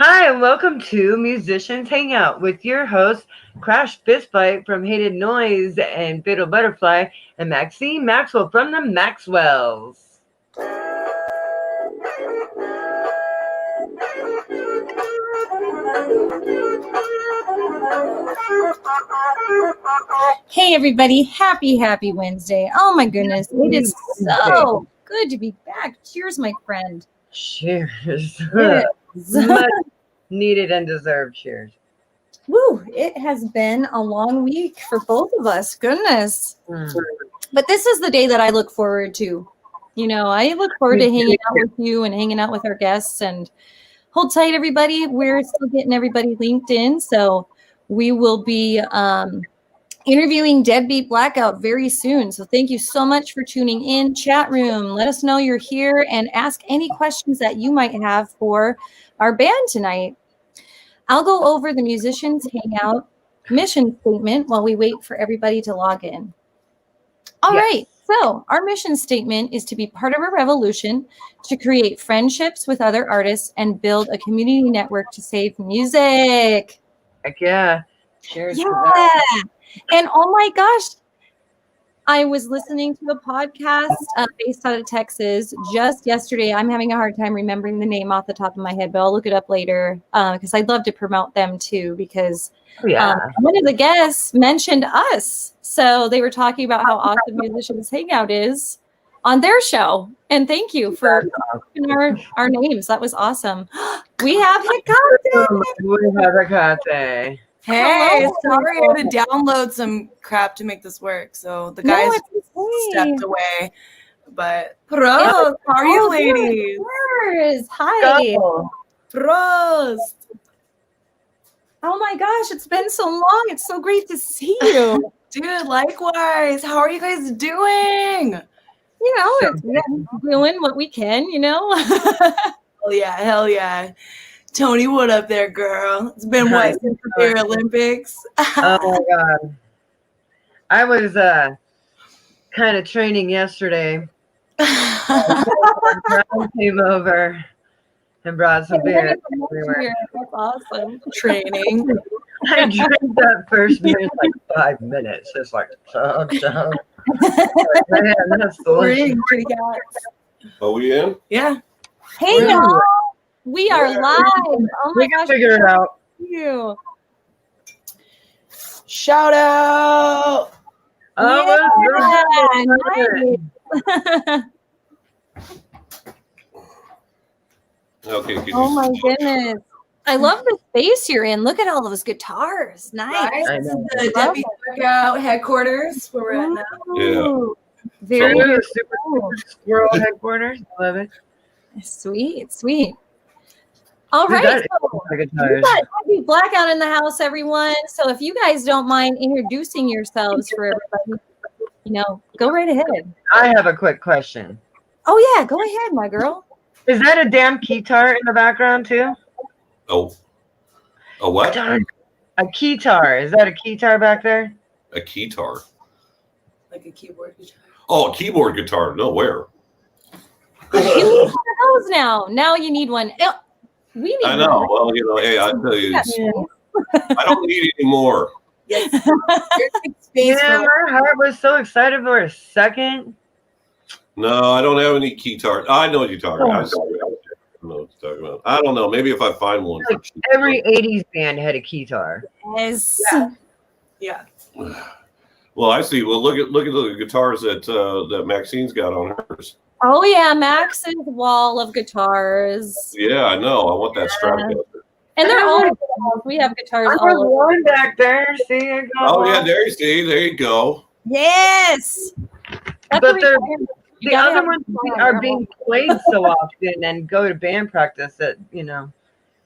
Hi, and welcome to Musicians Hangout with your host, Crash Fistbite from Hated Noise and Fatal Butterfly, and Maxine Maxwell from the Maxwells. Hey everybody, happy Wednesday. Oh my goodness, it is so good to be back. Cheers, my friend. Cheers. Yes. Much needed and deserved cheers. Woo, it has been a long week for both of us. Goodness. But this is the day that I look forward to. You know, I look forward to hanging out with you and hanging out with our guests. And hold tight, everybody. We're still getting everybody linked in. So we will be interviewing Deadbeat Blackout very soon. So thank you so much for tuning in. Chat room, let us know you're here and ask any questions that you might have for our band tonight. I'll go over the Musicians Hangout mission statement while we wait for everybody to log in. All right. So our mission statement is to be part of a revolution, to create friendships with other artists, and build a community network to save music. Heck yeah. Cheers Yeah. to that. And oh my gosh, I was listening to a podcast based out of Texas just yesterday. I'm having a hard time remembering the name off the top of my head, but I'll look it up later because I'd love to promote them too, because one of the guests mentioned us. So they were talking about how awesome Musicians Hangout is on their show. And thank you for our names. That was awesome. We have Hecate. We have Hecate. Hey, sorry I had to download some crap to make this work. So the guys stepped away. But Prost, how are you ladies? Hi. Prost. Oh my gosh, it's been so long. It's so great to see you. Dude, likewise. How are you guys doing? You know, it's doing what we can, you know? Hell yeah. Tony, what up there, girl? It's been what since the Paralympics? Oh my god. I was kind of training yesterday. Came over and brought some beer. That's awesome. Training. I drank that first beer in like 5 minutes. Just like chug. Man, that's delicious. Pretty guys. Are we in? Yeah. Hey y'all. We are live. Oh my gosh. Figure it out. You. Shout out. Okay. Oh my goodness. I love the space you're in. Look at all those guitars. Nice. This is the Deadbeat Blackout headquarters where we're at now. Yeah. Very super squirrel headquarters. Love it. Sweet. All right. So we got Deadbeat Blackout in the house, everyone. So if you guys don't mind introducing yourselves for everybody, you know, go right ahead. I have a quick question. Oh yeah, go ahead, my girl. Is that a damn keytar in the background too? Oh. A what? A keytar. Is that a keytar back there? A keytar. Like a keyboard guitar. Oh, a keyboard guitar. No, where? You need one of those now. Now you need one. We need I know. one. Well, you know, hey, I tell you, I don't need any more. Yes. Yeah, my heart was so excited for a second. No, I don't have any keytar. I know what you're talking about. I know what you're talking about. I don't know. Maybe if I find one. Like every 80s band had a keytar. Yes. Yeah. Well, I see. Well, look at the guitars that Maxine's got on hers. Oh yeah, Max's wall of guitars. Yeah, I know. I want that Stratocaster. And they're all guitars. We have guitars all over. One back there. See, I got Oh yeah, there you go. Yes. But the other ones are being played so often and go to band practice that, you know.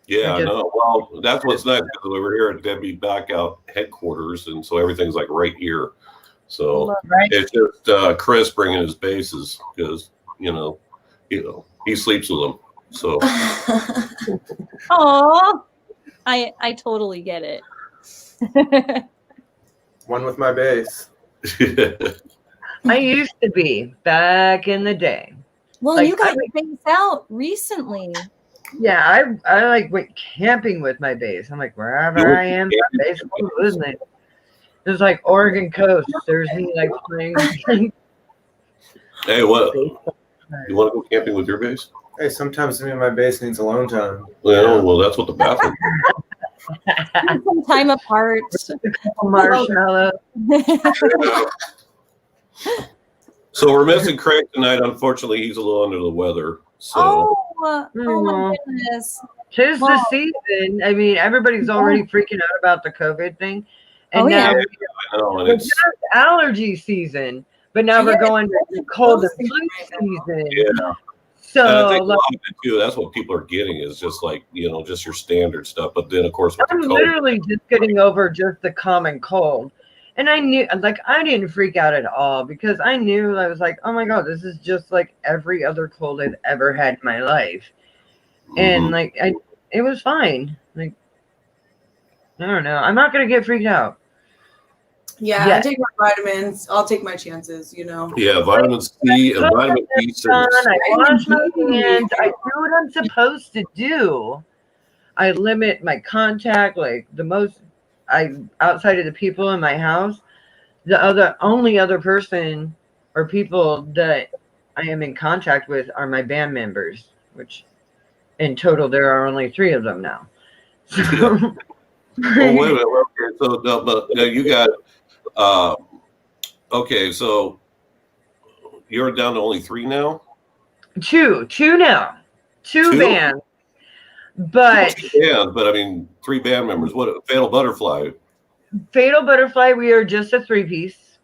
Yeah, I know. Well, that's what's nice because we were here at Deadbeat Blackout headquarters, and so everything's like right here. So it's just Chris bringing his basses because you know he sleeps with them. So. Oh, I totally get it. One with my bass. I used to be back in the day. Well, you got your bass out recently. Yeah, I like went camping with my bass. I'm like, wherever I am, my bass goes with me. There's like Oregon coast. There's me like playing. Hey, what? You want to go camping with your bass? Hey, sometimes me and my bass needs alone time. Well, that's what the bathroom. Some time apart. Marshmallow. So we're missing Craig tonight. Unfortunately, he's a little under the weather. So. Oh my goodness. 'Tis the season. I mean, everybody's already freaking out about the COVID thing. And now I know, and it's just allergy season. But now we're going to cold and flu season. Yeah. So and I think a lot of it too, that's what people are getting is just like, just your standard stuff. But then of course with I'm the literally just getting over just the common cold. And I knew, like, I didn't freak out at all because I knew, I was like, oh my God, this is just like every other cold I've ever had in my life. And like, it was fine. Like, I don't know. I'm not going to get freaked out. Yeah, I take my vitamins. I'll take my chances, Yeah, vitamin C and vitamin B6. I wash my hands. I do what I'm supposed to do. I limit my contact, like the most outside of the people in my house. The only other person or people that I am in contact with are my band members, which in total there are only 3 of them now. So, well, wait a minute. Okay, so but you got okay, so you're down to only 3 now? 2 now. 2 bands. But I mean 3 band members. What Fatal Butterfly? Fatal Butterfly, we are just a 3-piece.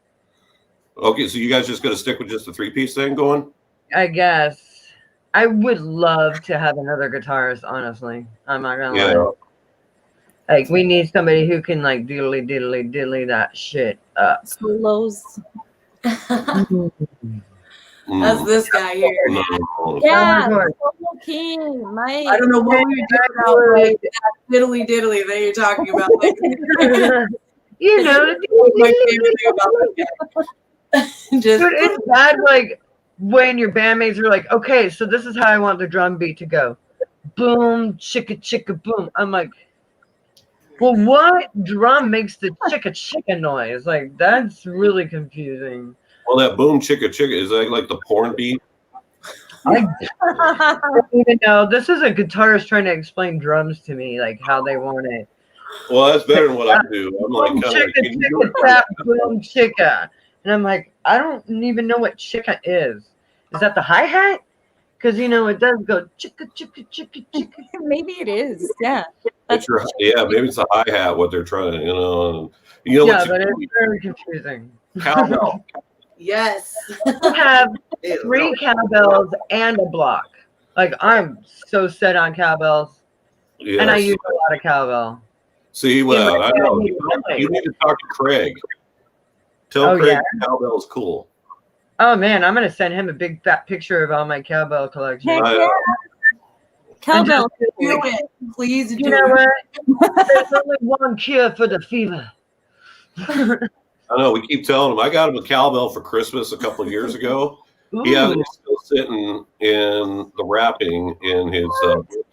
Okay, so you guys just gonna stick with just the 3-piece thing going? I guess. I would love to have another guitarist, honestly. I'm not gonna lie. Like, we need somebody who can like diddly that shit up. Solos. That's this guy here. Yeah, Solo King. I don't know what we were doing about like that diddly that you're talking about. Like, you know, my favorite thing about that guy. Dude, it's bad like when your bandmates are like, okay, so this is how I want the drum beat to go. Boom, chicka chicka boom. I'm like, well, what drum makes the chicka chicka noise? Like, that's really confusing. Well, that boom chicka chicka, is that like the porn beat? I don't even know. This is a guitarist trying to explain drums to me, like how they want it. Well, that's better than what I do. I'm like, chicka chicka tap, boom chicka. And I'm like, I don't even know what chicka is. Is that the hi-hat? Because, it does go chicka chicka chicka chicka. Maybe it is. Yeah. Maybe it's a hi-hat, what they're trying to, Yeah, but it's very confusing. Cowbell. Yes. I have 3 cowbells and a block. Like, I'm so set on cowbells. Yes. And I use a lot of cowbell. See, well, I know. You need to talk to Craig. Tell Craig cowbell's cool. Oh, man, I'm going to send him a big fat picture of all my cowbell collection. Cowbell. Do it. Please do it. You know what? There's only one cure for the fever. I know. We keep telling him. I got him a cowbell for Christmas a couple of years ago. Yeah, it's still sitting in the wrapping in his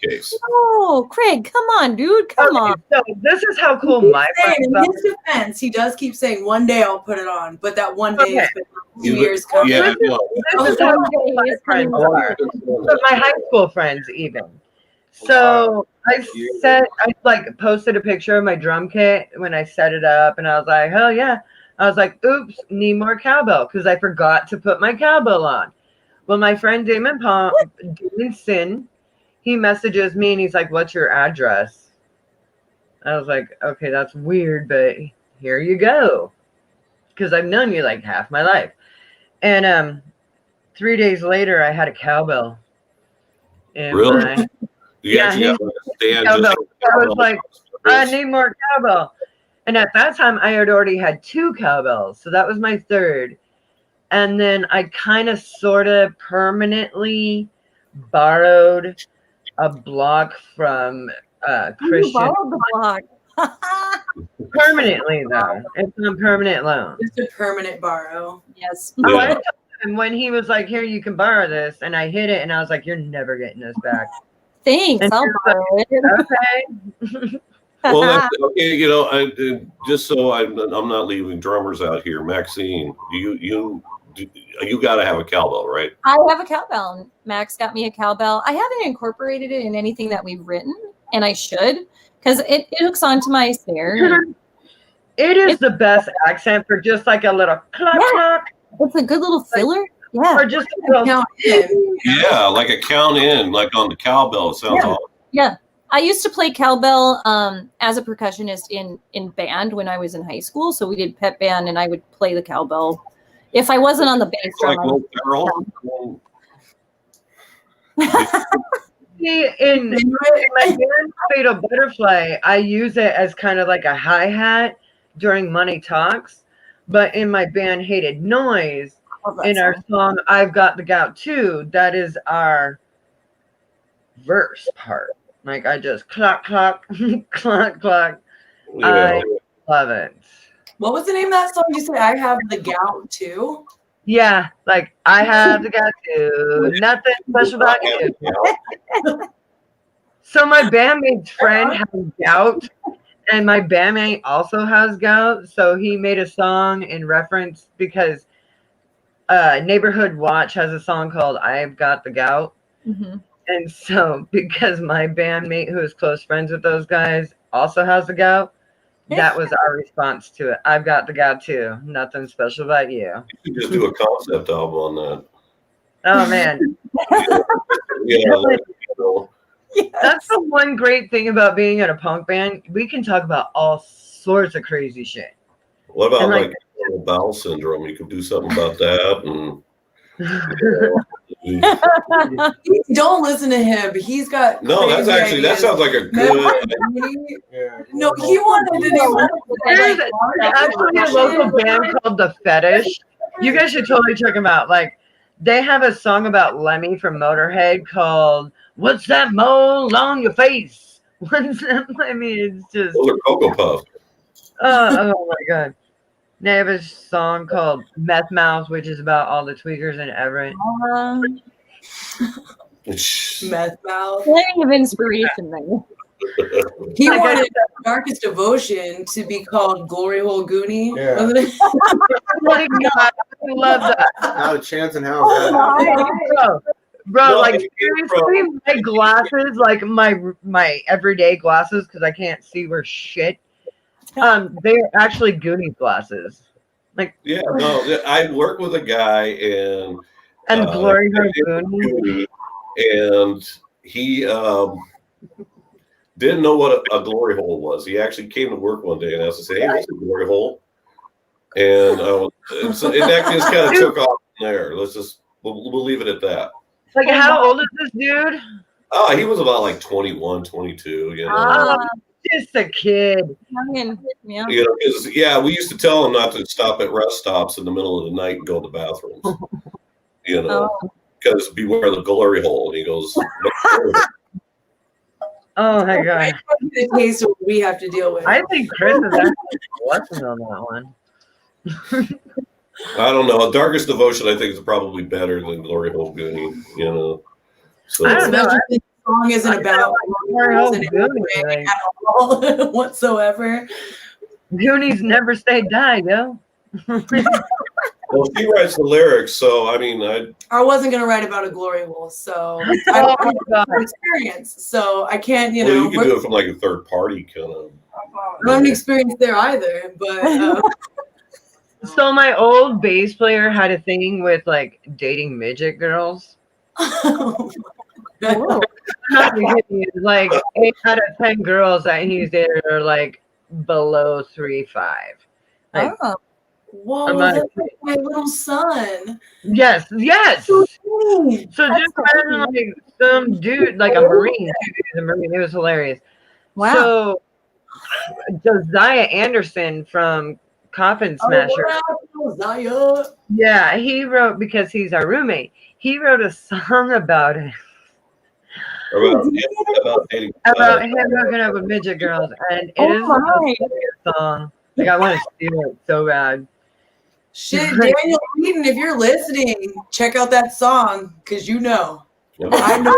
case. Oh, Craig, come on, dude. Come on. So this is how cool my friends are. In his defense, he does keep saying, one day I'll put it on. But that one day has been 2 years coming. Yeah, this is how cool my friends are. But my high school friends even. So I posted a picture of my drum kit when I set it up, and I was like, hell yeah. I was like, oops, need more cowbell because I forgot to put my cowbell on. Well, my friend Damon Sin, he messages me and he's like, what's your address? I was like, okay, that's weird, but here you go. Because I've known you like half my life. And 3 days later, I had a cowbell. Really? I was like, I need more cowbell. And at that time, I had already had 2 cowbells. So that was my 3rd. And then I kind of sort of permanently borrowed a block from Christian. You borrowed the block. Permanently, though. It's on permanent loan. It's a permanent borrow. Yes. Oh, I told him when he was like, here, you can borrow this. And I hit it. And I was like, you're never getting this back. Thanks. I'll borrow it. Okay. Well, that's okay. You know, just so I'm not leaving drummers out here. Maxine, you got to have a cowbell, right? I have a cowbell. Max got me a cowbell. I haven't incorporated it in anything that we've written, and I should, because it hooks onto my snare. It is the best accent for just like a little cluck cluck. It's a good little filler. Yeah. Or just a little Yeah, like a count in, like on the cowbell. It sounds awesome. Yeah. I used to play cowbell as a percussionist in band when I was in high school. So we did pep band, and I would play the cowbell. If I wasn't on the bass drum, See, in my band Fatal Butterfly, I use it as kind of like a hi-hat during Money Talks. But in my band Hated Noise, in our song I've Got the Gout Too, that is our verse part. Like I just clock, clock, clock, clock. Yeah. I love it. What was the name of that song? You said I have the gout too? Yeah, like I have the gout too. Nothing special about you. So my bandmate's friend has gout, and my bandmate also has gout. So he made a song in reference because Neighborhood Watch has a song called I've Got the Gout. Mm-hmm. And so because my bandmate who is close friends with those guys also has the gout, that was our response to it. I've got the gout too. Nothing special about you. You could just do a concept album on that. Oh man. That's the one great thing about being in a punk band. We can talk about all sorts of crazy shit. What about like bowel syndrome? You could do something about that, and don't listen to him. He's got that's actually ideas. That sounds like a good. No, he wanted to. There's actually a local band called The Fetish. You guys should totally check them out. Like they have a song about Lemmy from Motorhead called "What's That Mole on Your Face?" What's that? I mean, it's just. Those are Cocoa Puffs. Oh my god. They have a song called Meth Mouth, which is about all the tweakers in Everett. Meth Mouth. Plenty of inspiration there. He wanted Darkest Devotion to be called Glory Hole Goonie. Yeah. Wasn't it? Oh my god, I love that. Not a chance in hell. Bro, like seriously, my glasses, like my everyday glasses, because I can't see where shit. They're actually Goonies glasses. Like I worked with a guy and Glory Hole Goonie, and he didn't know what a glory hole was. He actually came to work one day and asked to say, "Hey, what's a glory hole?" And so that just kind of took off from there. We'll leave it at that. Like, how old is this dude? Oh, he was about like 21, 22. You know. Just a kid. You know, because we used to tell him not to stop at rest stops in the middle of the night and go to the bathrooms. You know, because beware the glory hole. And he goes, "Oh my god!" The case we have to deal with. I think Chris is actually watching on that one. I don't know. Darkest Devotion, I think, is probably better than Glory Hole Goonie. You know, so I don't know. The song isn't about Goonie at all whatsoever. Goonies never say die, yo. Well, she writes the lyrics, so I mean, I wasn't gonna write about a glory hole, so I don't have experience, so I can't. You know, you can do it from like a third party kind of. I don't have any experience there either, but. So my old bass player had a thing with like dating midget girls. Like 8 out of 10 girls that he's dated are like below 3'5". Like, whoa, that's like my little son. Yes. So just imagine like some dude, like a Marine. It was hilarious. Wow. So Josiah Anderson from Coffin Smasher. Yeah, he wrote, because he's our roommate, he wrote a song about it. About him hooking up with midget girls, and it is a song. Like I want to steal it so bad. Shit, Daniel Eden, if you're listening, check out that song, because you know. I know.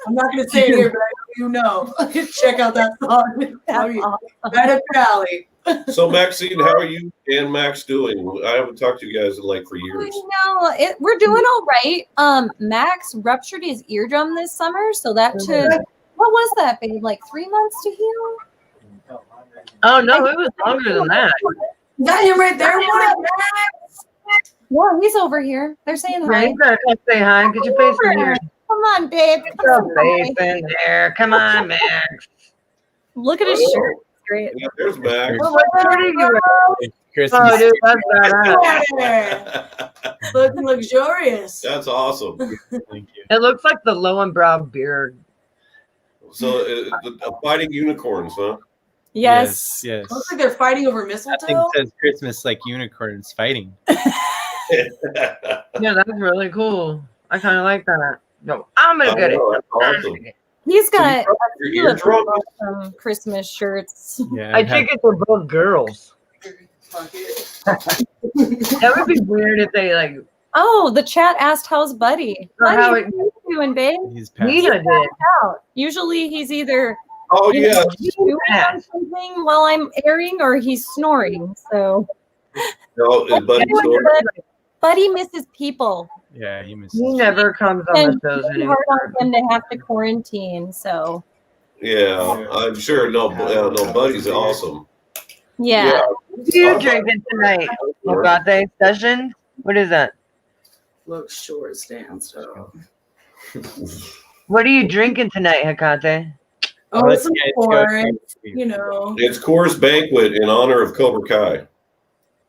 I'm not going to say it here, but I know you know. Check out that song. Right up your alley. So, Maxine, how are you and Max doing? I haven't talked to you guys in like for years. No, we're doing all right. Max ruptured his eardrum this summer, so that took, what was that, babe? Like 3 months to heal? Oh, no, it was longer than that. Is that him right there? What up, Max? Yeah, he's over here. They're saying Yeah, hi. you better come say hi. Get your face in here. Come on, babe. Get your face in there. Come on, Max. Look at his shirt. It's great. Yeah, there's Max. Well, what shirt are you wearing? Christmas. Oh, dude, that's badass. Looking luxurious. That's awesome. Thank you. It looks like the Lowenbrow beard. So, fighting unicorns, huh? Yes. Yes. Looks like they're fighting over That thing mistletoe. says Christmas like unicorns fighting. Yeah, that's really cool. I kind of like that. No, I'm gonna get it. That's awesome. He's got So a your few of eardrum? some Christmas shirts. Yeah. I think it's for both girls. That would be weird if they like. Oh, the chat asked how's Buddy. Or how Buddy, it- how you doing, babe? He's passed. Nina did. Out. Usually he's either Oh yeah. doing something while I'm airing or he's snoring. So No, Buddy's going. Buddy misses people. Yeah, he misses. He never comes on And the shows it's anymore. hard on them to have to quarantine. So Yeah, I'm sure. No, Buddy's awesome. yeah. What are you drinking tonight? Latte session? What is that? Look short stand so. What are you drinking tonight, Hecate? Oh, let's some get- corn. You know. It's Coors Banquet in honor of Cobra Kai.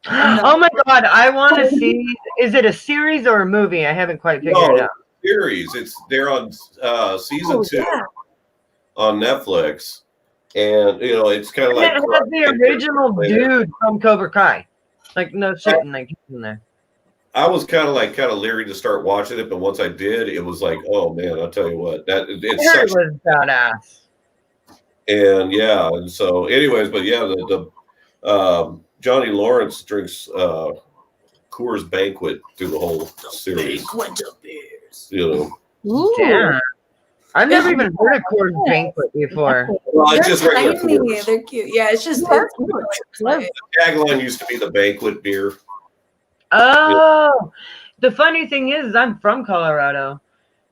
Oh my God, I want to see. Is it a series or a movie? I haven't quite figured it No, out. series. They're on season 2 on Netflix, and it's kind of And like it has the original dude from Cobra Kai. Like no shit, like he's in there. I was kind of leery to start watching it, but once I did, it was like, oh man, I'll tell you what, I it's heard such. it was badass. And yeah, and so, anyways, but yeah, the Johnny Lawrence drinks Coors Banquet through the whole series. Banquet of beers. Ooh. Yeah. I've never even heard of Coors Banquet before. Well, it's They're just regular tiny. Coors. They're cute. Yeah, it's just Yeah, it's yeah. The tagline used to be the banquet beer. Oh, the funny thing is, I'm from Colorado,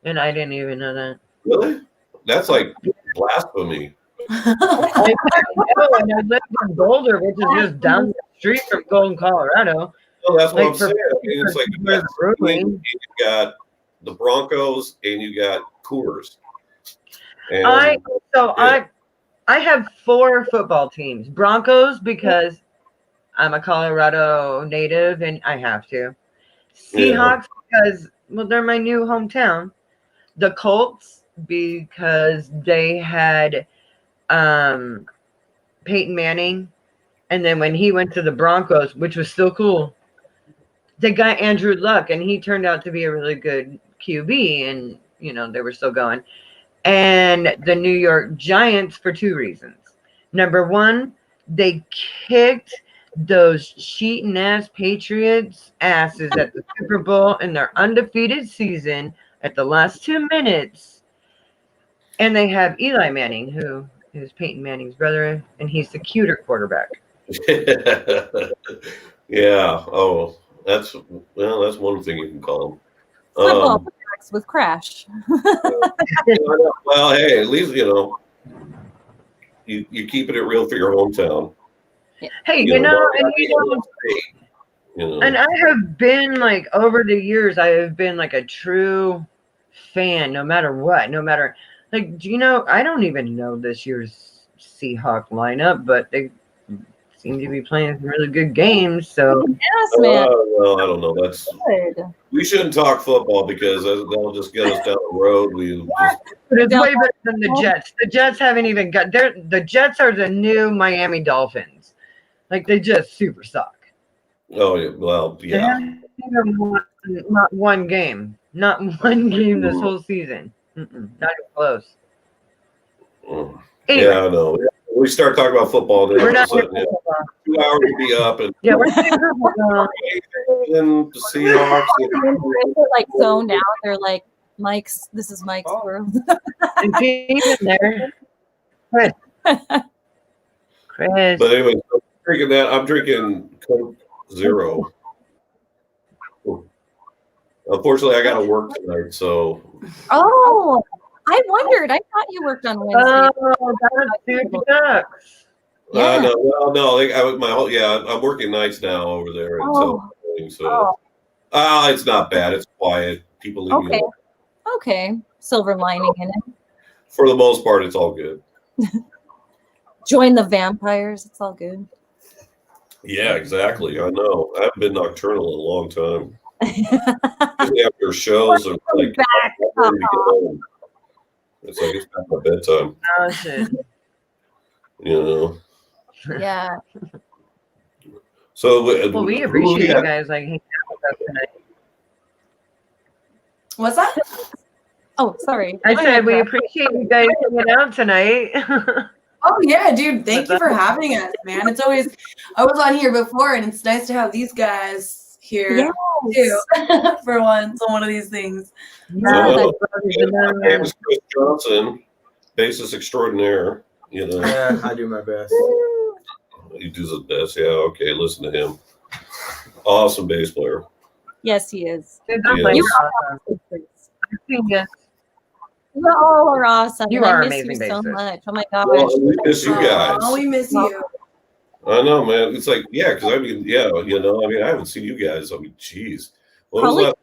and I didn't even know that. Really? That's like blasphemy. I know, and I lived in Boulder, which is just down the street from Golden, Colorado. Well, that's what Like, I'm saying. I mean, it's like for brewing. you got the Broncos and you got Coors. And I have 4 football teams. Broncos because I'm a Colorado native and I have to. Seahawks because they're my new hometown. The Colts because they had Peyton Manning, and then when he went to the Broncos, which was still cool, they got Andrew Luck, and he turned out to be a really good QB, and they were still going. And the New York Giants for 2 reasons. Number 1, they kicked those cheating ass Patriots asses at the Super Bowl in their undefeated season at the last 2 minutes. And they have Eli Manning, who is Peyton Manning's brother, and he's the cuter quarterback. yeah. Oh, that's one thing you can call them. Football with Crash. Well, hey, at least you're keeping it real for your hometown. Hey, and I have been like over the years, I have been like a true fan, no matter what, no matter like, I don't even know this year's Seahawk lineup, but they seem to be playing some really good games. So yes, man. Well, I don't know. Good. We shouldn't talk football because that'll just get us down the road. But it's way better than the Jets. The Jets haven't even got the Jets are the new Miami Dolphins. Like they just super suck. Oh yeah, well yeah. They haven't even won not one game. Not one game this whole season. Not even close. Anyway, Yeah, I know. We start talking about football, then we're all not of a sudden, 2 hours to be up, and yeah, we're then the Seahawks. They're like zoned out. They're like, This is Mike's world. And she's in there. Chris. Chris. But anyway, so drinking that. I'm drinking Coke Zero. Unfortunately, I got to work tonight, so. Oh, I wondered. I thought you worked on Wednesday. Oh, that's Dude Ducks. Yeah. No. I'm working nights now over there. It's not bad. It's quiet. People leave me alone. Okay. Silver lining in it. For the most part, it's all good. Join the vampires. It's all good. Yeah, exactly. I know. I haven't been nocturnal in a long time. After shows, I'm like, I'm ready to get home. It's like it's past my bedtime. Oh, shit. You know. Yeah. So we appreciate you guys like hanging out with us tonight. What's that? Oh, sorry. I said we appreciate you guys hanging out tonight. Oh yeah, dude. Thank you for having us, man. It's always I was on here before and it's nice to have these guys here too for once on one of these things. My name is Chris Johnson, bassist extraordinaire. You know. Yeah, I do my best. He does his best. Yeah, okay. Listen to him. Awesome bass player. Yes, he is. You all are awesome. You are amazing miss you so bassist. much. Oh my gosh. Well, we miss you guys. Oh, we miss you. I know, man. It's like, because I haven't seen you guys. I mean, geez. What was that?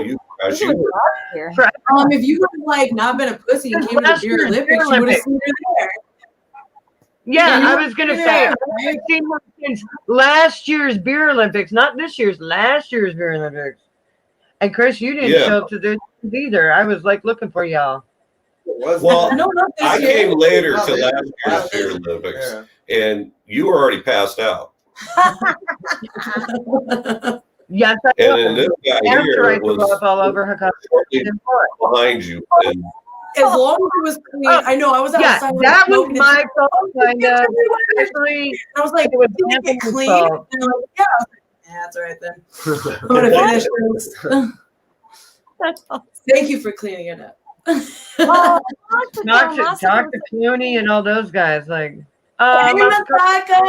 You guys, if you would have like not been a pussy and came to the Beer Olympics, you would have seen her there. Yeah, I was gonna say I haven't seen her since last year's Beer Olympics, not this year's, last year's Beer Olympics. And Chris, you didn't show up to this either. I was like looking for y'all. Well, I came later to last year's Beer Olympics, and you were already passed out. Yes, I and then this guy here was up all over her behind you. And as long as it was clean, I know I was outside. Yeah, that was my fault, kind of. Actually, I was like, it was get clean. And I'm like, yeah. That's all right then. I'm gonna finish this. That's awesome. Thank you for cleaning it up. Dr. Clooney and all those guys, like, hey, Rebecca!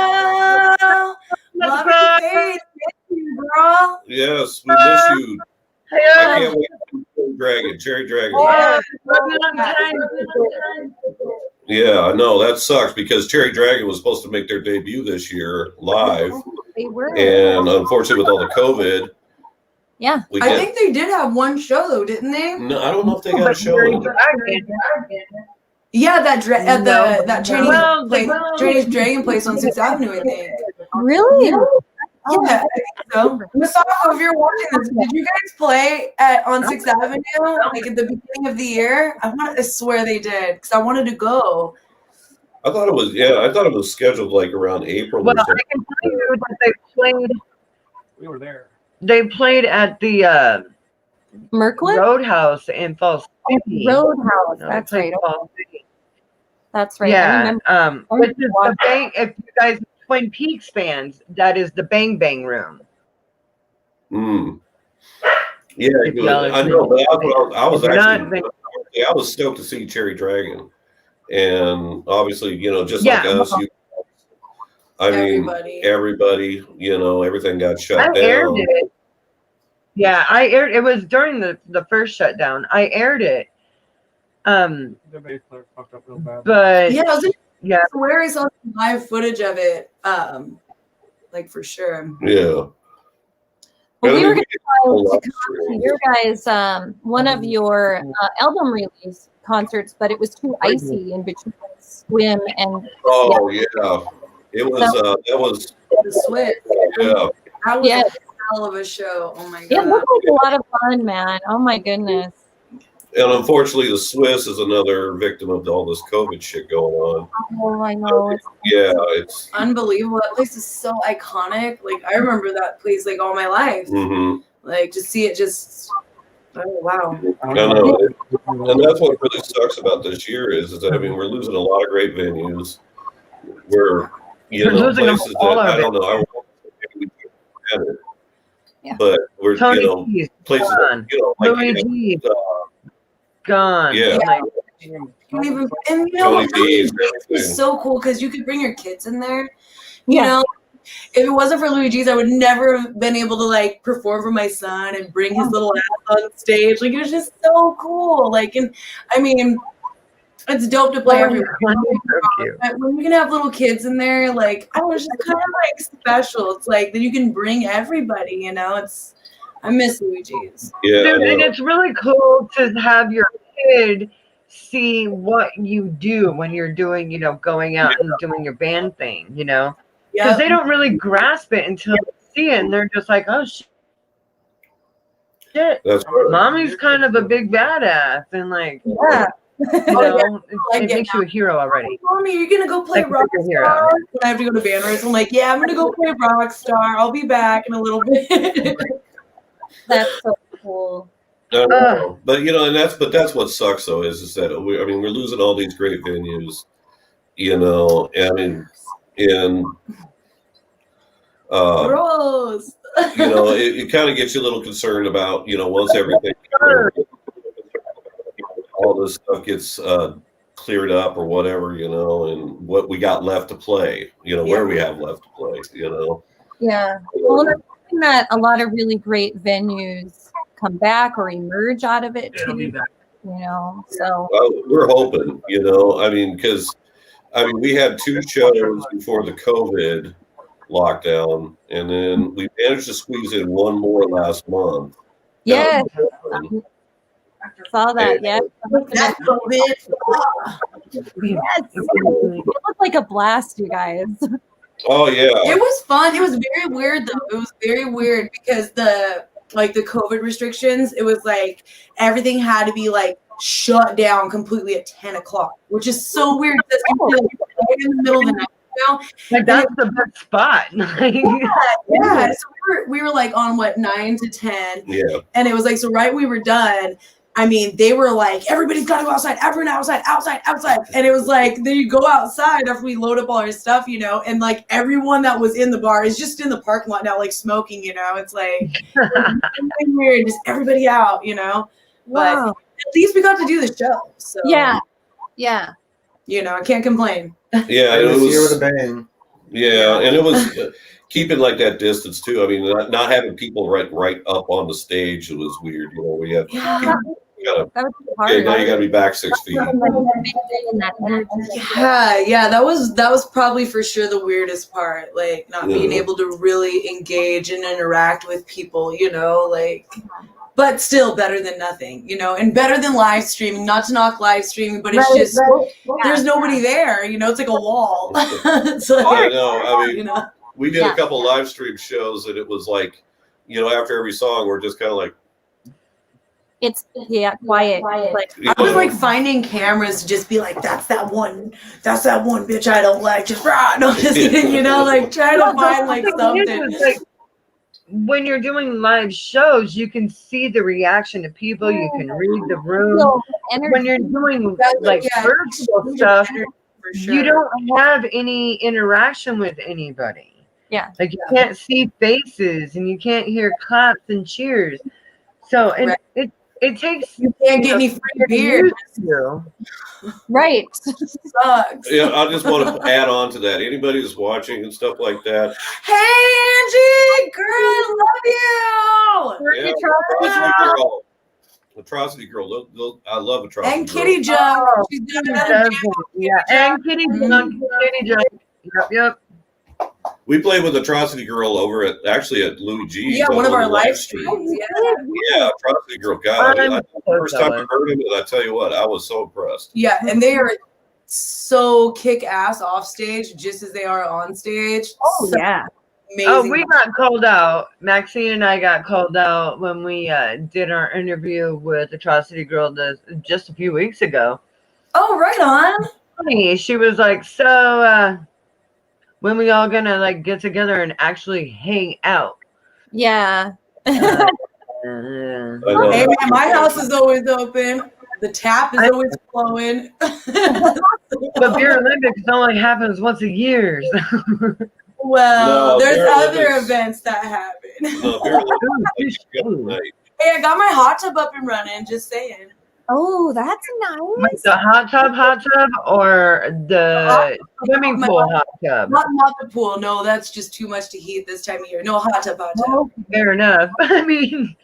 Love your face. Thank you, girl. Yes, we miss you. I can't wait to see Cherry Dragon. Yeah, I know that sucks because Cherry Dragon was supposed to make their debut this year live, and unfortunately, with all the COVID, I think they did have one show though, didn't they? No, I don't know if they got a show. Yeah, that Chinese Dragon place on 6th Avenue, I think. Really? Yeah, I think so. Masako, if you're watching this, did you guys play on 6th Avenue like at the beginning of the year? I swear they did because I wanted to go. I thought it was I thought it was scheduled like around April. Well, I can tell you that they played. We were there. They played at the Merkwood Roadhouse in Falls City. Roadhouse. That's right. That's right. Yeah. Which is the Bang. If you guys are Twin Peaks fans, that is the Bang Bang Room. Yeah, I know. But I was stoked to see Cherry Dragon, and obviously, just like us, everybody, everything got shut down. Aired it. Yeah, I aired it. Was during the first shutdown. I aired it. The bass player fucked up real bad. But I swear I saw some live footage of it. Like for sure. Yeah. Well, we were going to come to your guys, one of your album release concerts, but it was too icy in between swim and. Oh yeah, it was. That was the Swiss. Yeah. That was a hell of a show. Oh my god. It looked like a lot of fun, man. Oh my goodness. And unfortunately, the Swiss is another victim of all this COVID shit going on. Oh, I know. It's unbelievable. That place is so iconic. Like I remember that place like all my life. Mm-hmm. Like to see it just. Oh wow. I know. And that's what really sucks about this year is that we're losing a lot of great venues. We're places that I don't know. I don't know if we can have it. But we're places that, gone. Yeah. Like, And you know, Tony D's, it's so cool because you could bring your kids in there. Yeah. You know, if it wasn't for Luigi's, I would never have been able to like perform for my son and bring his little ass on stage. Like it was just so cool. Like, and I mean, it's dope to play everywhere. But when you can have little kids in there, like I was just kind of like special. It's like that you can bring everybody. You know, I miss Luigi's. Yeah, dude, and it's really cool to have your kid see what you do when you're doing, you know, going out and doing your band thing, you know, because they don't really grasp it until they see it, and they're just like, oh shit, that's right. mommy's kind of a big badass, and like, you know, it makes you a hero already. Mommy, you're gonna go play Like a hero. Rockstar? When I have to go to band race, I'm like, yeah, I'm gonna go play Rockstar. I'll be back in a little bit. That's so cool. But you know, and that's what sucks though is that we're losing all these great venues, you know. I mean, and Gross. you know, it kind of gets you a little concerned about, you know, once everything, all this stuff gets cleared up or whatever, you know, and what we got left to play, you know, where we have left to play, you know. Yeah. Well, I'm hoping that a lot of really great venues come back or emerge out of it too. You know, so We're hoping, you know, I mean, because we had 2 shows before the COVID lockdown, and then we managed to squeeze in 1 more last month. yeah, saw that. Yeah, That's COVID. yes. It looked like a blast, you guys. Oh yeah, It was fun. It was very weird though. It was very weird because the COVID restrictions, it was like everything had to be like shut down completely at 10 o'clock, which is so weird. That's right in the middle of the night. Like that's the best spot. Yeah. So we were like on 9 to 10. Yeah. And it was like, so right when we were done, I mean, they were like, everybody's got to go outside, everyone outside. And it was like, then you go outside after we load up all our stuff, you know, and like everyone that was in the bar is just in the parking lot now, like smoking, you know, it's like weird, just everybody out, you know. Wow. But at least we got to do the show. So Yeah. You know, I can't complain. Yeah, It it was here with a was. bang. Yeah, and it was keeping like that distance too. I mean, not having people right up on the stage. It was weird. You know, we had people, That was hard. okay, now you got to be back 6 feet. Yeah, That was probably for sure the weirdest part, like not being able to really engage and interact with people, you know, like, but still better than nothing, you know, and better than live streaming. Not to knock live streaming, but it's just there's nobody there, you know, it's like a wall. It's like, Yeah, no, I mean, you know, we did a couple live stream shows, and it was like, you know, after every song, we're just kind of like, it's quiet. Like, I was like finding cameras to just be like, that's that one bitch I don't like. Just no, just kidding, you know, like trying to find like something. Like, when you're doing live shows, you can see the reaction of people. You can read the room. When you're doing like virtual stuff, you don't have any interaction with anybody. Yeah. Like you can't see faces and you can't hear claps and cheers. So and it takes you can't get any free beer. Right. Sucks. Yeah, I just want to add on to that. Anybody that's watching and stuff like that. Hey Angie, girl, I love you. Yeah, Atrocity Girl. I love Atrocity And Girl. Kitty Junk. Oh, She's doing another yeah, and Kitty Junk. Yep. We played with Atrocity Girl over at Louis G's. Yeah, one of our live streams. streams. Yeah, Atrocity Girl. God, the first time I heard him, and I tell you what, I was so impressed. Yeah, and they are so kick ass off stage, just as they are on stage. Oh yeah. Amazing. Oh, we got called out. Maxine and I got called out when we did our interview with Atrocity Girl just a few weeks ago. Oh, right on. Funny, she was like, so when we all gonna like get together and actually hang out? Yeah. Hey man, my house is always open. The tap is always flowing. But Beer Olympics only happens once a year. Well, No, there's Beer other Olympics. events that happen. No, Beer Olympics, Hey, I got my hot tub up and running. Just saying. Oh, that's Like nice. the hot tub, or the swimming pool hot tub? Not the pool. No, that's just too much to heat this time of year. No, hot tub. Oh, fair enough. I mean,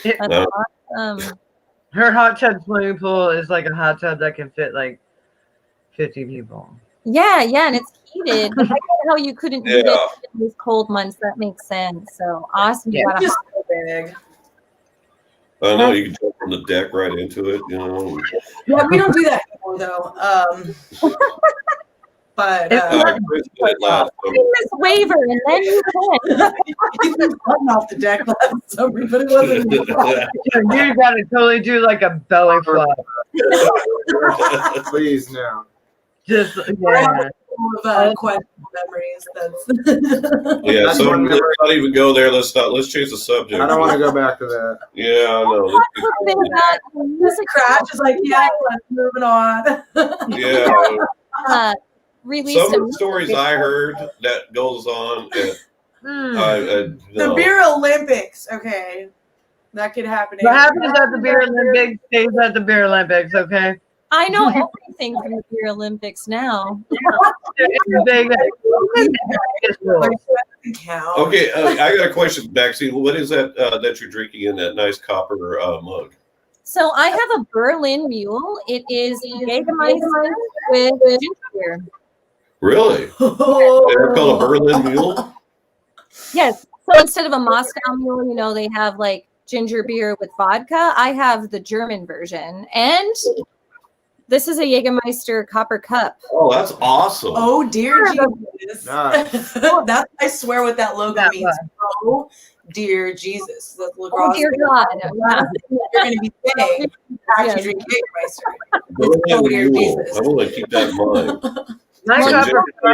That's awesome. her hot tub swimming pool is like a hot tub that can fit like 50 people. Yeah, and it's heated. But I get how you couldn't heat it in these cold months. That makes sense. So awesome. Yeah. It's just so big. I know you can jump from the deck right into it, you know. Yeah, we don't do that anymore though. But Chris did it last Bring this waiver, and then you can. he was cutting off the deck last summer, but it wasn't. You gotta totally do like a belly flop. Please no. Just Questionable memories. That's Yeah, so let's not even go there. Let's change the subject. I don't want to go back to that. Yeah, I know. this crash is like, yeah, let's moving on. Yeah. Released Some of the stories I heard that goes on at the Beer Olympics. Okay, that could happen. What happens at the Beer Olympics stays at the Beer Olympics. Okay. I know everything from the Beer Olympics now. Okay, I got a question, Maxine. What is that that you're drinking in that nice copper mug? So I have a Berlin Mule. It is Jägermeister with ginger beer. Really? They're called a Berlin Mule? Yes. So instead of a Moscow Mule, they have like ginger beer with vodka. I have the German version. And this is a Jägermeister copper cup. Oh, that's awesome. Oh, dear Jesus. Nice. That's, I swear what that logo means. Oh, dear Jesus. That's Oh, dear God. You're going to be saying, actually drink Jägermeister. Berlin Oh, dear Mule. Jesus. I'm going to keep that in mind. My copper cup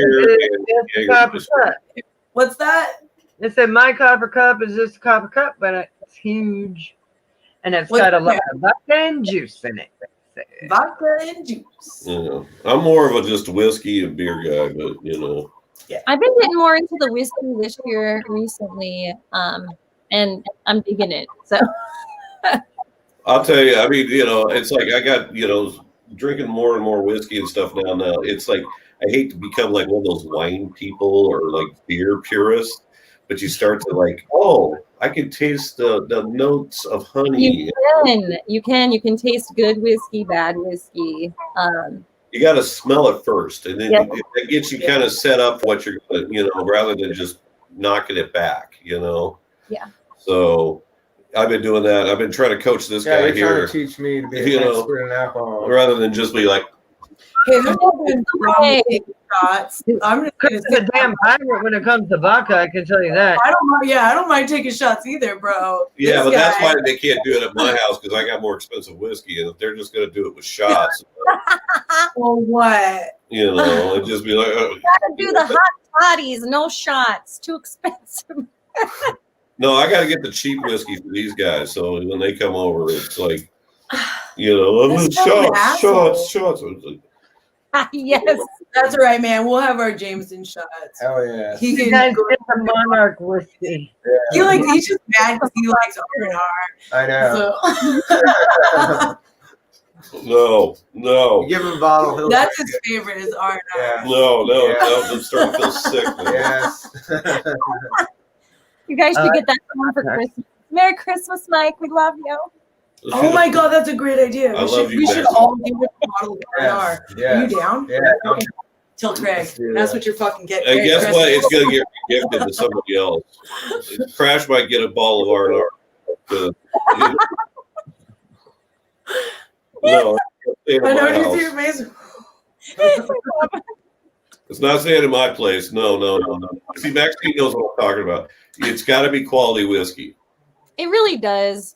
is copper cup. What's that? It said my copper cup is just a copper cup, but it's huge. And it's got a lot of vodka and juice in it. Vodka and juice. Yeah. I'm more of a just whiskey and beer guy, but Yeah. I've been getting more into the whiskey this year recently, and I'm digging it. So I'll tell you, I mean, it's like I got, drinking more and more whiskey and stuff now. It's like I hate to become like one of those wine people or like beer purists, but you start to like, oh, I can taste the notes of honey. You can taste good whiskey, bad whiskey. You got to smell it first, and then it gets you kind of set up for what you're going to, rather than just knocking it back, Yeah. So I've been doing that. I've been trying to coach this guy you're here. trying to teach me to be an expert in alcohol. Rather than just be like, hey, there's no shots. I'm going Chris is a damn pirate when it comes to vodka, I can tell you that. I don't mind taking shots either, bro. yeah, but that's why they can't do it at my house because I got more expensive whiskey, and if they're just going to do it with shots, well, what? it'd just be like, You gotta do the hot toddies, no shots, too expensive. no, I got to get the cheap whiskey for these guys. So when they come over, it's like, shots. Yes, that's right, man. We'll have our Jameson shots. Hell yeah. He You can guys get the Monarch whiskey. he's just mad because he likes R&R. I know. So. No. Give him a bottle. He'll That's drink his favorite is R&R. Yeah. No, Yeah. I'm starting to feel sick. Now. Yes. you guys should get that one for Christmas. Merry Christmas, Mike. We love you. Oh my God, that's a great idea. I love you We should guys. all give it a bottle of R&R. Yeah. Are you down? Yeah. Okay. Tell Craig. Let's do That's that. what you're fucking getting. And Merry guess what? Christmas. It's going to get gifted to somebody else. Crash might get a ball of R&R. No, I know my you house. see your face. It's not staying in my place. No. See, Maxine knows what I'm talking about. It's got to be quality whiskey. It really does.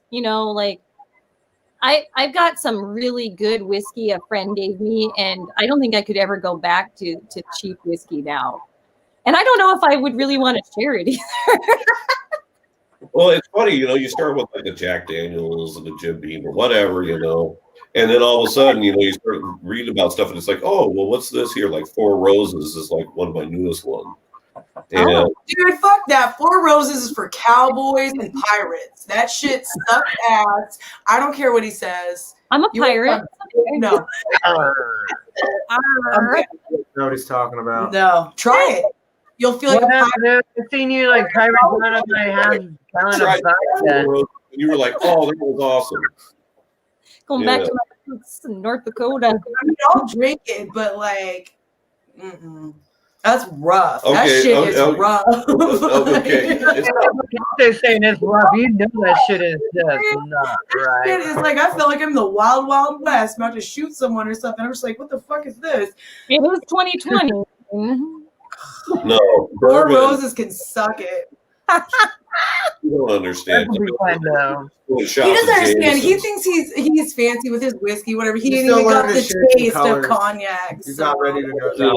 I've got some really good whiskey a friend gave me, and I don't think I could ever go back to cheap whiskey now. And I don't know if I would really want to share it either. Well, it's funny, you start with like a Jack Daniels and a Jim Beam or whatever, and then all of a sudden, you start reading about stuff and it's like, oh, well, what's this here? Like Four Roses is like one of my newest ones. And Dude, fuck that. Four Roses is for cowboys and pirates. That shit sucks ass. I don't care what he says. I'm a pirate. No. I know what he's talking about. No. Try it. You'll feel like a pirate. I've seen you like pirate going up my house telling tried about and you were like, "Oh, that was awesome." Going back to my roots in North Dakota. I mean, I'll drink it, but like, that's rough. That Okay, shit is rough. Okay. They're saying it's rough. You know that shit is just not right. Shit is like, I feel like I'm in the wild, wild west, about to shoot someone or something. I'm just like, what the fuck is this? It is 2020. No, Four bourbon, Roses can suck it. you don't understand. That'd be fun, though. He doesn't understand. He thinks he's fancy with his whiskey, whatever. He He's ain't even still got learning the to share some taste of colors. cognac. He's so- not ready to go. Yeah.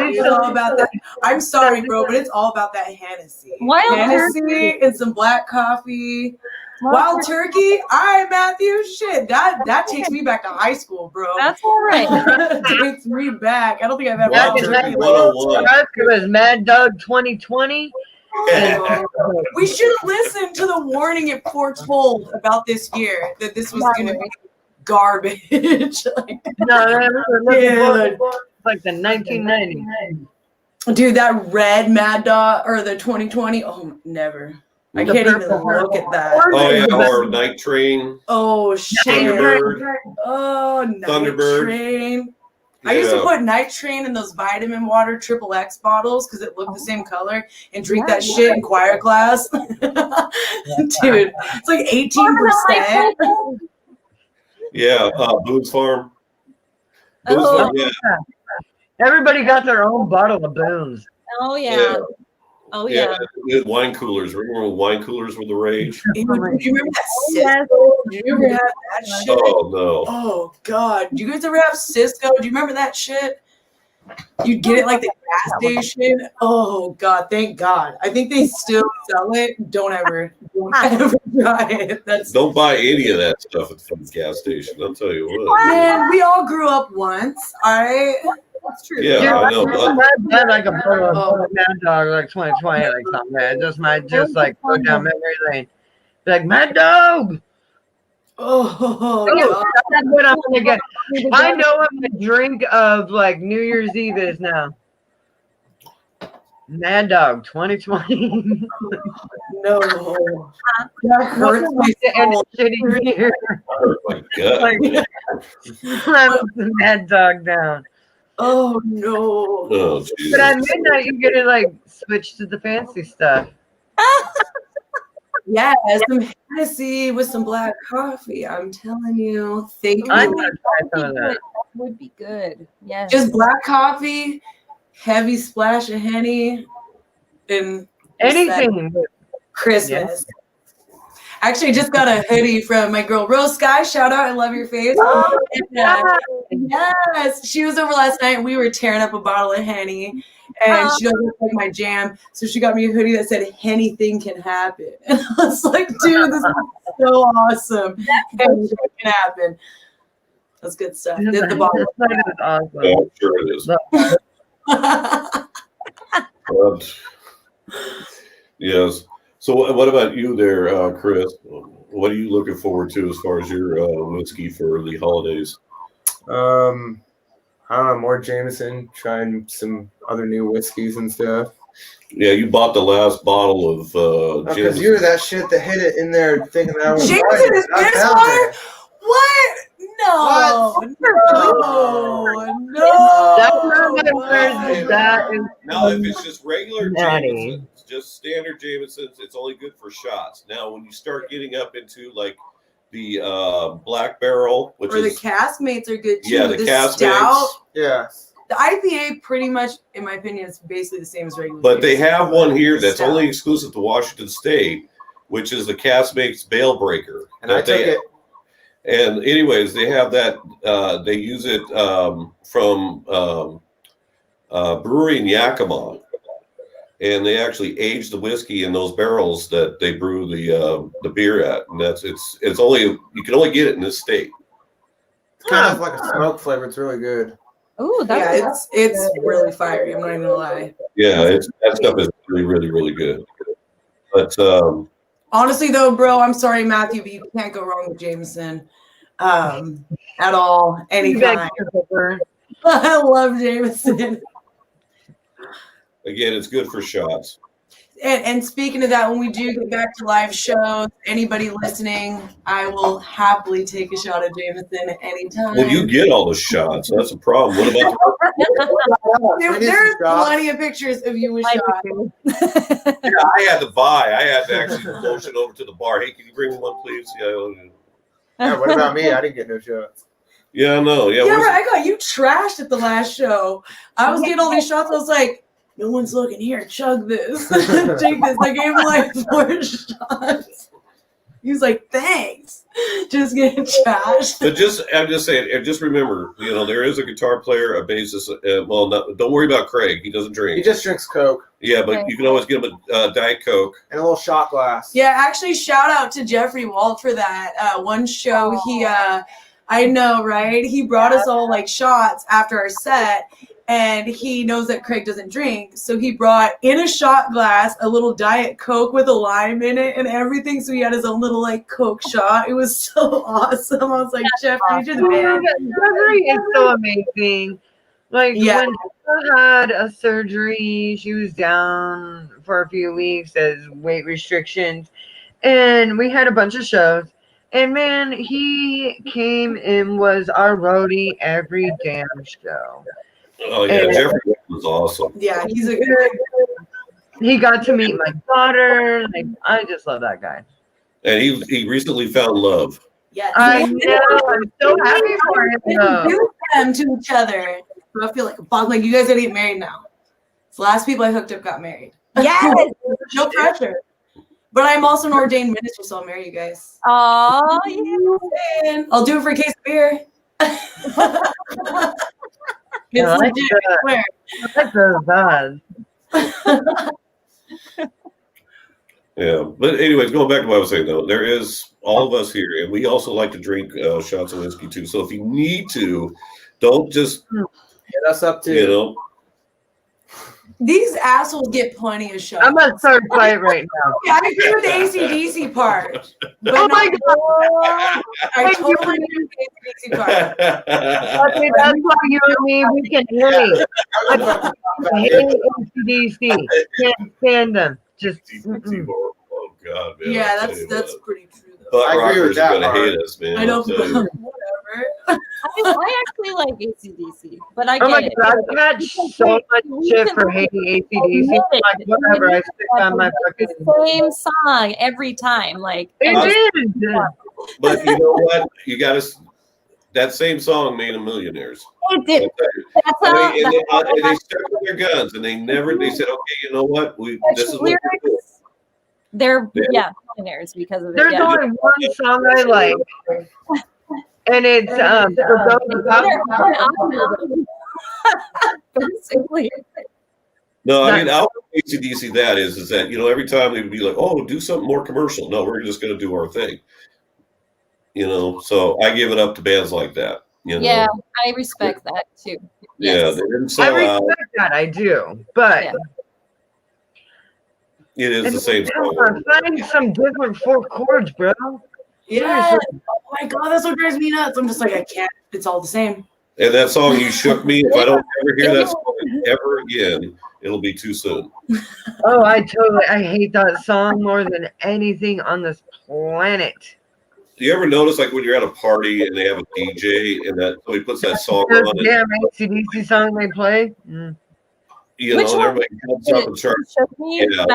It's all about that. I'm sorry, bro, but it's all about that Hennessy. Wild Hennessy and some black coffee. Wild turkey. All right, Matthew. Shit, that takes me back to high school, bro. That's all right. Takes me back. I don't think I've ever. Wild had turkey turkey. 101. It was Mad Dog 2020. We should have listened to the warning it foretold about this year that this was going to be garbage. Like, No, we were looking Yeah. for like the 1990s. dude, that red Mad Dog or the 2020. Oh, never. I The can't even purple look at that. Oh yeah, or Night Train, Oh shit. Thunderbird. Oh, Night Thunderbird. Train. I used to Yeah. put Night Train in those vitamin water XXX bottles because it looked the same color and drink that shit in choir class. Dude, it's like 18%. Yeah, Boone's Farm. Oh. Boone's Farm, yeah. Everybody got their own bottle of booze. Oh yeah. Oh yeah. Yeah, wine coolers. Remember when wine coolers were the rage? Dude, do you remember that Yes. Cisco? Did you ever have that shit? Oh no. Oh god. Do you guys ever have Cisco? Do you remember that shit? You'd get it like the gas station. Oh god, thank God. I think they still sell it. Don't ever try it. That's Don't buy any of that stuff at the gas station. I'll tell you what. man, we all grew up once, all right? That's true. Yeah, I know. I like a bottle of Mad Dog like 2020, like something. It just might just like go down memory lane. Be like Mad Dog. Oh, Oh, that's what I'm gonna get. I know what my drink of like New Year's Eve is now. Mad Dog 2020. no. That hurts my And soul. shitty beer. Oh my God. Like, slam the Mad Dog down. Oh no. Oh, But at Jesus. midnight, you get to like switch to the fancy stuff. Yeah, some Hennessy with some black coffee. I'm telling you. Thank I'm you. gonna try some of that. Would be good. Yes. Just black coffee, heavy splash of Henny, and Anything. Christmas. Actually, I just got a hoodie from my girl Rose Sky. Shout out, I love your face. Oh, And, yes, she was over last night. And we were tearing up a bottle of Henny, and she doesn't like my jam, so she got me a hoodie that said "Anything can happen." And I was like, "Dude, this is so awesome! Anything can happen." That's good stuff. Did the bottle. That is awesome. Yeah, I'm sure it is. But, yes. So what about you there, Chris? What are you looking forward to as far as your whiskey for the holidays? I don't know, more Jameson, trying some other new whiskeys and stuff. Yeah, you bought the last bottle of Because Jameson. you were that shit that hit it in there thinking that I was Jameson right. is I this found hard? it. What? No. What? No. That's not what it is. That is Now, if it's just regular Natty. Jameson, just standard Jameson, it's only good for shots. Now, when you start getting up into like the Black Barrel, which Or the is cask mates are good too. yeah, the cask stout. mates. Yeah. The IPA pretty much, in my opinion, is basically the same as regular. But they Jameson. have one here that's Stout. only exclusive to Washington State, which is the Cask Mates Bale Breaker. And I That took they- it. And anyways, they have that. They use it from brewery in Yakima, and they actually age the whiskey in those barrels that they brew the beer at. And it's only you can only get it in this state. It's kind of like a smoke flavor. It's really good. Oh, that's it's really fiery. I'm not even gonna lie. Yeah, that stuff is really, really, really good. But honestly, though, bro, I'm sorry, Matthew, but you can't go wrong with Jameson at all, anytime. I love Jameson. Again, it's good for shots. And speaking of that, when we do get back to live shows, anybody listening, I will happily take a shot of Jameson anytime. Well, you get all the shots. That's a problem. What about there's plenty of pictures of you with shots. Yeah, I had to actually motion over to the bar. Hey, can you bring me one, please? Yeah, what about me? I didn't get no shots. Yeah, I know. Yeah, I got you trashed at the last show. I was getting all these shots. I was like, no one's looking here. Chug this. Take this. I gave him like 4 shots. He was like, thanks. Just getting trashed. But I'm just saying, just remember, there is a guitar player, a bassist. Don't worry about Craig. He doesn't drink. He just drinks Coke. Yeah, but you can always give him a Diet Coke. And a little shot glass. Yeah, actually, shout out to Jeffrey Walt for that. One show, I know, right? He brought us all like shots after our set. And he knows that Craig doesn't drink. So he brought in a shot glass, a little Diet Coke with a lime in it and everything. So he had his own little like Coke shot. It was so awesome. I was like, Jeffrey, just man. Jeffrey is so amazing. Like when she had a surgery, she was down for a few weeks as weight restrictions. And we had a bunch of shows. And man, he came and was our roadie every damn show. Oh yeah, and Jeffrey was awesome. Yeah, he's a good. He got to meet my daughter. Like, I just love that guy. And he recently found love. Yes, I know. I'm so happy for him. Do them to each other. So I feel like a boss. Like you guys gotta get married now. The last people I hooked up got married. Yes. No pressure. But I'm also an ordained minister, so I'll marry you guys. Oh, yeah. I'll do it for a case of beer. It's legit. That's so bad. Yeah, but anyways, going back to what I was saying though, there is all of us here, and we also like to drink shots of whiskey too. So if you need to, don't just hit us up too. These assholes get plenty of shots. I'm gonna start a fight right now. Yeah, I agree with the AC/DC part. But oh my god! I totally agree with the AC/DC part. Okay, that's why you and me, we can hate. I hate AC/DC. Can't stand them. Just oh god, man. Yeah, that's pretty true. But rockers are gonna hate us, man. I know. Whatever. I actually like AC/DC, but I get oh my it. god, I've had so much shit for hating AC/DC. Like, whatever, I stick on my fucking same song every time. Like it is. But you know what? You gotta. That same song made them millionaires. It did. And they stuck with their guns, and they said, okay, you know what? This is what we're doing. They're millionaires because of it. There's only one song I like. And it's basically. No, I mean, our AC/DC that is that, every time they would be like, oh, do something more commercial. No, we're just going to do our thing. So I give it up to bands like that. Yeah, I respect that too. Yeah, they didn't sell I respect that, I do. But it is the same song. Find some different 4 chords, bro. Yeah. Oh my god, that's what drives me nuts. I'm just like, I can't. It's all the same. And that song, You Shook Me, if I don't ever hear that song ever again, it'll be too soon. Oh, I hate that song more than anything on this planet. Do you ever notice, like, when you're at a party and they have a DJ and so he puts that song on? Damn AC/DC song they play. And everybody comes up and starts. Yeah.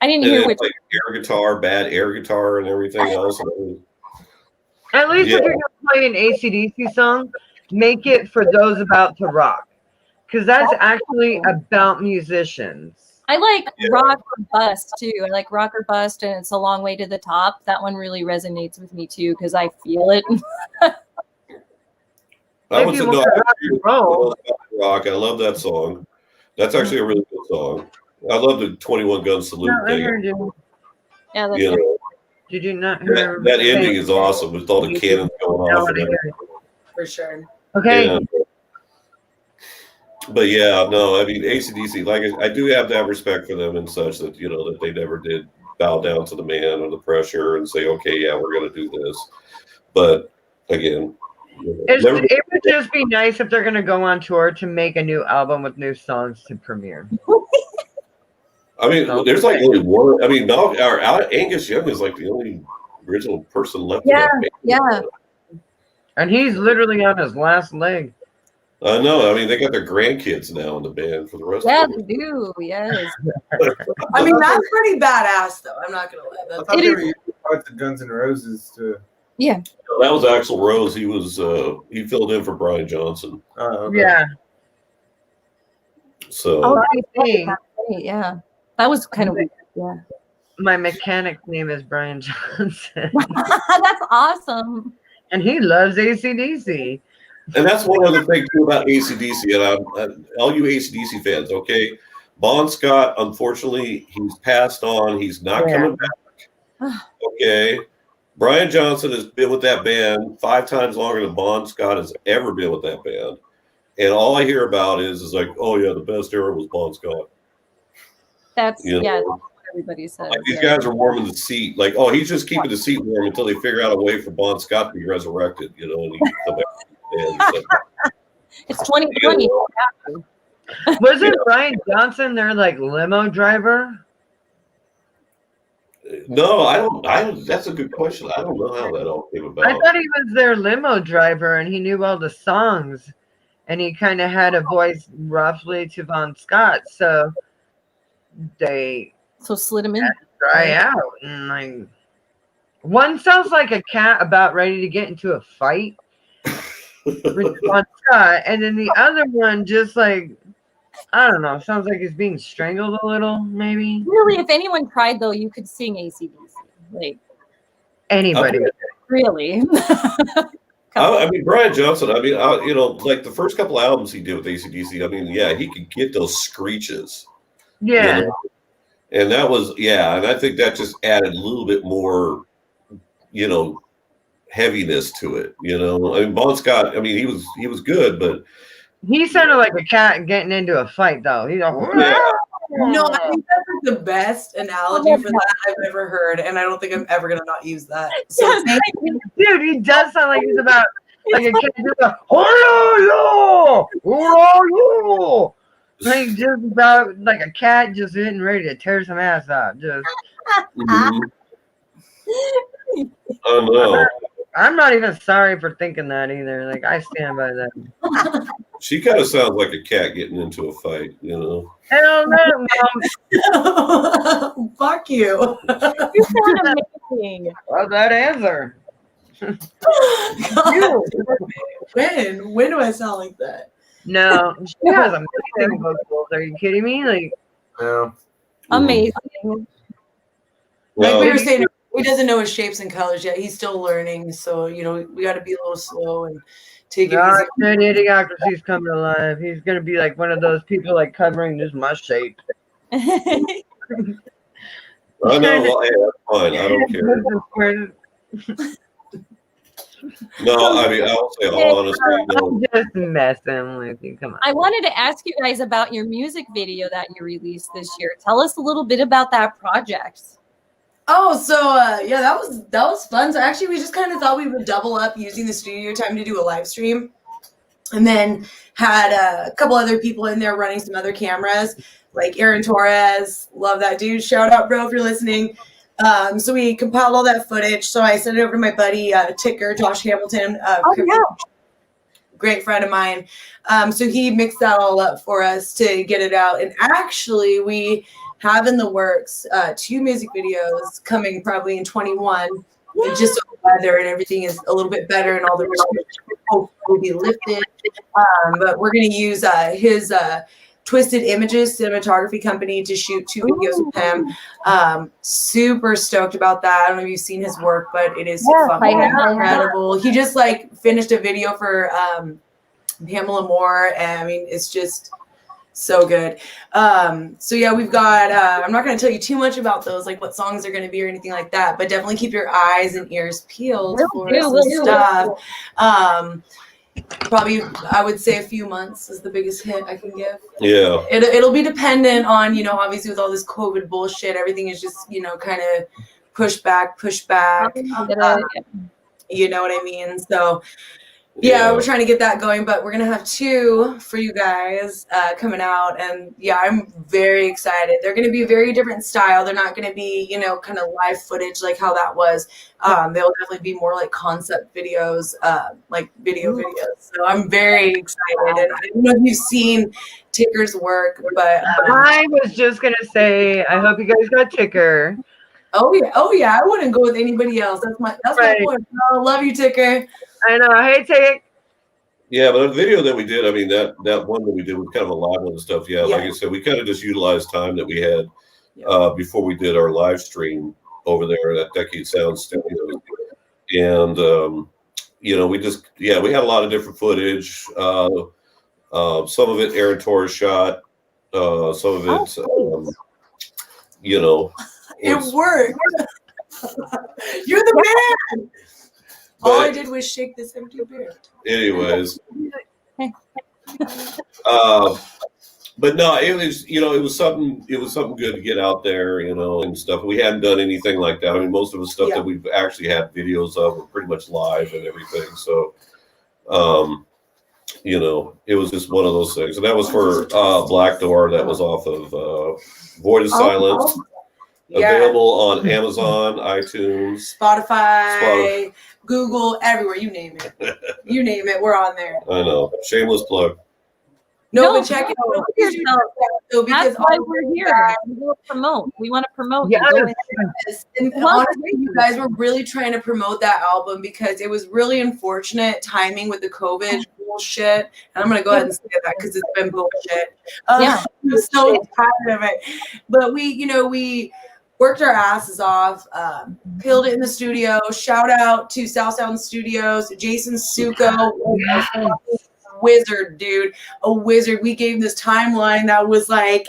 I didn't hear which. Like air guitar, bad air guitar, and everything else. At least if you're gonna play an AC/DC song, make it for those about to rock, because that's actually about musicians. I like Rock or Bust too. I like Rock or Bust, and It's a Long Way to the Top. That one really resonates with me too because I feel it. I would say no. Rock. I love that song. That's actually a really good song. I love the 21 Gun Salute thing. Yeah, that's Did you not hear that ending is awesome with all the cannons going off. For sure. Okay. But yeah, no, I mean AC/DC. Like I do have to have respect for them and such that that they never did bow down to the man or the pressure and say, okay, yeah, we're going to do this. But again, it would just be nice if they're going to go on tour to make a new album with new songs to premiere. I mean, there's like only one. I mean, Angus Young is like the only original person left. Yeah, in that band. yeah. And he's literally on his last leg. No, I mean they got their grandkids now in the band for the rest. Yeah, of they do. Yes. I mean, that's pretty badass, though. I'm not gonna lie. I thought they were using parts of Guns N' Roses to. Yeah. That was Axl Rose. He was he filled in for Brian Johnson. Okay. Yeah. So. Oh, yeah. That was kind of weird. Yeah. My mechanic's name is Brian Johnson. That's awesome. And he loves AC/DC. And that's one other thing too about AC/DC, and all you AC/DC fans, okay? Bon Scott, unfortunately, he's passed on. He's not coming back. Okay. Brian Johnson has been with that band 5 times longer than Bon Scott has ever been with that band. And all I hear about is like, oh yeah, the best era was Bon Scott. That's that's what everybody says. Like these guys are warming the seat. Like, oh, he's just keeping the seat warm until they figure out a way for Bon Scott to be resurrected, and he can come back. It's 2020. Wasn't Brian Johnson their like limo driver? No, I don't. That's a good question. I don't know how that all came about. I thought he was their limo driver and he knew all the songs and he kind of had a voice roughly to Bon Scott. So they slid him in. Try out. And like one sounds like a cat about ready to get into a fight with Bon Scott. And then the other one just like, I don't know, sounds like he's being strangled a little, maybe. Really, if anyone tried, though, you could sing AC/DC. Like anybody. Okay. Really. I mean, Brian Johnson, I mean, like the first couple albums he did with AC/DC, I mean, yeah, he could get those screeches. Yeah. And that was, and I think that just added a little bit more, heaviness to it. I mean, Bon Scott, I mean, he was good, but he sounded like a cat getting into a fight, though. He's like, no, I think that's like the best analogy for that I've ever heard, and I don't think I'm ever gonna not use that. So, dude, he does sound like he's about like a cat. Just like, oh no, like just about like a cat just getting ready to tear some ass up. Just. Oh no. I'm not even sorry for thinking that either. Like I stand by that. She kind of sounds like a cat getting into a fight, Hell no, Mom. Fuck you. You sound amazing. Well, that answer. When do I sound like that? No, she has amazing vocals. Are you kidding me? Like, No. Amazing. Like we were saying, he doesn't know his shapes and colors yet. He's still learning, so we got to be a little slow and take it easy. Idiocracy's coming alive. He's gonna be like one of those people like covering just my shape. I know. Well, hey, that's fine. I don't care. No, I mean, I'll say all honesty. I'm just messing with you. Come on. I wanted to ask you guys about your music video that you released this year. Tell us a little bit about that project. Oh, so that was fun. So actually, we just kind of thought we would double up using the studio time to do a live stream, and then had a couple other people in there running some other cameras, like Aaron Torres. Love that dude. Shout out, bro, if you're listening. So we compiled all that footage. So I sent it over to my buddy Ticker, Josh Hamilton, great friend of mine. So he mixed that all up for us to get it out. And actually, we have in the works 2 music videos coming probably in 21. And just so the weather and everything is a little bit better and all the restrictions will be lifted. But we're going to use his Twisted Images cinematography company to shoot 2 videos with him. Super stoked about that. I don't know if you've seen his work, but it is fucking incredible. He just finished a video for Pamela Moore, and I mean it's just so good. So yeah, we've got I'm not going to tell you too much about those, like what songs are going to be or anything like that, but definitely keep your eyes and ears peeled for some stuff. probably I would say a few months is the biggest hint I can give. Yeah. It'll be dependent on, you know, obviously with all this COVID bullshit, everything is just, you know, kind of push back. You know what I mean? So yeah, we're trying to get that going, but we're gonna have 2 for you guys coming out, and yeah, I'm very excited. They're gonna be a very different style. They're not gonna be, you know, kind of live footage like how that was. They'll definitely be more like concept videos, like video videos. So I'm very excited, and I don't know if you've seen Ticker's work, but I was just gonna say, I hope you guys got Ticker. oh yeah, I wouldn't go with anybody else. That's my point. Oh, love you, Ticker. I know. Hey, Tick. Yeah, but the video that we did, I mean, that one that we did was kind of a live one and stuff. Yeah, like I said, we kind of just utilized time that we had before we did our live stream over there at Decade Sound Studio. And, you know, we had a lot of different footage. Some of it Aaron Torres shot. Some of it, you know. It worked. You're the man. All I did was shake this empty beer. Anyways. But no, it was, you know, it was something good to get out there, you know, and stuff. We hadn't done anything like that. I mean, most of the stuff that we've actually had videos of were pretty much live and everything. So, you know, it was just one of those things. And that was for Black Door. That was off of Void of Silence. Available on Amazon, iTunes, Spotify, Google, everywhere. You name it. You name it. We're on there. I know. Shameless plug. No, but check it out. That's why we're here. We want to promote. We want to promote. Yes. And honestly, you guys were really trying to promote that album because it was really unfortunate timing with the COVID bullshit. And I'm going to go ahead and say that because it's been bullshit. I'm so tired of it. But we worked our asses off, killed it in the studio. Shout out to South Sound Studios, Jason Suko, wizard, dude, a wizard. We gave this timeline that was like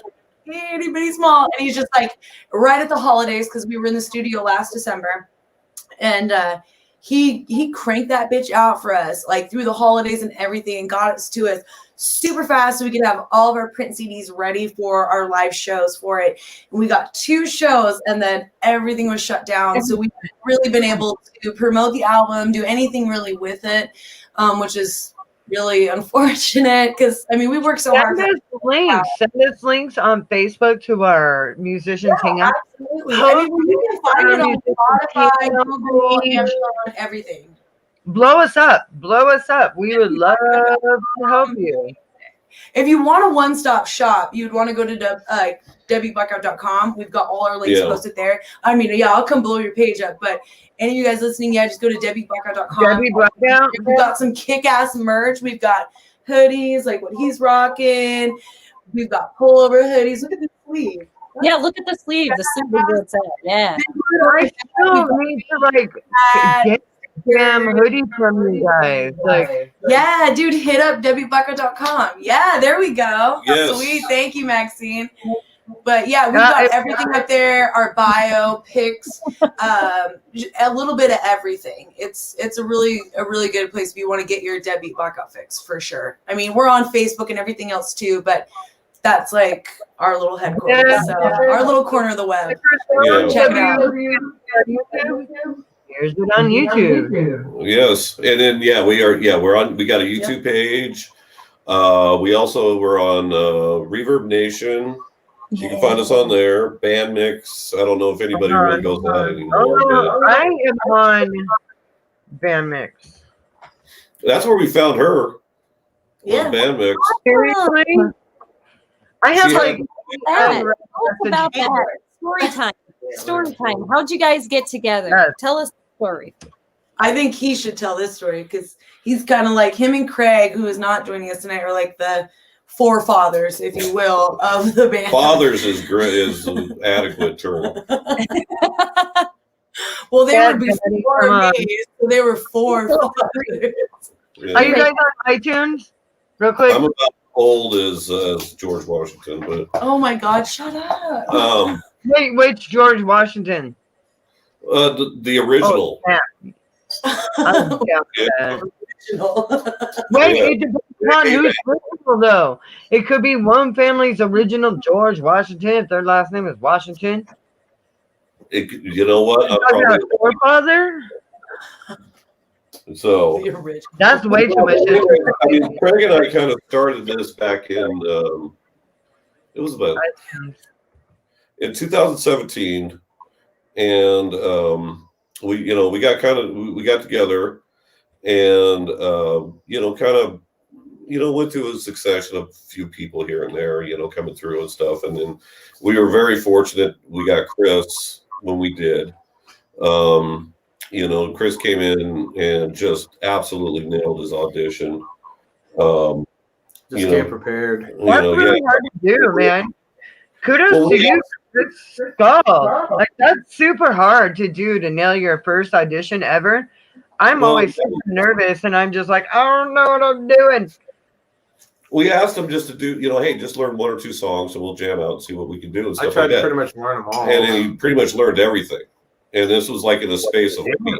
anybody small, and he's just like right at the holidays because we were in the studio last December, and he cranked that bitch out for us like through the holidays and everything, and got us to us super fast so we could have all of our print CDs ready for our live shows for it. And we got 2 shows and then everything was shut down. So we've really been able to promote the album, do anything really with it, which is really unfortunate because I mean we worked so hard. Send us links on Facebook to our musicians hangout. Absolutely. I mean, you can find it on Spotify, Google, Amazon, everything. Blow us up. We would love to help you. If you want a one-stop shop, you'd want to go to wblackout.com. We've got all our links posted there. I mean, I'll come blow your page up, but any of you guys listening, just go to wblackout.com. Debbie Blackout. We've got some kick-ass merch. We've got hoodies, like what he's rocking. We've got pullover hoodies. Look at the sleeve. Yeah, look at the sleeve. The sleeve is what's up. Yeah. I still need to get damn hoodie from you guys. Yeah, dude, hit up wblackout.com. Yeah, there we go. Yes. Sweet. Thank you, Maxine. But yeah, we've got everything up there, our bio, pics, a little bit of everything. It's a really good place if you want to get your Deadbeat Blackout fix for sure. I mean, we're on Facebook and everything else too, but that's like our little headquarters, so our little corner of the web. Yeah. Check it out. Here's it on YouTube. Yes, and then we're on. We got a YouTube page. We also were on Reverb Nation. You can find us on there. Band Mix. I don't know if anybody really goes that anymore. I am on Band Mix. That's where we found her. Yeah. Band Mix. Seriously? I have about that. Story time. How'd you guys get together? Yes. Tell us the story. I think he should tell this story because he's kind of like him and Craig, who is not joining us tonight, are like the forefathers, if you will, of the band. Fathers is an adequate term. Well, they were before me, so they were forefathers. Yeah. Are you guys on iTunes? Real quick. I'm about old as George Washington, but oh my God, shut up. Wait, which George Washington? The original. Oh, original. Wait, it depends on who's original, though. It could be one family's original George Washington if their last name is Washington. You know what? Forefather? So The original. That's way too much. I mean, Craig and I kind of started this back in it was about in 2017, and we got together, and went through a succession of a few people here and there, coming through and stuff, and then we were very fortunate we got Chris when we did. Chris came in and just absolutely nailed his audition. Just came prepared. That's really hard to do, man. Kudos to you. Good skull. Like, that's super hard to do, to nail your first audition ever. I'm always super nervous, and I'm just like, I don't know what I'm doing. We asked him just to do, hey, just learn one or two songs, and we'll jam out and see what we can do. And stuff I tried like to pretty much learn them all. And he pretty much learned everything. And this was like in the space of a week.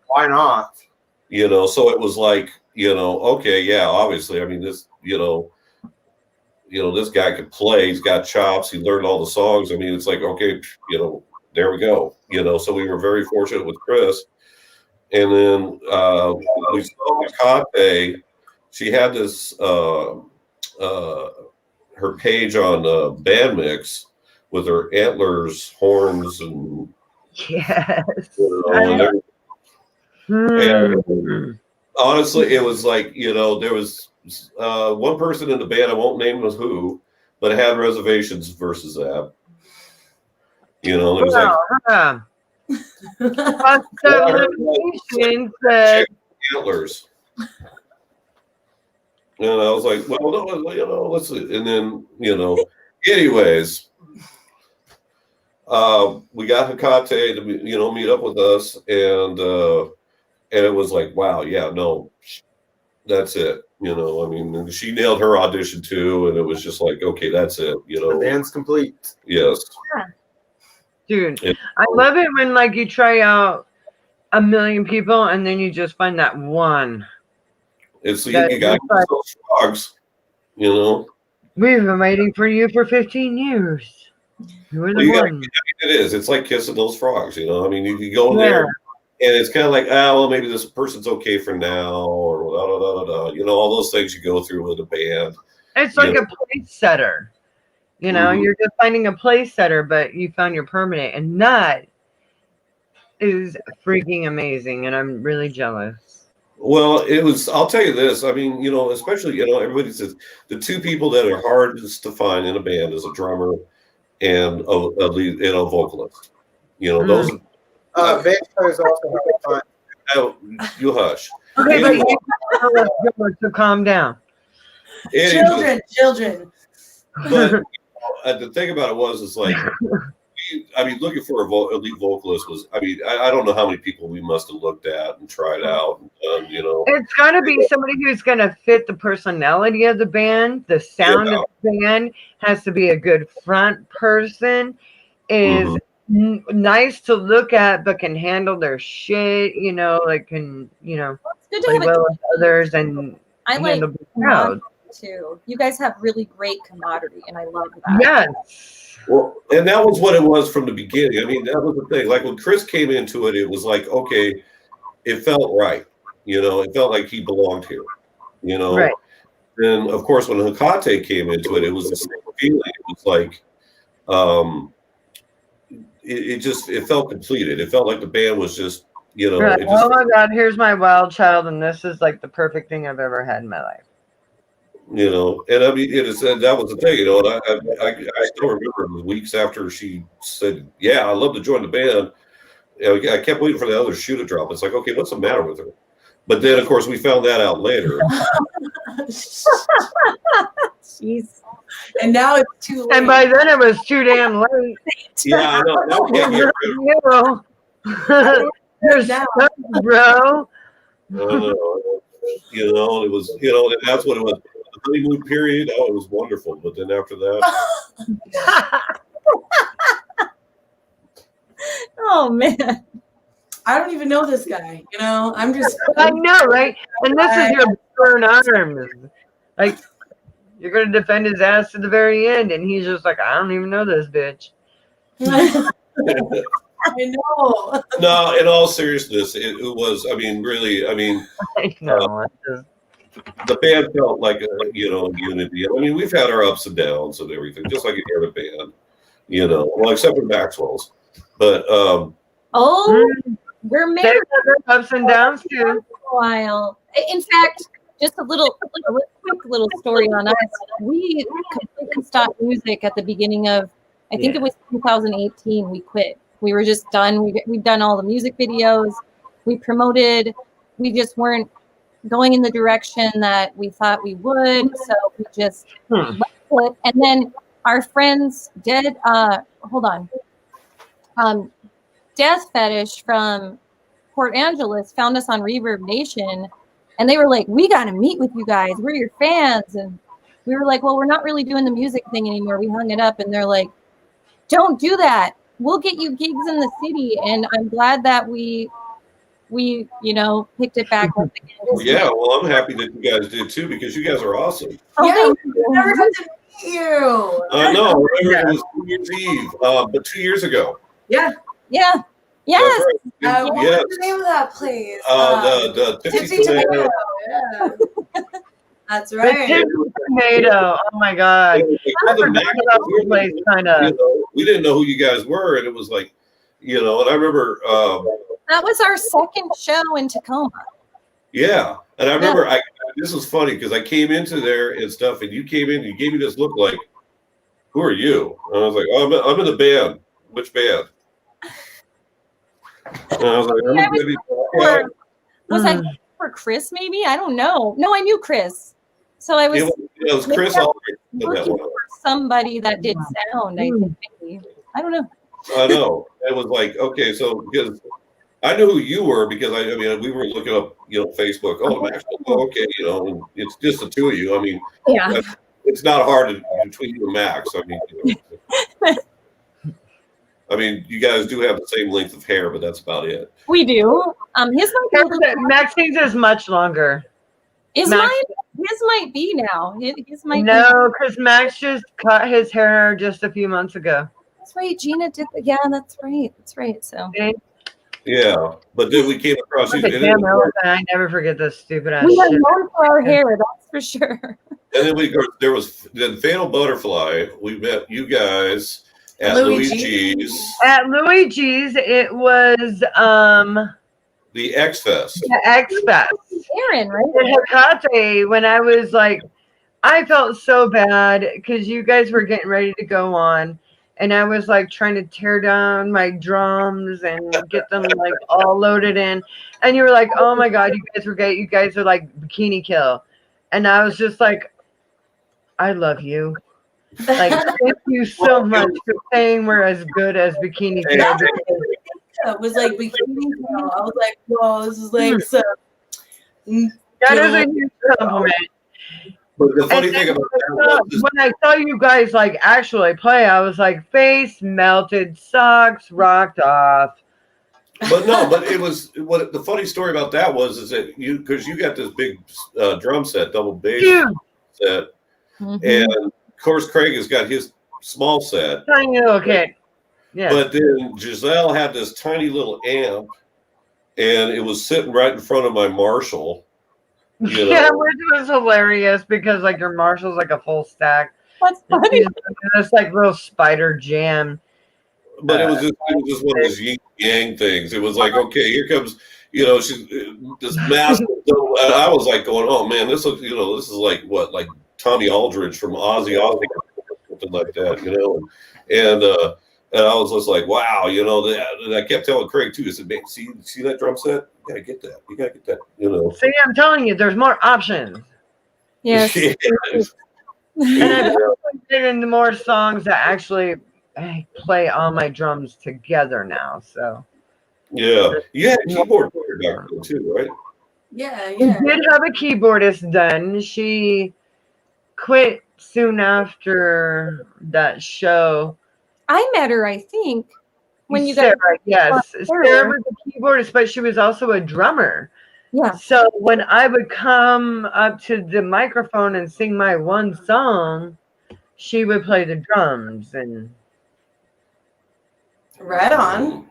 Why not? So it was like, okay, yeah, obviously. I mean, this, this guy could play. He's got chops. He learned all the songs. I mean, it's like, okay, there we go. So we were very fortunate with Chris. And then we saw Kate. She had this, her page on Band Mix with her antlers, horns, and yes. And honestly, it was like, there was one person in the band, I won't name who, but I had reservations versus that. It was antlers. And I was like, well, no, let's see. And then, anyways, we got Hecate to meet up with us, and it was like, wow, yeah, no, that's it. I mean, she nailed her audition too, and it was just like, okay, that's it. The band's complete. Yes. Dude, I love it when like you try out a million people and then you just find that one. It's you got those frogs, We've been waiting for you for 15 years. You were the one. It is. It's like kissing those frogs, I mean, you go in there and it's kind of like, well, maybe this person's okay for now, or all those things you go through with a band. It's like a place setter. You're just finding a place setter, but you found your permanent, and that is freaking amazing, and I'm really jealous. Well, I'll tell you this. I mean, especially, everybody says the two people that are hardest to find in a band is a drummer and a lead, vocalist. Those bass players also have fun. You hush. Okay, but to calm down. Children. But the thing about it was like, looking for a lead vocalist was, I don't know how many people we must have looked at and tried out. It's got to be somebody who's going to fit the personality of the band. The sound of the band has to be a good front person. Is nice to look at, but can handle their shit. Can play well with others, and I like the crowd too. You guys have really great camaraderie, and I love that. Yes. Well, and that was what it was from the beginning. I mean, that was the thing. Like when Chris came into it, it was like, okay, it felt right. It felt like he belonged here. Right. And of course, when Hecate came into it, it was the same feeling. It was like, it felt completed. It felt like the band was just, Right. Oh my God, here's my wild child, and this is like the perfect thing I've ever had in my life. And I mean, that was the thing, and I still remember the weeks after she said, yeah, I'd love to join the band. I kept waiting for the other shoe to drop. It's like, okay, what's the matter with her? But then, of course, we found that out later. Jeez. And now it's too late. And by then it was too damn late. Yeah, I know. Now we can't get rid of You're stuck, bro. It was, and that's what it was. The honeymoon period, it was wonderful. But then after that, oh man. I don't even know this guy. You know, I'm just. I know, right? And this is your burn arms. Like, you're going to defend his ass to the very end. And he's just like, I don't even know this bitch. I know. No, in all seriousness, it was, I mean, really, I mean, I know. the band felt like a, unity. I mean, we've had our ups and downs and everything, just like any other band, well, except for Maxwell's. But, we're married. Ups and downs too. A while. In fact, just a quick little story on us. We completely stopped music at the beginning of, I think it was 2018. We quit. We were just done. We've done all the music videos. We promoted. We just weren't going in the direction that we thought we would. So we just left it. And then our friends did. Hold on. Death Fetish from Port Angeles found us on Reverb Nation, and they were like, we got to meet with you guys. We're your fans. And we were like, well, we're not really doing the music thing anymore. We hung it up, and they're like, don't do that. We'll get you gigs in the city. And I'm glad that we picked it back up again. Yeah, well, I'm happy that you guys did too, because you guys are awesome. Oh, yeah, we never got to meet you. No, remember, it was New Year's Eve, but 2 years ago. Yeah. Yeah. Yes. Right. What was the name of that place? The Tipsy Tomato. Yeah. That's right. The Tipsy Tomato. Oh my God. We didn't know who you guys were, and it was like, and I remember that was our second show in Tacoma. Yeah, and I remember this was funny because I came into there and stuff, and you came in and you gave me this look like, who are you? And I was like, oh, I'm in the band. Which band? And I was like, was I for Chris? Maybe, I don't know. No, I knew Chris, so I was. It was Chris. Looking for somebody that did sound. I think maybe. I don't know. I know. It was like, okay, so because I knew who you were, because I mean we were looking up, Facebook. Oh, Maxwell. Oh, okay, and it's just the two of you. I mean, yeah, it's not hard between you and Max. I mean. I mean, you guys do have the same length of hair, but that's about it. We do. Maxine's is much longer. His might be now. His might no, because Max just cut his hair just a few months ago. That's right. Gina did. Yeah, that's right. That's right. So. Yeah, but then we came across you. I never forget this stupid ass. We are known for our hair, that's for sure. And then there was Fatal Butterfly. We met you guys. At Luigi's. At Luigi's, it was the X Fest. The X Fest. Aaron, right? At Hecate, when I was like, I felt so bad because you guys were getting ready to go on, and I was like trying to tear down my drums and get them like all loaded in, and you were like, oh my God, you guys were great. You guys are like Bikini Kill, and I was just like, I love you. Like, thank you so much for saying we're as good as Bikini Kill. It was like Bikini Kill. I was like, whoa, this is like so. That is a huge compliment. But the funny thing about that was when I saw you guys like actually play, I was like, face melted, socks rocked off. But no, but it was what the funny story about that was that because you got this big drum set, double bass set, and of course Craig has got his small set. Tiny little kid. Yeah. But then Giselle had this tiny little amp, and it was sitting right in front of my Marshall. Yeah, which was hilarious because like your Marshall's like a full stack. That's funny. It's like little spider jam. But it was just one of those yin yang things. It was like, okay, here comes, she's this massive. I was like going, oh man, this looks, this is like what, like Tommy Aldridge from Ozzy Osbourne, something like that, and I was just like, wow, and I kept telling Craig too. I said, man, see that drum set? You gotta get that. You gotta get that. See, I'm telling you, there's more options. Yes. And I'm getting more songs that actually play all my drums together now. So. Yeah, you had a keyboard player back then too, right? Yeah. We did have a keyboardist then. She quit soon after that show. I met her, I think, when you Sarah, guys. yes. Sarah. Sarah was a keyboardist, but she was also a drummer. Yeah. So when I would come up to the microphone and sing my one song, she would play the drums. Right on.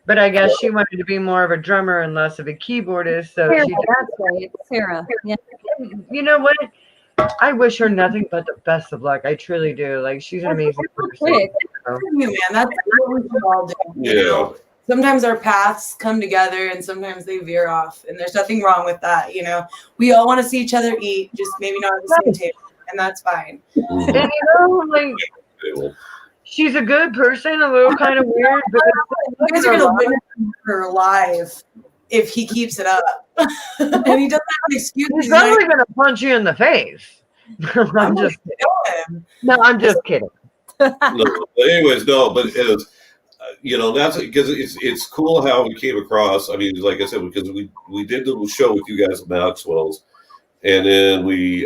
But I guess she wanted to be more of a drummer and less of a keyboardist. So Sarah, she, that's right. Sarah. Yeah. you know what? I wish her nothing but the best of luck. I truly do. Like, she's an amazing person. Quick. You, man, that's what we should all do. You know? Sometimes our paths come together and sometimes they veer off, and there's nothing wrong with that. You know, we all want to see each other eat, just maybe not at the same table, and that's fine. And you know, like, she's a good person, a little kind of weird, but you guys are gonna win her alive if he keeps it up. And he doesn't have an excuse. He's probably gonna punch you in the face. I'm just kidding. No, I'm just kidding. No, but anyways, no, but it was, you know, that's because it's cool how we came across. I mean, like I said, because we did the show with you guys at Maxwell's, and then we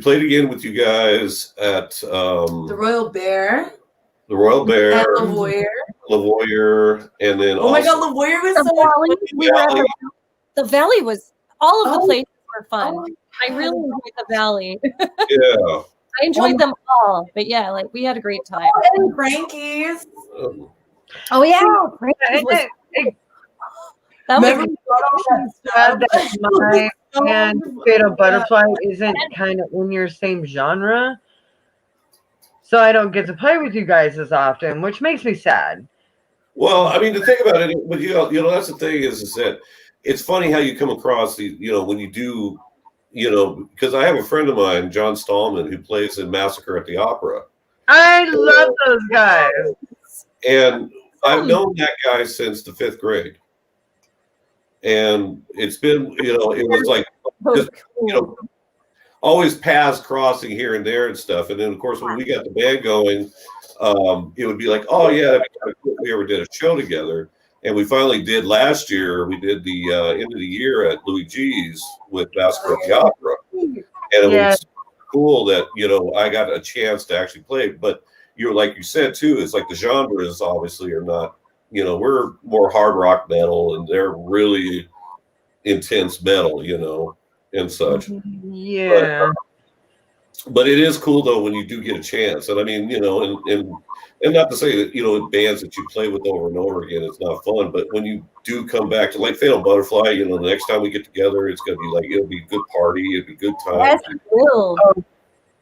played again with you guys at the Royal Bear. The Royal Bear. At Lavoyer, and then oh my God, Lavoyer was so Valley. We were at the Valley was all of the places were fun. I really enjoyed the Valley. Yeah. I enjoyed them all, but yeah, like we had a great time. And Frankie's. Oh yeah, Frankie's was, that was my and Fatal Butterfly isn't kind of in your same genre, so I don't get to play with you guys as often, which makes me sad. Well, I mean, the thing about it, but you know, that's the thing is that it's funny how you come across the, you know, when you do. You know, because I have a friend of mine, John Stallman, who plays in Massacre at the Opera. I love those guys. And I've known that guy since the 5th grade. And it's been, you know, it was like, just, you know, always paths crossing here and there and stuff. And then, of course, when we got the band going, it would be like, oh, yeah, that'd be kind of cool if we ever did a show together. And we finally did last year. We did the end of the year at Louis G's with Massacre at the Opera. And it was cool that, you know, I got a chance to actually play. But you're like you said, too, it's like the genres obviously are not, you know, we're more hard rock metal and they're really intense metal, you know, and such. Yeah. But it is cool, though, when you do get a chance. And I mean, you know, and not to say that, you know, bands that you play with over and over again, it's not fun. But when you do come back to like Fatal Butterfly, you know, the next time we get together, it's going to be like, it'll be a good party. It'll be a good time. That's cool.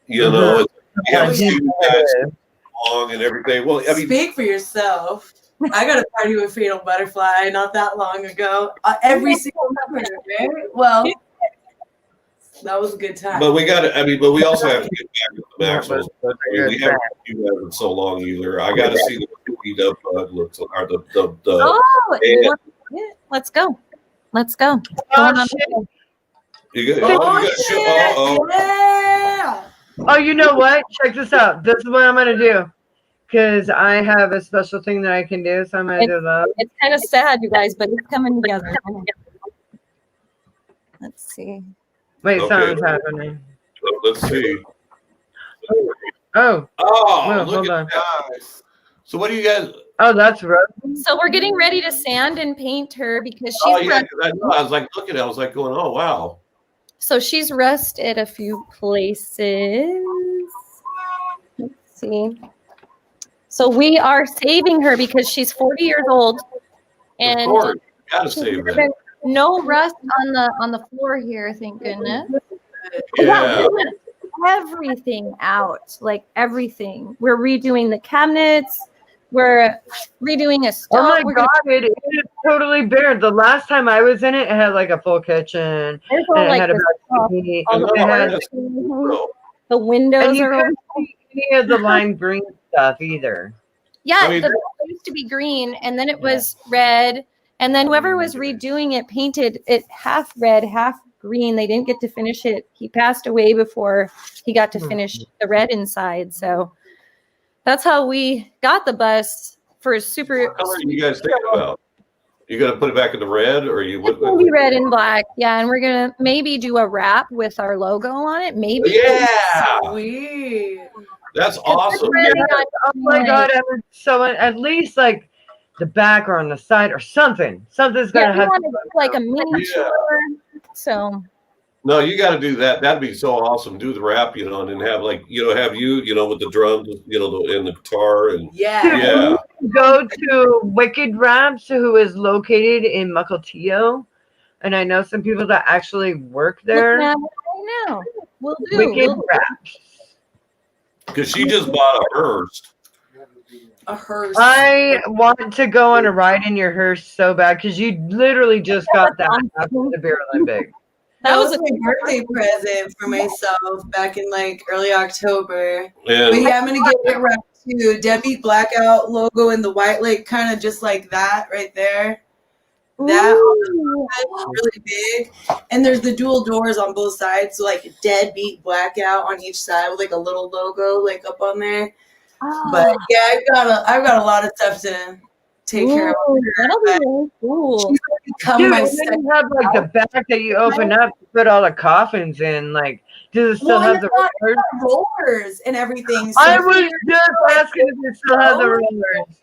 You know, you have to see you guys along and everything. Well, I mean, speak for yourself. I got a party with Fatal Butterfly not that long ago. Every single summer, right? Well, that was a good time. but we got to, I mean, but we also have to get back to the Maxwell's. I mean, we haven't seen that in so long either. I got to see the beat up looks, or let's go. Let's go. You got Yeah. Oh, you know what? Check this out. This is what I'm going to do. Because I have a special thing that I can do. So I'm going to do that. It's kind of sad, you guys, but it's coming together. Let's see. Wait, Okay. something's happening. Let's see. Oh. Oh, Well, look hold at on. that. So what do you guys? Oh, that's rough. So we're getting ready to sand and paint her because she's Oh yeah, 'cause I know. I was like looking. I was like going, oh wow. so she's rusted a few places. Let's see. So we are saving her because she's 40 years old, and Of course, gotta save that. no rust on the floor here. Thank goodness. Yeah. We went everything out, like everything. We're redoing the cabinets. We're redoing a stove. Oh my We're God, it is totally bare. The last time I was in it, it had like a full kitchen. There's And all, it like, had the about stuff, TV, all and the it had, doors. So, The windows and you are all. couldn't see any of the lime green stuff either. Yeah, I mean, the wall used to be green, and then it was red, and then whoever was redoing it painted it half red, half green. They didn't get to finish it. He passed away before he got to finish the red inside. So that's how we got the bus for a super. what color are you guys thinking about? You gonna put it back in the red, or you? It's gonna be red and black, yeah, and we're gonna maybe do a wrap with our logo on it, maybe. Yeah, Sweet. that's awesome. Really Yeah. not Oh my god! So at least like the back or on the side or something. Something's yeah, gonna we have. want to do like a miniature. So No, you got to do that. That'd be so awesome. Do the rap, and then have like have you, with the drums, and the guitar, and Yeah. yeah. Go to Wicked Raps, who is located in Mukilteo, and I know some people that actually work there. look right now. We'll do. Wicked Raps. Because she just bought a hearse. A hearse. I want to go on a ride in your hearse so bad because you literally just got that after the Beer Olympic. That was my birthday present for myself back in like early October. But And yeah, I'm gonna get it wrapped too. Deadbeat blackout logo in the white, like kind of just like that right there. That is really big. And there's the dual doors on both sides, so like deadbeat blackout on each side with like a little logo like up on there. But yeah, I've got a lot of stuff to take care of. That'll be really cool. Dude, and then you have like the back that you open up to put all the coffins in. Like, does it still have the rollers and everything? So I was just asking if it still has the rollers.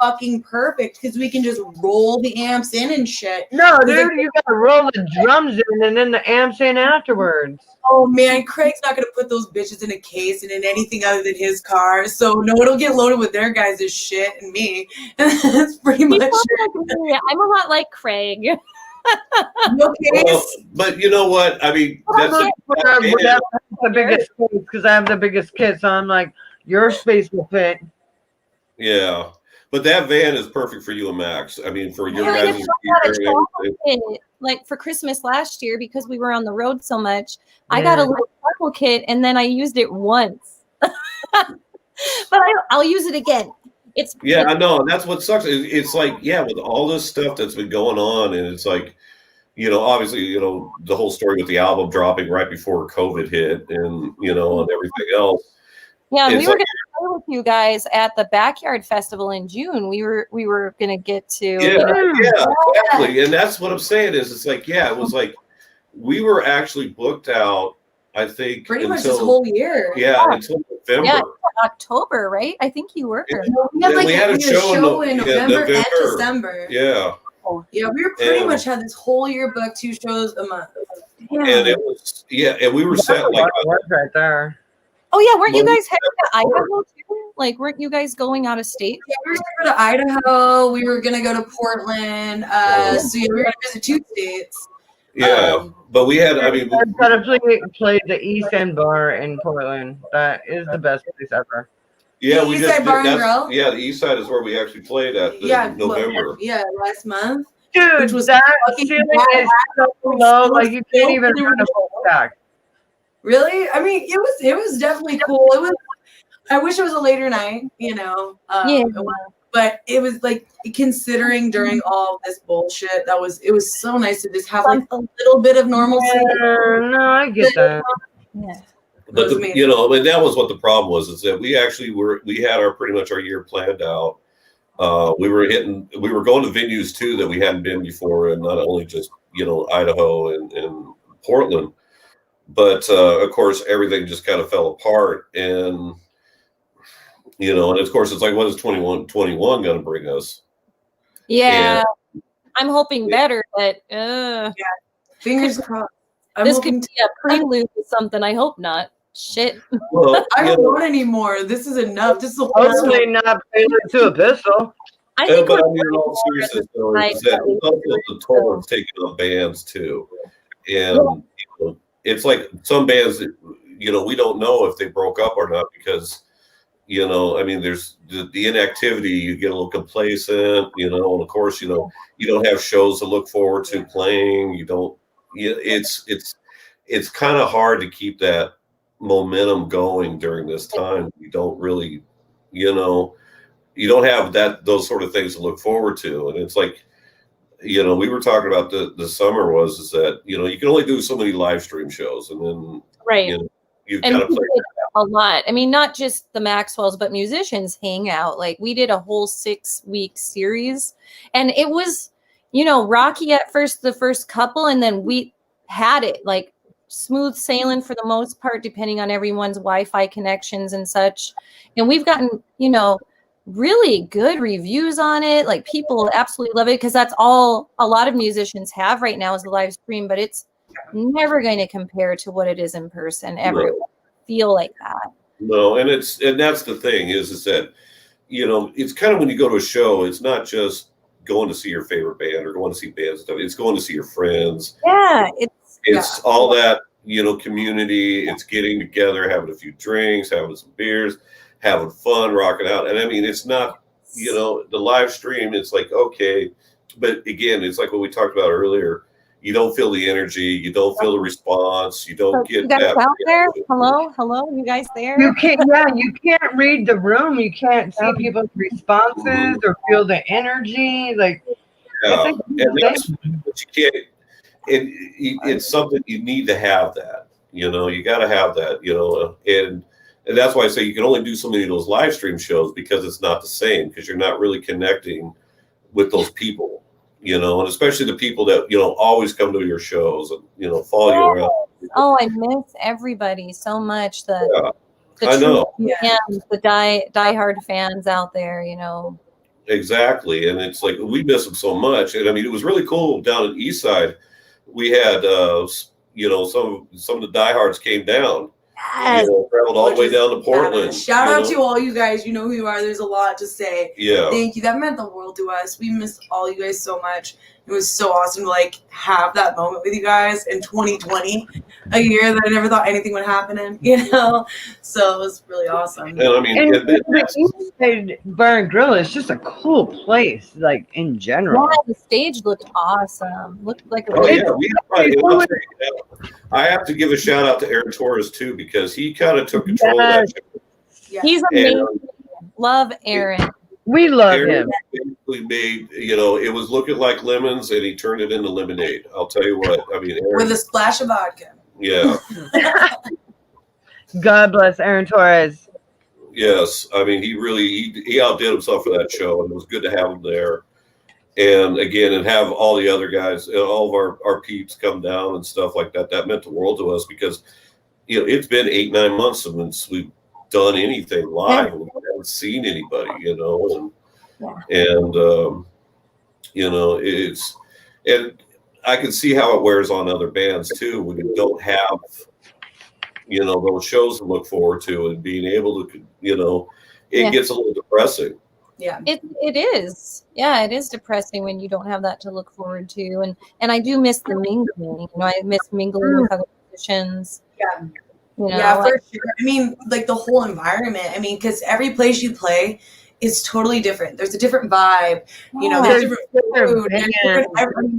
Fucking perfect because we can just roll the amps in and shit. No, dude, you gotta roll the drums in and then the amps in afterwards. Oh man, Craig's not gonna put those bitches in a case and in anything other than his car. So no, it'll get loaded with their guys' shit and me. That's pretty much it. I'm a lot like Craig. No case. well, but you know what? I mean, that's the biggest space because I have the biggest kit, so I'm like, your space will fit. Yeah. But that van is perfect for you and Max. I mean, for your guys' like for Christmas last year, because we were on the road so much, I got a little travel kit and then I used it once. But I'll use it again. I know. That's what sucks. It's like, with all this stuff that's been going on, and it's like, obviously, the whole story with the album dropping right before COVID hit, and and everything else. Yeah, we were going to play with you guys at the Backyard Festival in June. We were going to get to. Exactly. And that's what I'm saying is it's like, it was like we were actually booked out, I think. Pretty much this whole year. Yeah, until November. Yeah, October, right? I think you were. We had a show in November and December. Yeah. Yeah, we were pretty much had this whole year booked 2 shows a month. Yeah. And it was, and we were set like right there. Oh yeah, weren't you guys heading to Idaho too? Like, weren't you guys going out of state? Yeah, we were gonna go to Idaho. We were gonna go to Portland. So yeah, we were gonna visit 2 states. Yeah, but we had. I mean, I gotta play the East End Bar in Portland. That is the best place ever. Yeah, the East Side Bar and Grill. Yeah, the East Side is where we actually played at. November. Last month. Dude, which was that ceiling is so low, like you can't even run a full stack. Really? I mean, it was definitely cool. It was. I wish it was a later night, but it was like, considering during all this bullshit, it was so nice to just have like a little bit of normalcy. No, I get that. Yeah. But and that was what the problem was, is that we actually we had pretty much our year planned out. We were going to venues too that we hadn't been before, and not only just Idaho and Portland. But of course, everything just kind of fell apart, and and of course, it's like, what is 2021 going to bring us? Yeah, and I'm hoping better, but fingers crossed. This could be a prelude to something. I hope not. Shit. Well, I don't want anymore. This is enough. This is hopefully not prelude to a pistol. But I mean, in all seriousness, though, is that the toll is taking on bands too, and it's like some bands that, we don't know if they broke up or not because, I mean, there's the inactivity, you get a little complacent, and of course, you don't have shows to look forward to playing. You don't, it's kind of hard to keep that momentum going during this time. You don't really, you don't have those sort of things to look forward to. And it's like, we were talking about the summer is that, you can only do so many live stream shows, and then you've got to play a lot. I mean, not just the Maxwells, but musicians hang out. Like, we did a whole 6-week series, and it was you know, rocky at first, the first couple, and then we had it like smooth sailing for the most part, depending on everyone's Wi-Fi connections and such. And we've gotten, you know, really good reviews on it. Like people absolutely love it because that's all a lot of musicians have right now is the live stream, but it's never going to compare to what it is in person ever. No. Feel like that. No, and that's the thing is that, you know, it's kind of when you go to a show, it's not just going to see your favorite band or going to see bands and stuff. It's going to see your friends. Yeah, it's all that, you know, community. It's getting together, having a few drinks, having some beers, having fun, rocking out. And I mean, it's not, you know, the live stream. It's like, okay, but again, it's like what we talked about earlier. You don't feel the energy. You don't feel the response. You don't get you guys that. out there? Hello, you guys there? You can't. Yeah, you can't read the room. You can't see people's responses or feel the energy. Like, Yeah, and that's what you can't. It's something you need to have that. You know, you got to have that. You know, and that's why I say you can only do so many of those live stream shows because it's not the same because you're not really connecting with those people. You know, and especially the people that, you know, always come to your shows and, you know, follow you around. Oh, I miss everybody so much. The I know. Fans, the diehard fans out there, you know. Exactly. And it's like, we miss them so much. And I mean, it was really cool down in East Side. We had, you know, some of the diehards came down. Yes. You know, traveled all the way down to Portland. Shout out to all you guys. You know who you are. There's a lot to say. Yeah. Thank you. That meant the world to us. We miss all you guys so much. It was so awesome to like have that moment with you guys in 2020, a year that I never thought anything would happen in, you know? So it was really awesome. And I mean, and the East Side Bar and Grill is just a cool place, like in general. Yeah, the stage looked awesome. Looked like a I have to give a shout out to Aaron Torres too, because he kind of took control of that show. Yeah. He's amazing. Love Aaron. We love Aaron him. basically made, you know, it was looking like lemons and he turned it into lemonade. I'll tell you what. I mean, Aaron, With a splash of vodka. yeah. God bless Aaron Torres. Yes. I mean, he outdid himself for that show, and it was good to have him there. And again, and have all the other guys, all of our peeps come down and stuff like that. That meant the world to us because, you know, it's been 8-9 months since we've done anything live. We haven't seen anybody, you know, and you know, and I can see how it wears on other bands too when you don't have, you know, those shows to look forward to and being able to, you know, it gets a little depressing. Yeah. It is. Yeah, it is depressing when you don't have that to look forward to. And I do miss the mingling. You know, I miss mingling with other musicians. Yeah. You know, yeah, for sure. I mean, like the whole environment. I mean, because every place you play is totally different. There's a different vibe. You know, there's different food.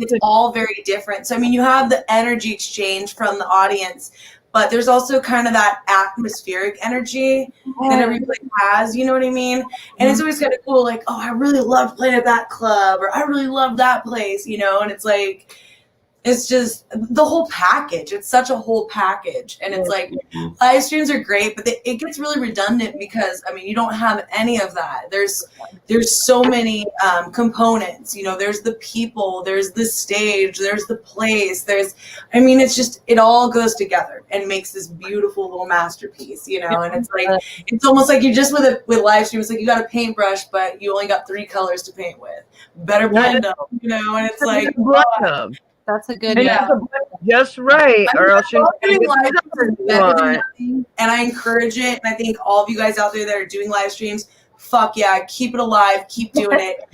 It's all very different. So, I mean, you have the energy exchange from the audience, but there's also kind of that atmospheric energy that every place has, you know what I mean? And it's always kind of cool, like, oh, I really loved playing at that club, or I really love that place, you know? And it's like, it's just the whole package. It's such a whole package. And it's like, live streams are great, but it gets really redundant because, I mean, you don't have any of that. There's so many components, you know, there's the people, there's the stage, there's the place, it's just, it all goes together and makes this beautiful little masterpiece, you know? And it's like, it's almost like you just with live streams, like you got a paintbrush, but you only got 3 colors to paint with. Better blend them, you know? And it's like, that's a good just right, or else you're and I encourage it. And I think all of you guys out there that are doing live streams, fuck yeah, keep it alive, keep doing it.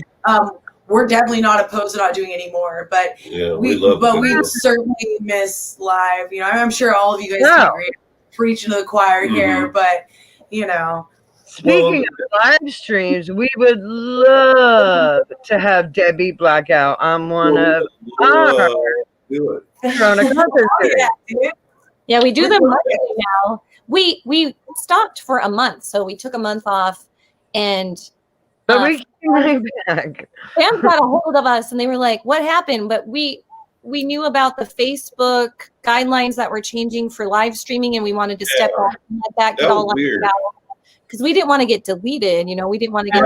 We're definitely not opposed to not doing anymore, but we certainly miss live. You know, I'm sure all of you guys can agree, preaching to the choir here, but you know. Speaking of live streams, we would love to have Debbie Blackout on one of our Corona conferences. Yeah, we do them monthly now. We stopped for a month, so we took a month off, and but we came right back. Fans got a hold of us, and they were like, "What happened?" But we knew about the Facebook guidelines that were changing for live streaming, and we wanted to step off and let that get all weird out. Because we didn't want to get deleted, you know, we didn't want to get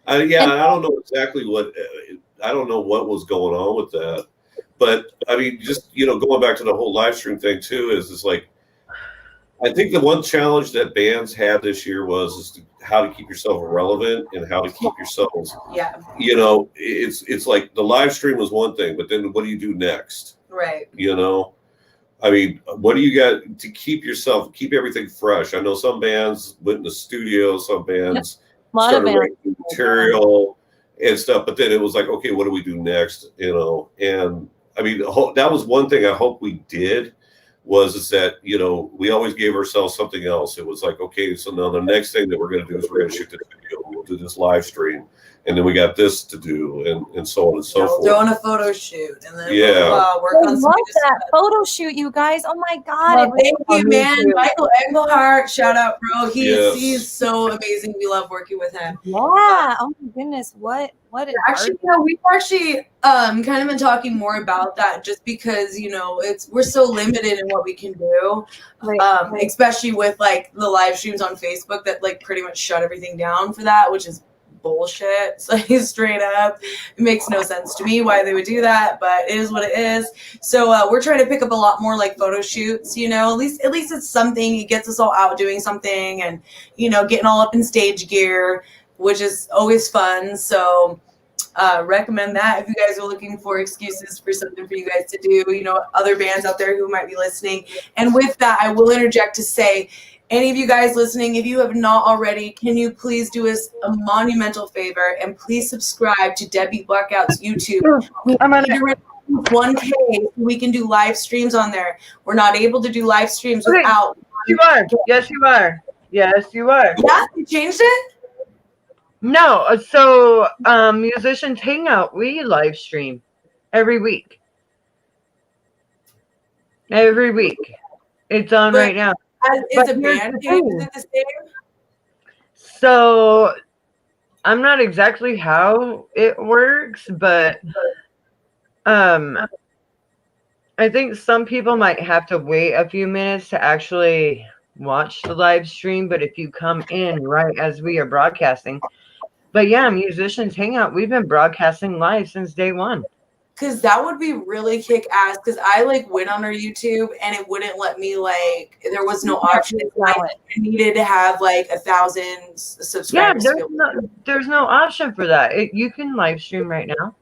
I don't know exactly what I don't know what was going on with that, but I mean, just going back to the whole live stream thing too, is like I think the one challenge that bands had this year was how to keep yourself relevant and how to keep yourselves. Yeah. It's like the live stream was one thing, but then what do you do next? Right. I mean, what do you got to keep everything fresh? I know some bands went in the studio, some bands started writing material and stuff, but then it was like, okay, what do we do next? And I mean, that was one thing I hope we did is that, we always gave ourselves something else. It was like, okay, so now the next thing that we're going to do is we're going to shoot this video. We'll do this live stream. And then we got this to do and so on and so forth. Doing a photo shoot. And then we'll work on I love that photo shoot, you guys. Oh my God. Thank you, man. Michael Engelhardt. Shout out, bro. He's so amazing. We love working with him. Yeah. Oh my goodness. What we've actually kind of been talking more about that just because, we're so limited in what we can do. Right. Especially with like the live streams on Facebook that like pretty much shut everything down for that, which is bullshit. It's like straight up. It makes no sense to me why they would do that, but it is what it is. So we're trying to pick up a lot more like photo shoots, at least it's something. It gets us all out doing something and, getting all up in stage gear, which is always fun. So recommend that if you guys are looking for excuses for something for you guys to do, other bands out there who might be listening. And with that, I will interject to say, any of you guys listening, if you have not already, can you please do us a monumental favor and please subscribe to Debbie Blackout's YouTube. I'm on 1K so we can do live streams on there. We're not able to do live streams without. You are. Yes, you are. Yes, you are. Yeah, you changed it? No, so Musicians Hangout, we live stream every week. Every week. It's on right now. Is a band name the same? So I'm not exactly how it works, but I think some people might have to wait a few minutes to actually watch the live stream, but if you come in right as we are broadcasting. But yeah, Musicians Hangout, we've been broadcasting live since day one. Because that would be really kick ass. Because I went on our YouTube and it wouldn't let me there was no option. I needed to have 1,000 subscribers. Yeah, there's no option for that. You can live stream right now.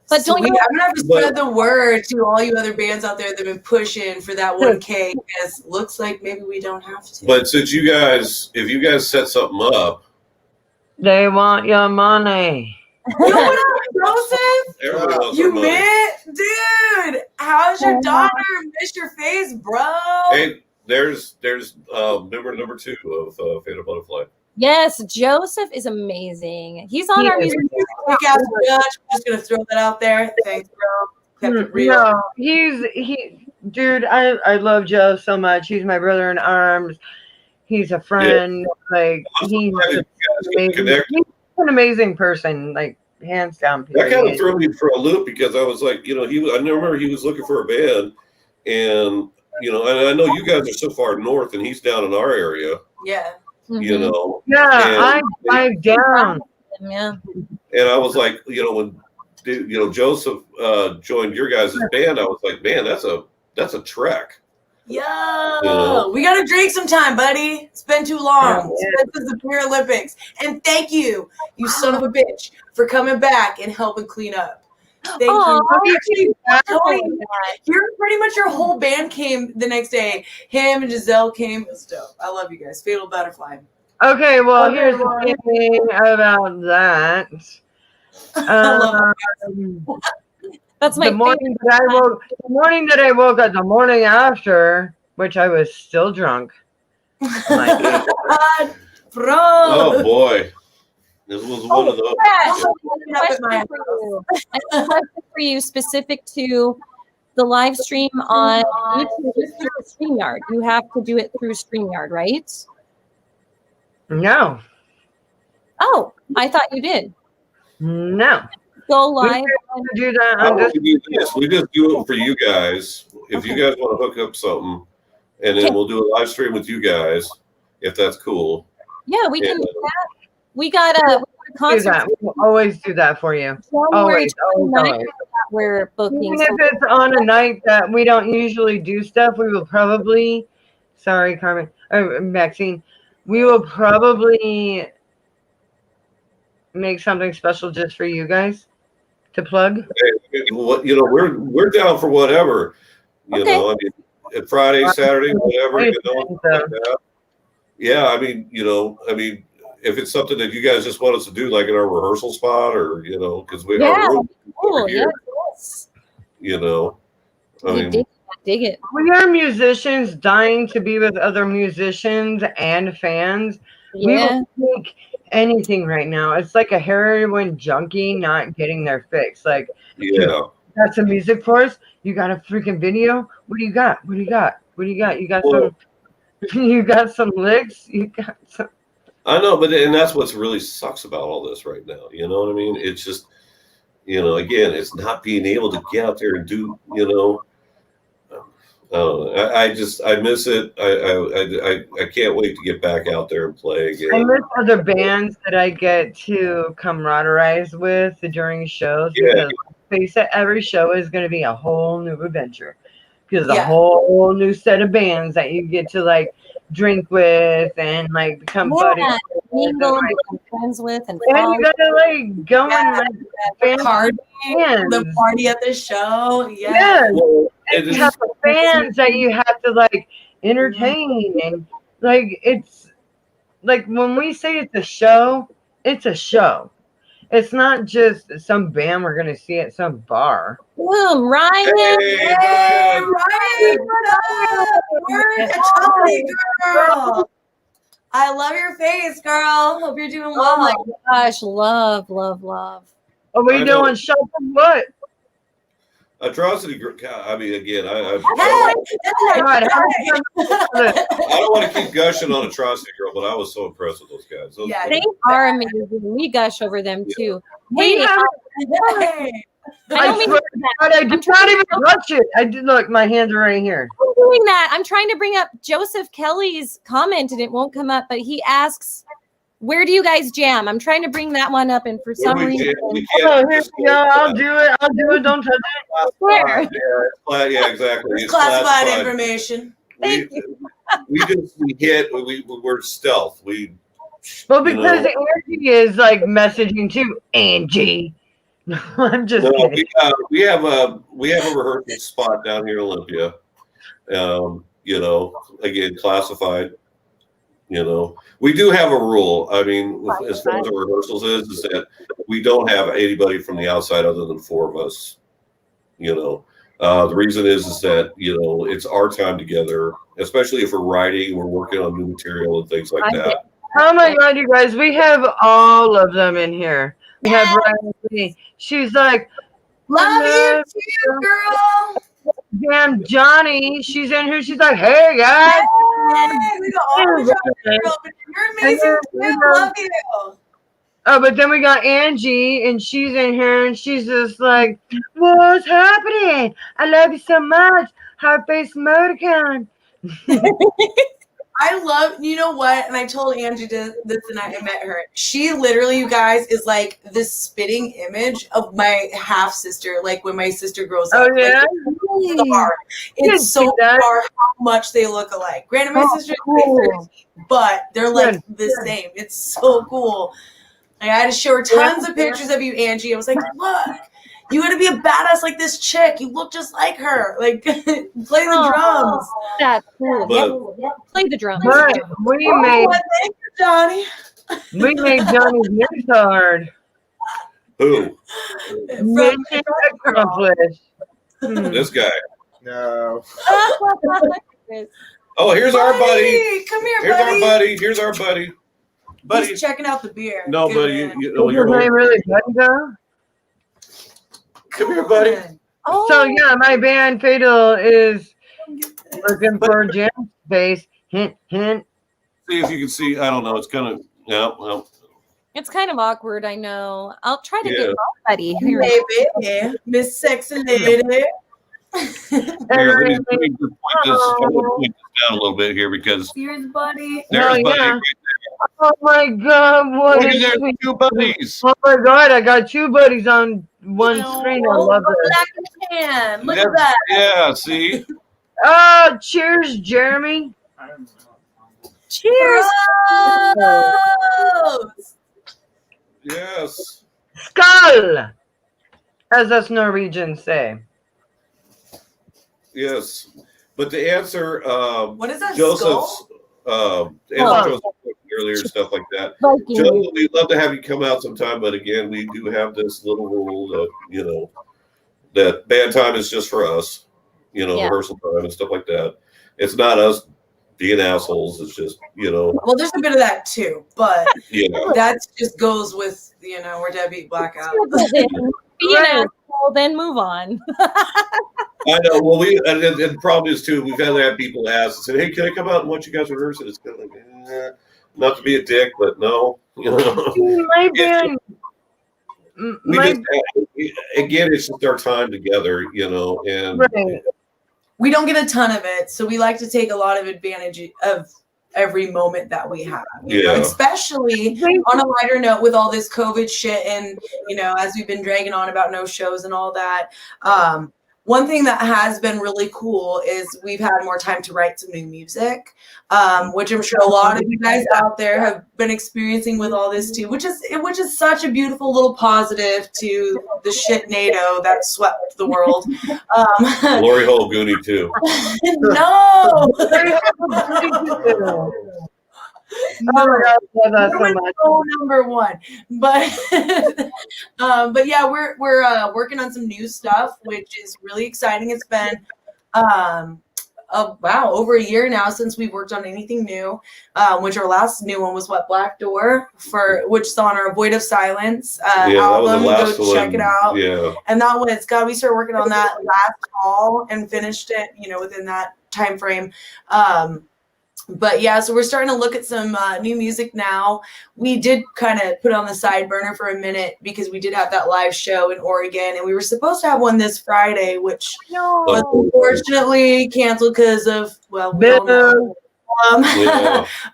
But I'm gonna have to spread the word to all you other bands out there that have been pushing for that 1K. Because looks like maybe we don't have to. But if you guys set something up, they want your money. What up, Joseph? You met, dude. How's your daughter? Miss your face, bro. Hey, there's member number 2 of Fatal Butterfly. Yes, Joseph is amazing. He's on our music. I'm just gonna throw that out there. Thanks, bro. Kept it real. No, dude. I love Joe so much. He's my brother in arms. He's a friend. Yeah. He's an amazing person. Hands down. That kind of threw me for a loop because I was like, I remember he was looking for a band, and and I know you guys are so far north, and he's down in our area. Yeah. Mm-hmm. Yeah, I'm down. Yeah. And I was like, when Joseph joined your guys' band, I was like, man, that's a trek. Yo, we gotta drink sometime, buddy. It's been too long. This is the Paralympics. And thank you, you son of a bitch, for coming back and helping clean up. Thank you. Pretty much your whole band came the next day. Him and Giselle came. It was dope. I love you guys. Fatal Butterfly. Okay, well, here's the thing about that. That's my the morning that I woke up, the morning after, which I was still drunk. Bro. Oh boy. This was one of those. I have a question for you specific to the live stream on YouTube through StreamYard. You have to do it through StreamYard, right? No. Oh, I thought you did. No. Go live. Do that. We just do it for you guys. If you guys want to hook up something, and then we'll do a live stream with you guys, if that's cool. Yeah, we can do that. We got concerts. that. We'll always do that for you. January Always. 29th, we're booking. Even if it's on a night that we don't usually do stuff, we will probably, sorry, Carmen, Maxine, we will probably make something special just for you guys to plug. We're down for whatever. You know, I mean, Friday, Saturday, whatever. You know, like that. Yeah, I mean, if it's something that you guys just want us to do, like in our rehearsal spot, or because we are cool. here, Yes. Dig it. We are musicians dying to be with other musicians and fans. Yeah. We will take anything right now. It's like a heroin junkie not getting their fix. Like, got some music for us? You got a freaking video? What do you got? You got some. You got some licks. You got some. I know, and that's what's really sucks about all this right now. You know what I mean? It's just, again, it's not being able to get out there and do, I miss it. I can't wait to get back out there and play again. I miss other bands that I get to camaraderise with during shows. Because face it, every show is going to be a whole new adventure. Because a whole new set of bands that you get to like drink with and like become buddies with, become friends with, and you gotta like go and like the party at the show. And you have the fans that you have to like entertain, and like it's like when we say it's a show, it's a show. It's not just some band we're gonna see at some bar. Boom, Ryan! Hey, Ryan! Word, a chocolate girl. I love your face, girl. Hope you're doing well. Oh my gosh, love. Are we doing show for what? Atrocity. I mean, again, I don't want to keep gushing on Atrocity Girl, but I was so impressed with those guys. They are amazing. We gush over them too. Hey, I did not even touch it. I did look. My hands are right here. I'm doing that. I'm trying to bring up Joseph Kelly's comment, and it won't come up. But he asks, "Where do you guys jam?" I'm trying to bring that one up, and for some reason, here we go. I'll do it. Don't touch it. Where? Yeah, exactly. It's classified information. We're stealth. Because Angie is like messaging too. Angie. I'm just kidding. We have a rehearsal spot down here in Olympia. Again, classified. We do have a rule. I mean, as far as our rehearsals is that we don't have anybody from the outside other than four of us. The reason is that it's our time together, especially if we're writing, we're working on new material and things like that. Oh my God, you guys, we have all of them in here. We have Riley. She's like, love you too, girl. Damn, Johnny, she's in here. She's like, hey guys. Hey, we got all the girl, but you're amazing too. Love you. Oh, but then we got Angie, and she's in here, and she's just like, what's happening? I love you so much. Hard face emoticon. I love, you know what? And I told Angie this the night I met her. She literally, you guys, is like this spitting image of my half sister. Like when my sister grows up. Oh yeah, it's so far how much they look alike. Granted, my sister is 13, but they're like the same. It's so cool. I had to show her tons of pictures of you, Angie. I was like, look, you got to be a badass like this chick. You look just like her. Like, play the drums. That's cool. Play the drums. But we made, thank you, Johnny. We made Johnny's news hard. Who? Mission accomplished. This guy. No. Oh, here's our buddy. Come here, here's buddy. Our buddy. Here's our buddy. Buddy. He's checking out the beer. No, Good buddy. man. You're name really Buddy though? Come here, buddy. Oh. So yeah, my band Fatal is looking for jam space. Hint, hint. See if you can see. I don't know. It's kind of well. It's kind of awkward, I know. I'll try to get Buddy. Hey, baby. Miss Sexy Lady. Here, let me point this down a little bit here because here's Buddy. There's Buddy. Yeah. Oh my God! What Look a at there's sweet. two buddies. Oh my God! I got two buddies on one screen. I love it. Black and tan. Look at That's- that. Yeah, see? Oh, cheers, Jeremy. Cheers. Bros! Yes. Skull, as us Norwegians say. Yes. But to answer What is that? Joseph's answer Joseph's earlier stuff like that. Joseph, we'd love to have you come out sometime, but again, we do have this little rule that, you know, that band time is just for us, you know, rehearsal time and stuff like that. It's not us being assholes. It's just, you know. Well, there's a bit of that too, but Yeah. that just goes with, you know, we're deadbeat blackout. Be an asshole, then move on. I know. Well, and the problem is too, we've had to have people ask and say, "Hey, can I come out and watch you guys rehearse it?" It's kind of like, not to be a dick, but no, you know. My band. Again, it's just our time together, you know, and we don't get a ton of it, so we like to take a lot of advantage of every moment that we have, you know, especially on a lighter note with all this COVID shit and, you know, as we've been dragging on about no shows and all that. One thing that has been really cool is we've had more time to write some new music, which I'm sure a lot of you guys out there have been experiencing with all this too, which is such a beautiful little positive to the shit NATO that swept the world. Glory hole Goonie too. No. Number one, but yeah, we're working on some new stuff, which is really exciting. It's been over a year now since we've worked on anything new, which our last new one was Black Door, which is on our Void of Silence album. Go check it out. Yeah, and that one, we started working on that last fall and finished it, you know, within that time frame. But yeah, so we're starting to look at some new music now. We did kind of put on the side burner for a minute because we did have that live show in Oregon, and we were supposed to have one this Friday, which was unfortunately canceled because of, well, we all know.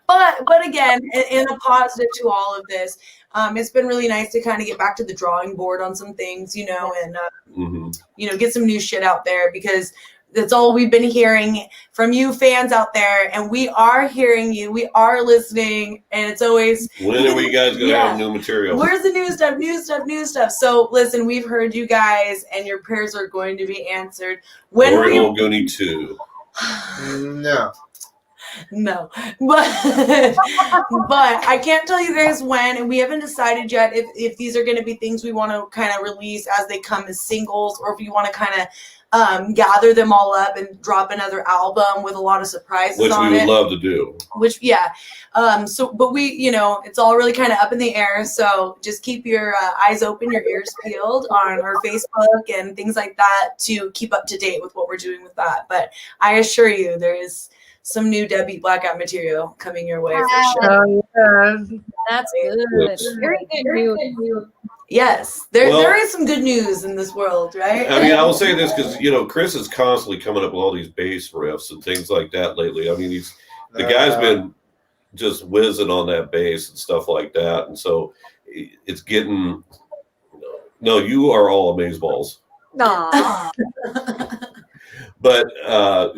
But again, in a positive to all of this, it's been really nice to kind of get back to the drawing board on some things, you know, and you know, get some new shit out there, because that's all we've been hearing from you fans out there, and we are hearing you. We are listening, and it's always, when are we guys gonna have new material? Where's the new stuff? New stuff, new stuff. So listen, we've heard you guys, and your prayers are going to be answered. When Glory hole Goonie 2. No, but I can't tell you guys when, and we haven't decided yet if these are going to be things we want to kind of release as they come as singles, or if you want to kind of gather them all up and drop another album with a lot of surprises which on it. Which we would love to do. But we, you know, it's all really kind of up in the air. So just keep your eyes open, your ears peeled on our Facebook and things like that to keep up to date with what we're doing with that. But I assure you, there is some new Debbie Blackout material coming your way for sure. That's good. Very good news. Yes, there is some good news in this world, right? I mean, I will say this because, you know, Chris is constantly coming up with all these bass riffs and things like that lately. I mean, the guy's been just whizzing on that bass and stuff like that, and so it's getting. No, you are all amazeballs. Nah. But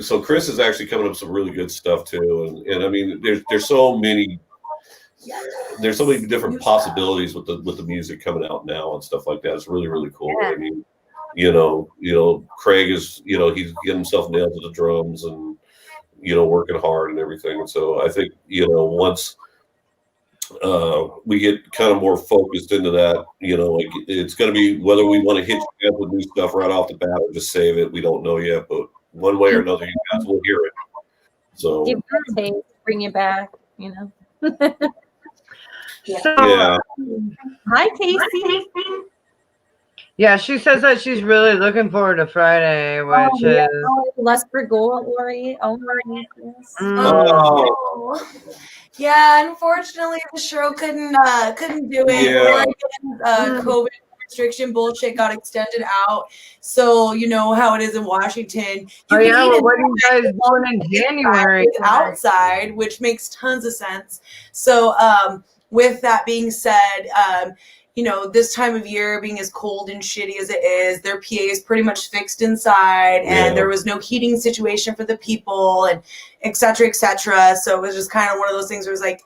so Chris is actually coming up with some really good stuff too, and I mean, there's so many. There's so many different possibilities with the music coming out now and stuff like that. It's really, really cool. I mean, you know, Craig is, you know, he's getting himself nailed to the drums and, you know, working hard and everything. And so I think, you know, once we get kind of more focused into that, you know, like it's going to be whether we want to hit you guys with new stuff right off the bat or just save it. We don't know yet, but one way or another, you guys will hear it. So give it a taste, bring it back, you know. Yeah. Hi, Casey. Yeah, she says that she's really looking forward to Friday, which is less for glory. Oh my goodness. Yeah, unfortunately, the show couldn't do it. Yeah. COVID restriction bullshit got extended out. So you know how it is in Washington. Oh yeah, well, what are you guys doing in January? Outside, which makes tons of sense. So with that being said, you know, this time of year being as cold and shitty as it is, their PA is pretty much fixed inside, and there was no heating situation for the people, and et cetera, et cetera. So it was just kind of one of those things where it was like,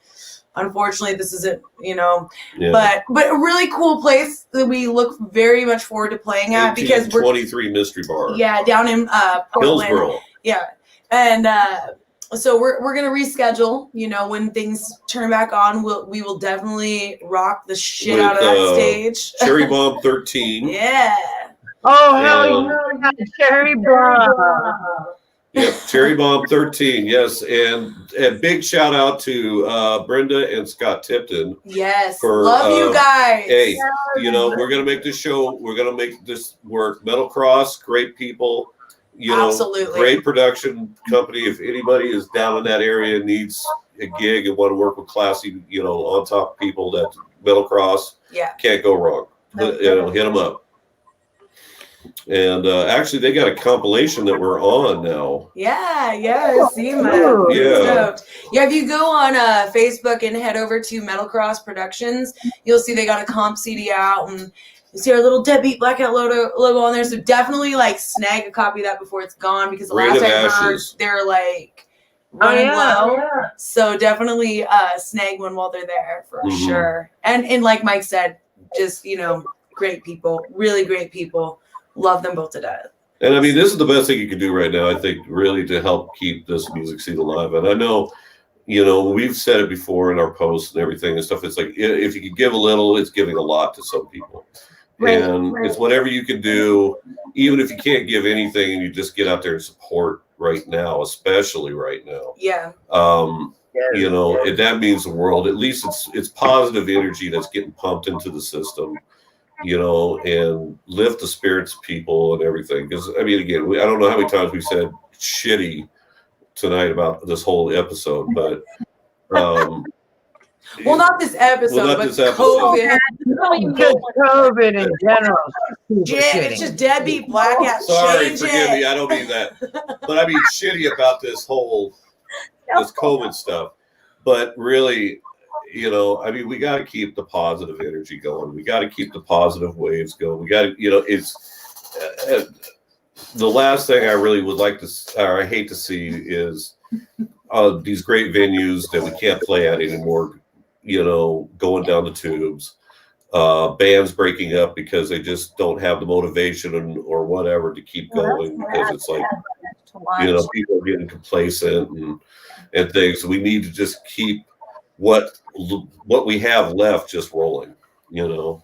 unfortunately, this isn't, you know, but a really cool place that we look very much forward to playing at, because we're 23 Mystery Bar. Yeah, down in Portland. Hillsboro. Yeah, and so we're gonna reschedule. You know, when things turn back on, we will definitely rock the shit out of that stage. Cherry Bomb 13. Yeah. Oh hell yeah, Cherry Bomb. Yep, Cherry Bomb 13. Yes, and big shout out to Brenda and Scott Tipton. Yes, love you guys. Hey, you know, we're gonna make this show. We're gonna make this work. Metal Cross, great people. You know, absolutely great production company. If anybody is down in that area and needs a gig and want to work with classy, you know, on top people, that Metal Cross, can't go wrong. You know, hit them up. And actually, they got a compilation that we're on now. Yeah, I see that. Yeah. If you go on Facebook and head over to Metal Cross Productions, you'll see they got a comp CD out, and you see our little Deadbeat Blackout logo on there. So definitely like snag a copy of that before it's gone, because the last I heard they're like running low. Yeah. So definitely snag one while they're there for sure. And like Mike said, just, you know, great people, really great people. Love them both to death. And I mean, this is the best thing you can do right now, I think, really, to help keep this music scene alive. And I know, you know, we've said it before in our posts and everything and stuff. It's like, if you can give a little, it's giving a lot to some people. And it's whatever you can do, even if you can't give anything and you just get out there and support right now, especially right now. Yeah. You know, that means the world. At least it's positive energy that's getting pumped into the system, you know, and lift the spirits of people and everything. Because, I mean, again, I don't know how many times we said shitty tonight about this whole episode, but well, not this episode, but COVID. COVID in general. Yeah, it's just Deadbeat Blackout. Sorry, forgive me. I don't mean that. But I mean shitty about this whole this COVID stuff. But really, you know, I mean, we got to keep the positive energy going. We got to keep the positive waves going. We got to, you know, it's the last thing I really would like to, or I hate to see, is these great venues that we can't play at anymore, you know, going down the tubes, bands breaking up because they just don't have the motivation or whatever to keep going, because it's like, you know, people are getting complacent and things. We need to just keep what we have left just rolling, you know,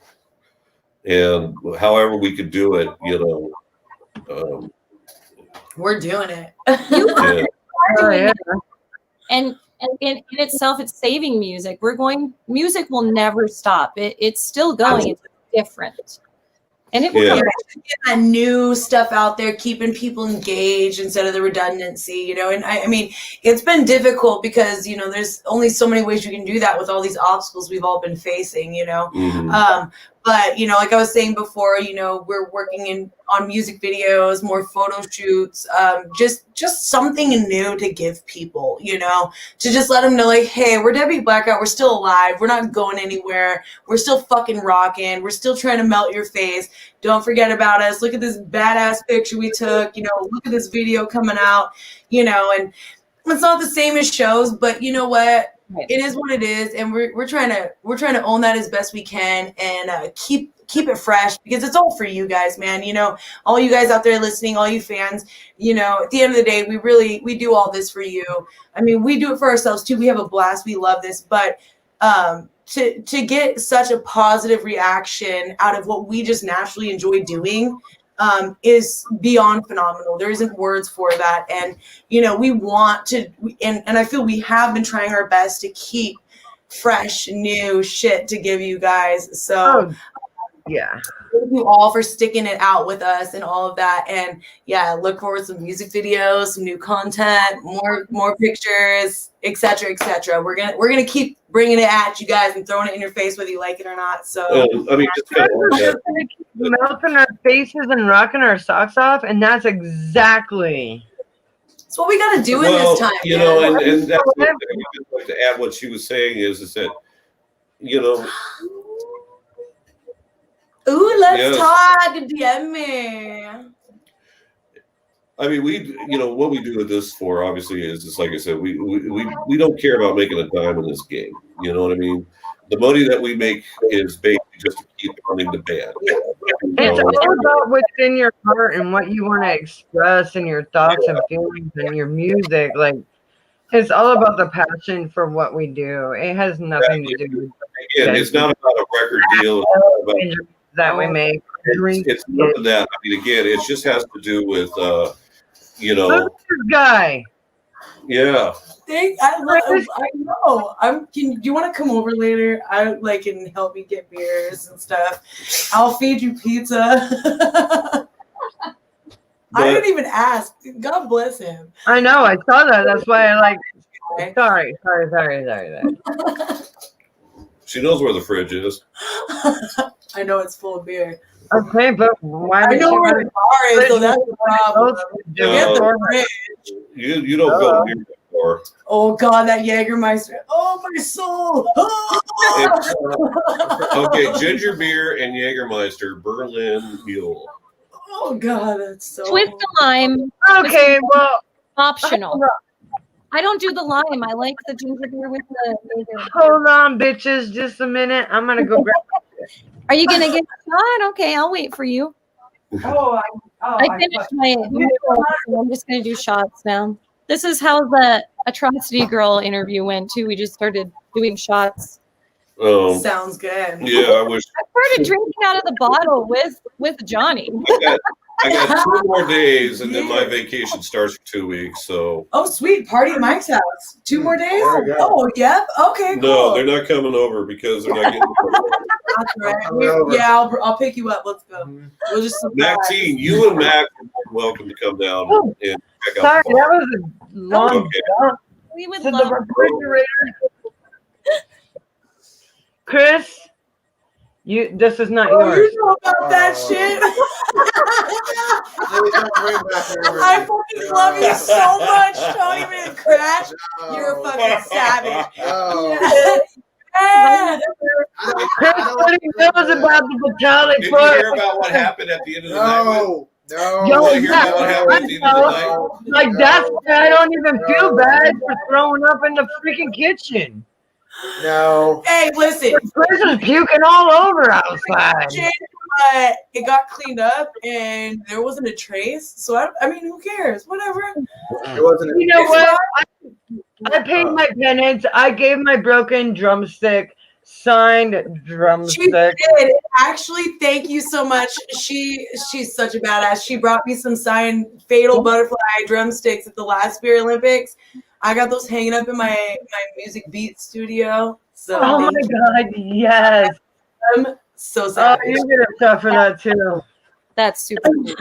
and however we could do it, you know. We're doing it. And in itself, it's saving music. Music will never stop. It's still going. It's different. And it will get that new stuff out there, keeping people engaged instead of the redundancy, you know. And I mean, it's been difficult because, you know, there's only so many ways you can do that with all these obstacles we've all been facing, you know. But, you know, like I was saying before, you know, we're working on music videos, more photo shoots, just something new to give people, you know, to just let them know, like, hey, we're Deadbeat Blackout. We're still alive. We're not going anywhere. We're still fucking rocking. We're still trying to melt your face. Don't forget about us. Look at this badass picture we took. You know, look at this video coming out, you know, and it's not the same as shows, but you know what? It is what it is, and we're trying to own that as best we can, and keep it fresh, because it's all for you guys, man. You know, all you guys out there listening, all you fans. You know, at the end of the day, we do all this for you. I mean, we do it for ourselves too. We have a blast. We love this, but to get such a positive reaction out of what we just naturally enjoy doing is beyond phenomenal. There isn't words for that. And, you know, we want to, and I feel we have been trying our best to keep fresh, new shit to give you guys. So Yeah. Thank you all for sticking it out with us and all of that. And yeah, look forward to some music videos, some new content, more pictures, etc., etc. We're gonna keep bringing it at you guys and throwing it in your face whether you like it or not. So I mean, just kind We're just gonna keep melting our faces and rocking our socks off, and that's exactly. it's what we got to do in this time. You know, and that's what I would just like to add. What she was saying is that, you know. Ooh, let's talk. DM me. I mean, what we do with this for obviously is just like I said, we don't care about making a dime in this game. You know what I mean? The money that we make is basically just to keep running the band. It's all about what's in your heart and what you want to express and your thoughts and feelings and your music. Like, it's all about the passion for what we do. It has nothing to do with again, it's not about a record deal. That we make. It's none of that. I mean, again, it just has to do with, you know. Look at this guy. Yeah. I know. Do you want to come over later? I and help me get beers and stuff. I'll feed you pizza. I didn't even ask. God bless him. I know. I saw that. That's why I Sorry. She knows where the fridge is. I know it's full of beer. Okay, but why? I know where the bar is, so that's the problem. You don't go near the bar. Oh God, that Jägermeister! Oh my soul! Okay, ginger beer and Jägermeister, Berlin Mule. Oh God, that's so. Twist the lime. Okay, well, optional. I don't do the lime. I like the ginger beer with the. Hold on, bitches, just a minute. I'm gonna go grab. Are you gonna get a shot? Okay, I'll wait for you. I finished my. So I'm just gonna do shots now. This is how the Atrocity Girl interview went too. We just started doing shots. Sounds good. Yeah, I wish. I started drinking out of the bottle with Johnny. I got 2 more days, and then my vacation starts for 2 weeks. So. Oh, sweet party at Mike's house. 2 more days. Oh, yep. Okay. Cool. No, they're not coming over because they're not getting. That's right. Yeah, I'll pick you up. Let's go. We'll just Maxine, you and Mac are welcome to come down and check out. Sorry, that was a long. We would To love. the refrigerator. Chris, this is not yours. You know about that shit. I fucking love you so much. Don't even crash. You're a fucking savage. Chris already knows about the metallic. Did you hear about what happened at the end of the night? No. Yo, like that's why I don't even feel bad for throwing up in the freaking kitchen. No. Hey, listen. Chris is puking all over outside. But it got cleaned up and there wasn't a trace. So I mean, who cares? Whatever. It wasn't. You know what? I paid my penance. I gave my broken drumstick signed drumstick. She did. Actually, thank you so much. She's such a badass. She brought me some signed Fatal Butterfly drumsticks at the last Beer Olympics. I got those hanging up in my music beat studio. So oh my God, yes. I'm so sad. Oh, you get upset for that too. That's super cool.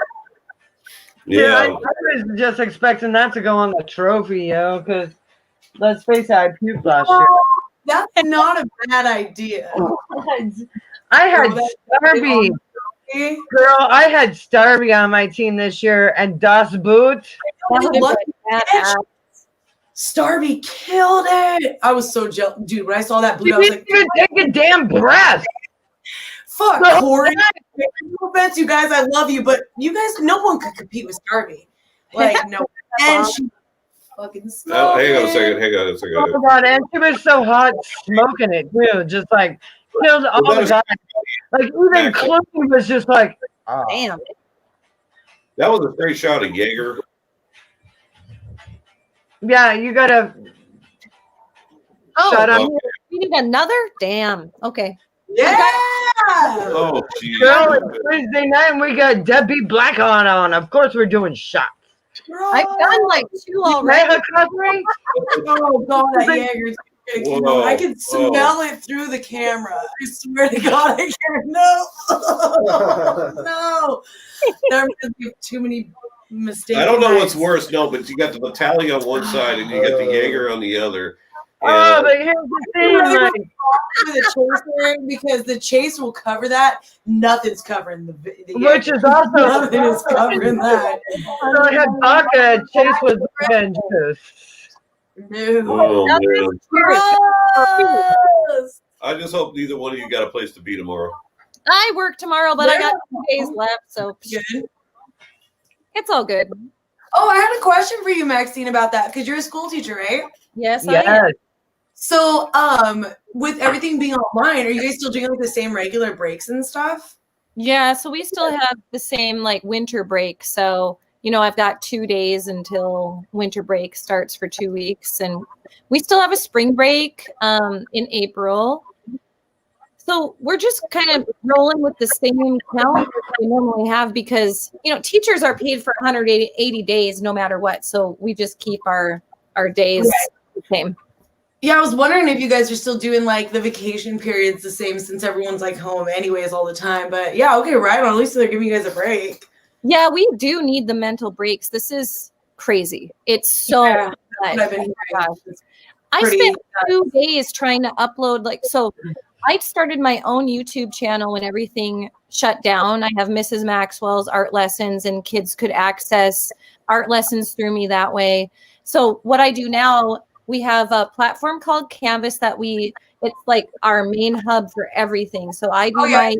Yeah, I was just expecting that to go on the trophy, yo, because let's face it, I puked last year. That's not a bad idea. I had Starby. Girl, I had Starby on my team this year and Das Boot. Starby killed it. I was so jealous. Dude, when I saw that boot, She I was didn't like, even take a damn breath. fuck, Corey. No offense, you guys, I love you, but you guys, no one could compete with Starby. Like, no. And she fucking smoked hang on a second. Oh my God, and she was so hot smoking it too. Just like killed all the guys. Like even Chloe was just like, oh. Damn. That was a straight shot of Jaeger. Yeah, you gotta shut up. You need another? Damn. Okay. Yeah. Oh, geez. Girl, it's Thursday night and we got Debbie Black on. Of course we're doing shots. I've done like 2 already. Oh God, that Jaeger's Whoa, I can smell it through the camera. I swear to God, I can't. No, no. There must be too many mistakes. I don't know what's worse. No, but you got the battalion on one side and you got the Jaeger on the other. Oh, but here's the thing, like, The chaser, because the chase will cover that. Nothing's covering the which is also nothing is covering that. So I had vodka. Chase was revenge juice. No. Oh, man. Gross. I just hope neither one of you got a place to be tomorrow. I work tomorrow, but I got 2 days left, so Good. it's all good. Oh, I had a question for you, Maxine, about that, because you're a school teacher, right? Yes, I am. Yes. So, with everything being online, are you guys still doing like the same regular breaks and stuff? Yeah, so we still have the same like winter break. So, I've got 2 days until winter break starts for 2 weeks. And we still have a spring break in April. So we're just kind of rolling with the same calendar we normally have because, teachers are paid for 180 days no matter what. So we just keep our days the same. Yeah, I was wondering if you guys are still doing like the vacation periods the same since everyone's like home anyways all the time. But yeah, okay, right. Well, at least they're giving you guys a break. Yeah, we do need the mental breaks. This is crazy. It's so much. I've been hearing. I spent 2 days trying to upload so I started my own YouTube channel when everything shut down. I have Mrs. Maxwell's art lessons and kids could access art lessons through me that way. So what I do now, we have a platform called Canvas that it's like our main hub for everything. So I do my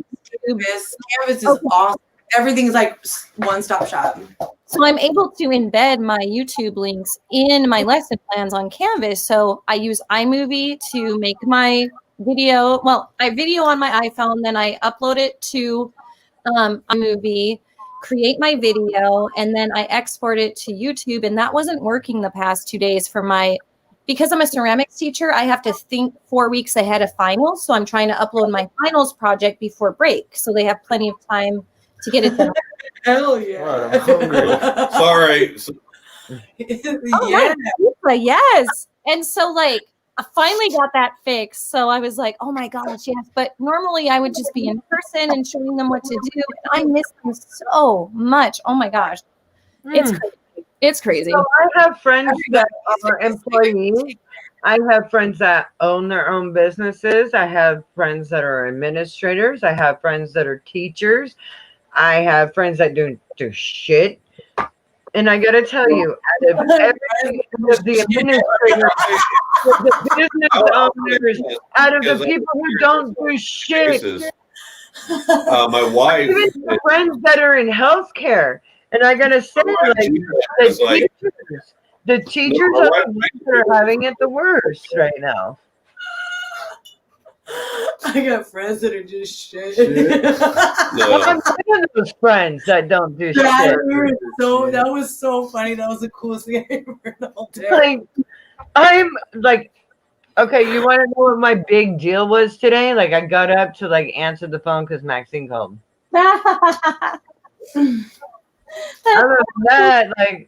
Canvas is awesome. Everything's like one-stop shop. So I'm able to embed my YouTube links in my lesson plans on Canvas. So I use iMovie to make my video. Well, I video on my iPhone, then I upload it to iMovie, create my video, and then I export it to YouTube. And that wasn't working the past 2 days because I'm a ceramics teacher, I have to think 4 weeks ahead of finals. So I'm trying to upload my finals project before break. So they have plenty of time to get it done. Hell yeah. Wow, I'm hungry. Sorry. Yeah. Pizza, yes. And so I finally got that fixed. So I was like, oh my gosh, yes. But normally I would just be in person and showing them what to do. And I miss them so much. Oh my gosh. It's crazy. It's crazy. So I have friends that are employees. I have friends that own their own businesses. I have friends that are administrators. I have friends that are teachers. I have friends that do shit. And I got to tell you, out of everything, the administrators, the business owners, out of the people who don't do shit, my wife, even the friends that are in healthcare. And I gotta say, the teachers are the ones that are having it the worst right now. I got friends that are just shit. Well, I'm one of those friends that don't do shit. That was so funny. That was the coolest thing I ever heard all day. I'm okay, you want to know what my big deal was today? I got up to answer the phone because Maxine called. Other than that, I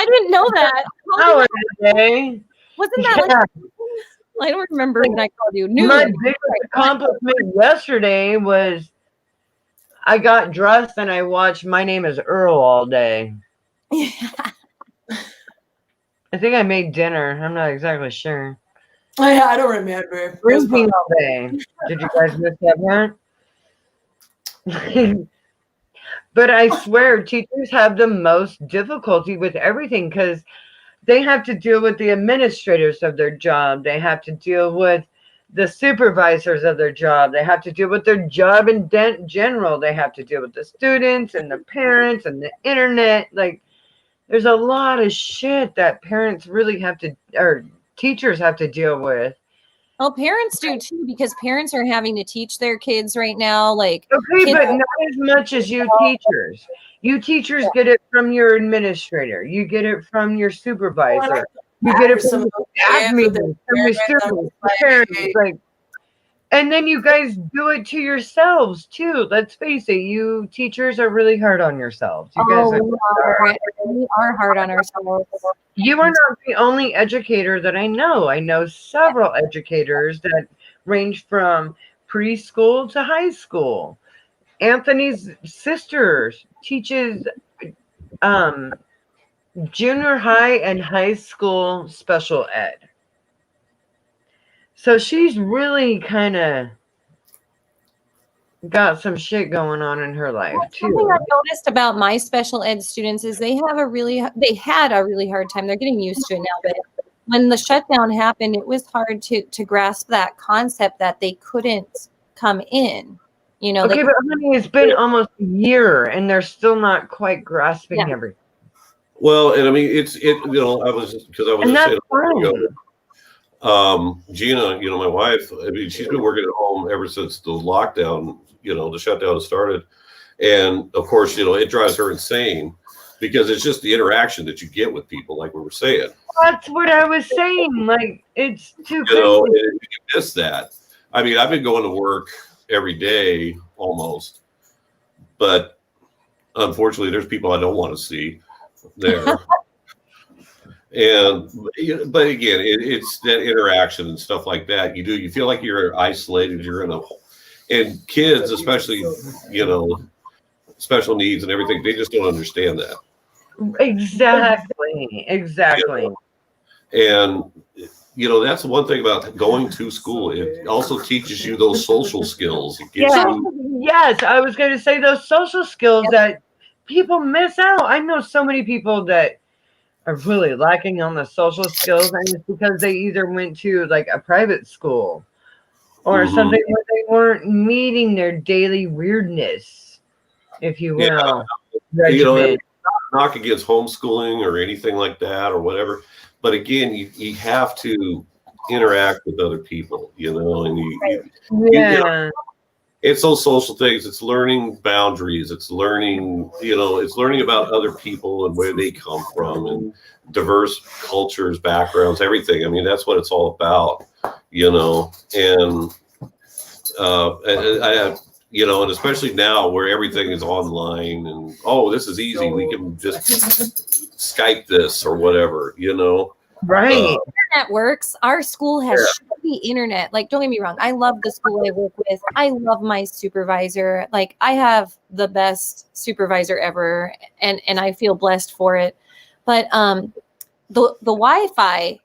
didn't know that. Hour a day. Wasn't that I don't remember when I called you. My biggest accomplishment yesterday was I got dressed and I watched My Name is Earl all day. Yeah. I think I made dinner. I'm not exactly sure. I don't remember. Drinking all day. Did you guys miss that part? But I swear, teachers have the most difficulty with everything because they have to deal with the administrators of their job. They have to deal with the supervisors of their job. They have to deal with their job in general. They have to deal with the students and the parents and the internet. There's a lot of shit that parents really have to, or teachers have to deal with. Well, parents do too, because parents are having to teach their kids right now. Okay, but not as much as you teachers. You teachers get it from your administrator. You get it from your supervisor. You get it from the staff meetings, from your students, parents. And then you guys do it to yourselves too. Let's face it, you teachers are really hard on yourselves. You guys we are hard on ourselves. You are not the only educator that I know. I know several educators that range from preschool to high school. Anthony's sister teaches junior high and high school special ed. So she's really kind of got some shit going on in her life too. Something I've noticed about my special ed students is they had a really hard time. They're getting used to it now, but when the shutdown happened, it was hard to grasp that concept that they couldn't come in. You know, okay, but honey, it's been almost a year and they're still not quite grasping everything. Well, and I mean, I was just saying, Gina, my wife, I mean, she's been working at home ever since the lockdown, the shutdown started. And of course, it drives her insane because it's just the interaction that you get with people, like we were saying. That's what I was saying. Like, it's too crazy. You miss that. I mean, I've been going to work every day almost, but unfortunately, there's people I don't want to see there. But again, it's that interaction and stuff like that. You feel like you're isolated. You're and kids, especially, special needs and everything, they just don't understand that. Exactly. And that's one thing about going to school. It also teaches you those social skills. Yes, I was going to say those social skills that people miss out. I know so many people that are really lacking on the social skills, and it's because they either went to like a private school or something where they weren't meeting their daily weirdness, if you will. Knock against homeschooling or anything like that or whatever, but again, you have to interact with other people, and it's those social things. It's learning boundaries. It's learning, it's learning about other people and where they come from and diverse cultures, backgrounds, everything. I mean, that's what it's all about, and I have, and especially now where everything is online and, this is easy. We can just Skype this or whatever, Right. Internet works. Our school has shitty internet. Like, don't get me wrong. I love the school I work with. I love my supervisor. Like, I have the best supervisor ever, and I feel blessed for it. But the Wi-Fi,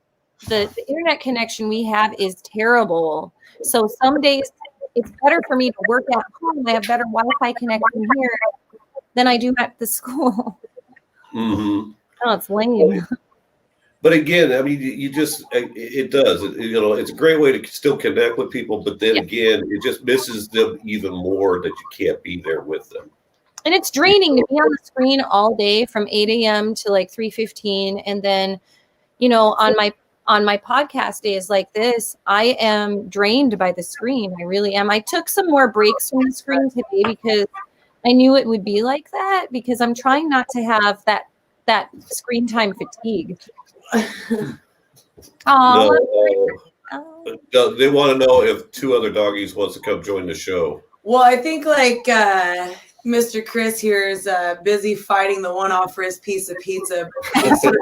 the internet connection we have is terrible. So some days it's better for me to work at home. I have better Wi-Fi connection here than I do at the school. Mm-hmm. Oh, it's lame. But again, I mean, it does. It's a great way to still connect with people. But then again, it just misses them even more that you can't be there with them. And it's draining to be on the screen all day from 8 a.m. to like 3:15. And then, on my podcast days like this, I am drained by the screen. I really am. I took some more breaks from the screen today because I knew it would be like that, because I'm trying not to have that screen time fatigue. No, they want to know if two other doggies wants to come join the show. Well, I think Mr. Chris here is busy fighting the one off for his piece of pizza. But back to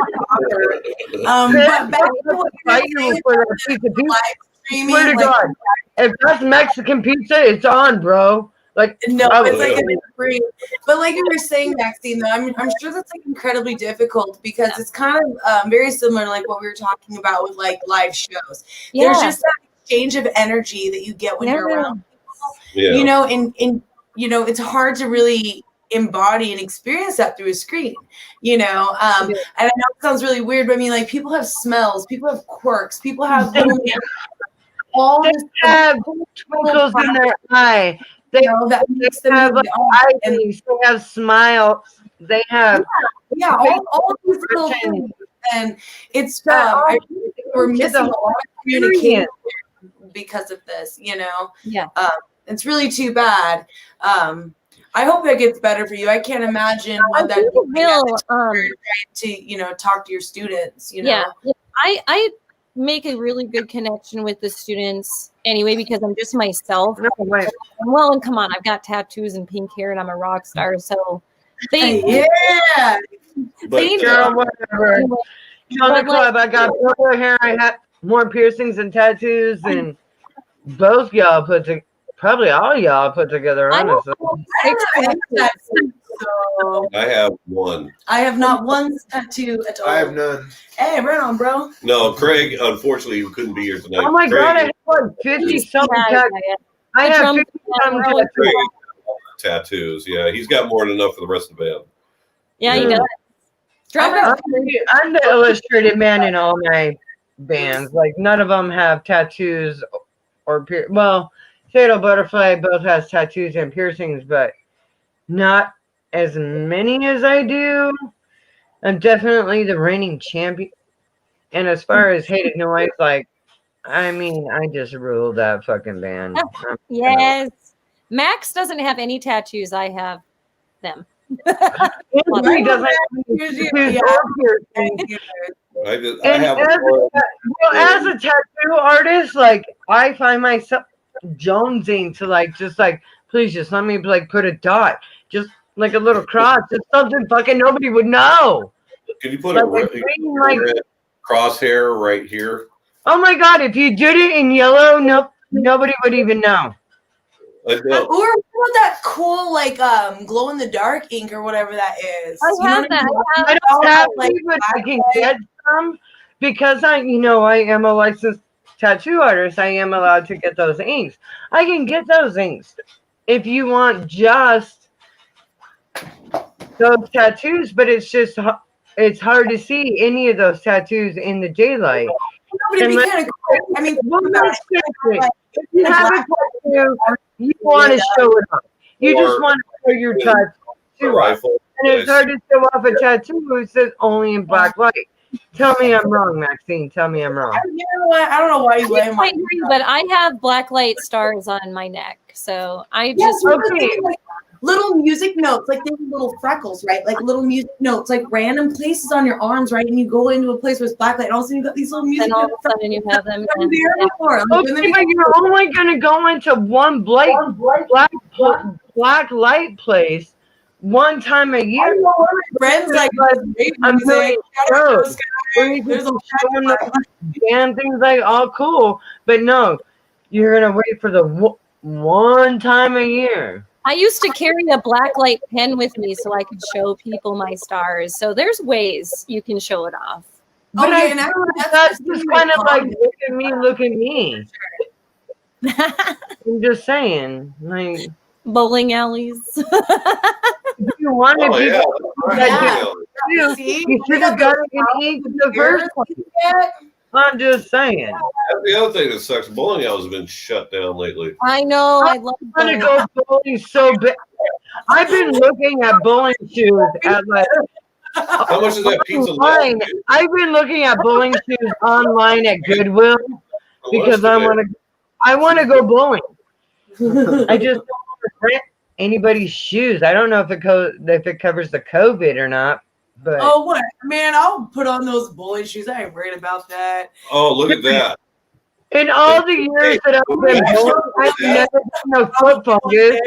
what you were saying, live streaming, swear to God, if that's Mexican pizza, it's on, bro. Like, no, it's like free. But like you were saying, Maxine, though, I'm sure that's like incredibly difficult because it's kind of very similar to like what we were talking about with like live shows. Yeah. There's just that exchange of energy that you get when you're around people. And it's hard to really embody and experience that through a screen. And I know it sounds really weird, but I mean, like, people have smells, people have quirks, people have all they have twinkles in their eye. They have eyes, they have smiles, they have all these little things, and it's I think we're missing a lot of communication because of this. It's really too bad. I hope that gets better for you. I can't imagine what that will to talk to your students. make a really good connection with the students anyway because I'm just myself. No, wait. Well, and come on, I've got tattoos and pink hair, and I'm a rock star, so they Yeah. But they Girl, whatever. anyway, On the but, like, club, I got purple hair. I had more piercings and tattoos than both y'all probably all y'all put together, I don't honestly. know, I don't have any tattoos. tattoos, so I have one. I have not one tattoo at all. I have none. Hey, right on, bro. No, Craig, unfortunately, you couldn't be here tonight. Oh my Craig, God, I have like 50 something Yeah, tattoos. yeah. I The have drum 50 something band, we're always- Craig tattoos. has tattoos. Yeah, he's got more than enough for the rest of the band. Yeah, he Yeah. does. Drummer, I'm the illustrated man in all my bands. Like none of them have tattoos or well, Fatal Butterfly both has tattoos and piercings, but not as many as I do. I'm definitely the reigning champion. And as far as Hated Noise, like, I mean, I just ruled that fucking band. yes. Max doesn't have any tattoos. I have them. Anthony doesn't have any Usually, tattoos yeah. or piercings. I And have as a tattoo artist, like I find myself jonesing to just please just let me put a dot, just like a little cross, just something fucking nobody would know. Can you put Like, a red crosshair right here? Oh my God, if you did it in yellow, nobody would even know. I Or know. what about that cool glow in the dark ink or whatever that is? I have that. I don't have like, any, but I can get some because I am a licensed tattoo artist. I am allowed to get those inks. I can get those inks if you want just those tattoos, but it's hard to see any of those tattoos in the daylight. No, but it'd be Unless- kind of cool. I mean, Well, think about let's it. face it. If you have a tattoo, you want to show it off. You just want to show your With tattoo off. rifle. And it's hard to show off a tattoo who says only in black light. Tell me I'm wrong, Maxine. Tell me I'm wrong. You know what? I don't know why you blame I my. agree, but I have black light stars on my neck, so I Yeah, just so Okay. like little music notes, like they have little freckles, right? Like little music notes, like random places on your arms, right? And you go into a place where it's black light, and all of a sudden you got these little music and all of notes. a sudden you have them. Never been there before. Like, when Okay, they- but you're only gonna go into one black light place one time a I year. know one of my friends like I'm music. really Shout out to those Where you guys. There's a can show them the damn things like all cool, but no, you're gonna wait for the one time a year. I used to carry a black light pen with me so I could show people my stars. So there's ways you can show it off. But yeah, I and feel like that's that's just just really kind of like common. look at me. I'm just saying, like, Bowling alleys. if you wanted Oh, yeah. people Yeah. to See? you should have got it in ink in the first place. Yeah. I'm just saying. That's the other thing that sucks. Bowling alleys have been shut down lately. I know. I love I'm bowling. gonna go bowling so bad. I've been looking at bowling shoes at How much is that pizza? online. I've been looking at bowling shoes online at Goodwill because I want to go bowling. I just don't want to rent anybody's shoes. I don't know if it covers the COVID or not. But Oh, what? Man, I'll put on those bowling shoes. I ain't worried about that. Oh, look at that. in all the years that I've been bowling, I've never done no foot fungus.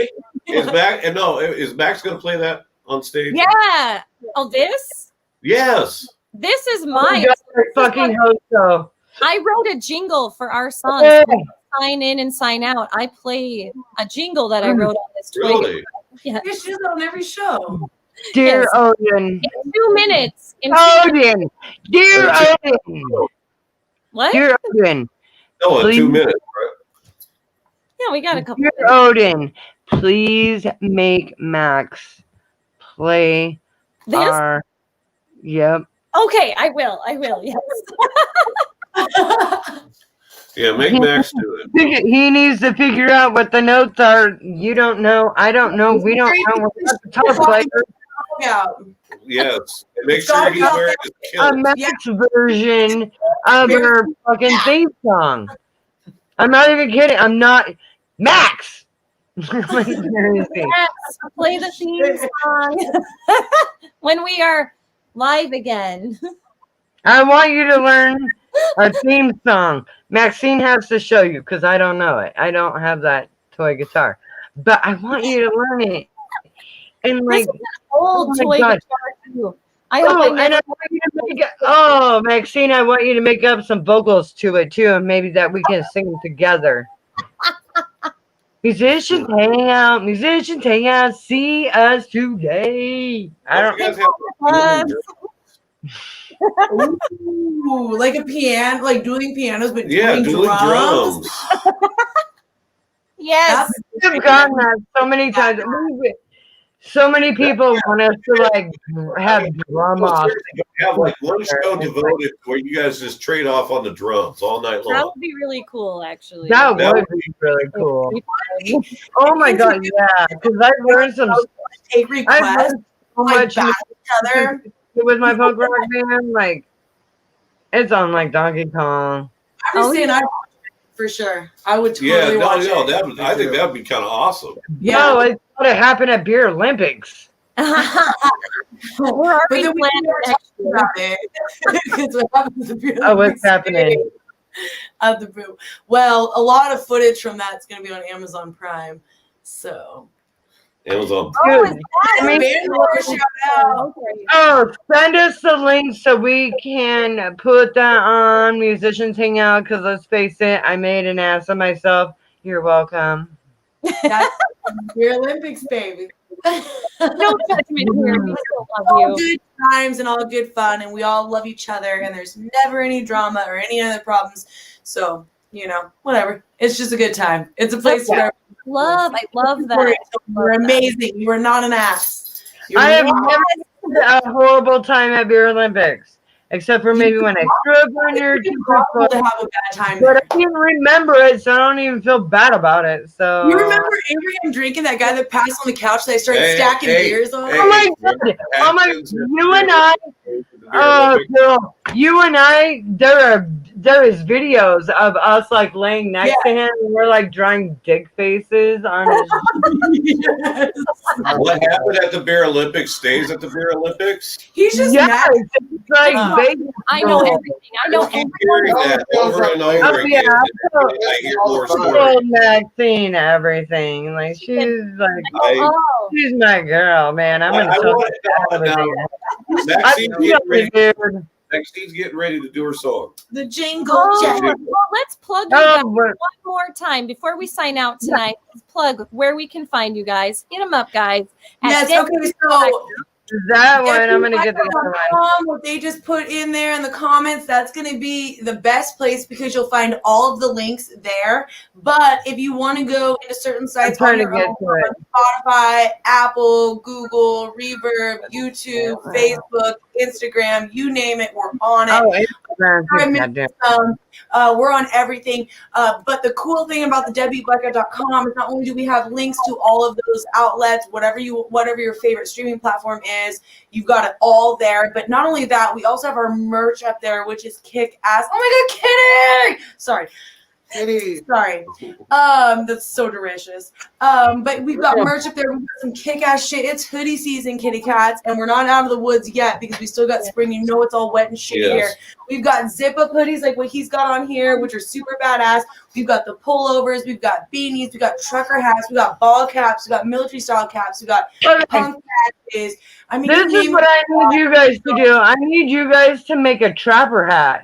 Is Max? And no, is Max going to play that on stage? Yeah. Oh, this? Yes. This is Oh my mine. God, I fucking hope so. I wrote a jingle for our song. Hey, So sign in and sign out. I play a jingle that I wrote on this twig. Really? Yeah. Your shoes on every show. dear Yes. Odin. In 2 minutes. Odin. Dear Odin. What? Dear Odin. No, in Please. 2 minutes, right? Yeah, we got a couple. Dear Odin, please make Max play This? our. Yep. Okay, I will. Yes. Yeah, make Max do it. He needs to figure out what the notes are. You don't know. I don't know. We don't know. We're not the top player. Yeah. Yes. And make sure he's wearing his A kilt. Max version of her fucking theme song. I'm not even kidding. I'm not. Max! Like, seriously. Yes, play the theme song when we are live again. I want you to learn A theme song. Maxine has to show you because I don't know it. I don't have that toy guitar, but I want you to learn it. And This like, is an old my toy God. guitar too. I hope I and never. I want you to make it. Oh, Maxine, I want you to make up some vocals to it too, and maybe that we can sing together. Musicians hang out. Musicians hang out. See us today. I Don't don't. you guys have Ooh, like a piano, like dueling pianos, but yeah, doing dueling drums. Yes. I've gotten that so many times. So many people want us to like have drum Well, off. seriously, have like one show devoted where you guys just trade off on the drums all night That long. would be really cool, actually. That That would be really cool. Oh my God, yeah! Because I've learned some. Take I've requests, learned so like much battle each other. with my punk rock band. Like, it's on like Donkey Kong. I'm just Oh, saying, yeah. for sure, I would totally Yeah, watch no, it. that would, I think that would be kind of awesome. No, it's gotta happen at Beer Olympics. We're already then we planning never next talk year. about it. Because what happens at the Oh, what's happening? At the booth. Well, a lot of footage from that's going to be on Amazon Prime. So, Amazon. Oh, is Dude, that? I mean, shout out. Okay. oh, send us the link so we can put that on Musicians Hangout. Because let's face it, I made an ass of myself. You're welcome. That's your Olympics, baby. No judgment here. We still love All you. good times and all good fun, and we all love each other, and there's never any drama or any other problems. So, whatever. It's just a good time. It's a place where I love that. you're amazing. You are not an ass. You're I have not- never had a horrible time at Beer Olympics, except for maybe when I threw up on your It's impossible to have a bad time. but I didn't remember it, so I don't even feel bad about it. So You remember Abraham drinking that guy that passed on the couch that I started stacking beers on? oh my God! Oh my! You and I. Oh, girl, you and I. There is videos of us like laying next to him, and we're like drawing dick faces on his. Yes. What happened at the Beer Olympics stays at the Beer Olympics. He's just Yeah, mad. it's like Vegas. I know everything. I know I keep hearing that over and over Oh, again. yeah, I hear more I stories. told Maxine everything. Like she's like, Oh, she's my girl, man. I'm I gonna tell want her to everything. Maxine's getting ready. Dude. Maxine's getting ready to do her song. The jingle. oh, jet. well, let's plug you Oh, guys but- one more time before we sign out tonight. Let's plug where we can find you guys. Hit them up, guys. At Yes, Denver- okay, so That one, I'm gonna get the other one. what they just put in there in the comments, that's going to be the best place because you'll find all of the links there. But if you want to go into certain sites trying on to your get own, to it. Spotify, Apple, Google, Reverb, YouTube, Facebook, Instagram, you name it, we're on it. Oh, Instagram. Goddamn. We're on everything. But the cool thing about the DebbieBlackout.com is not only do we have links to all of those outlets, whatever your favorite streaming platform is, you've got it all there. But not only that, we also have our merch up there, which is kick ass. Oh my God, Kitty! Sorry. Sorry. That's so delicious. But we've got merch up there. We've got some kick-ass shit. It's hoodie season, kitty cats, and we're not out of the woods yet because we still got spring. You know it's all wet and shit here. We've got zip-up hoodies like what he's got on here, which are super badass. We've got the pullovers. We've got beanies. We've got trucker hats. We've got ball caps. We've got military-style caps. We've got punk patches. I mean, This is what I need you guys to do. I need you guys to make a trapper hat.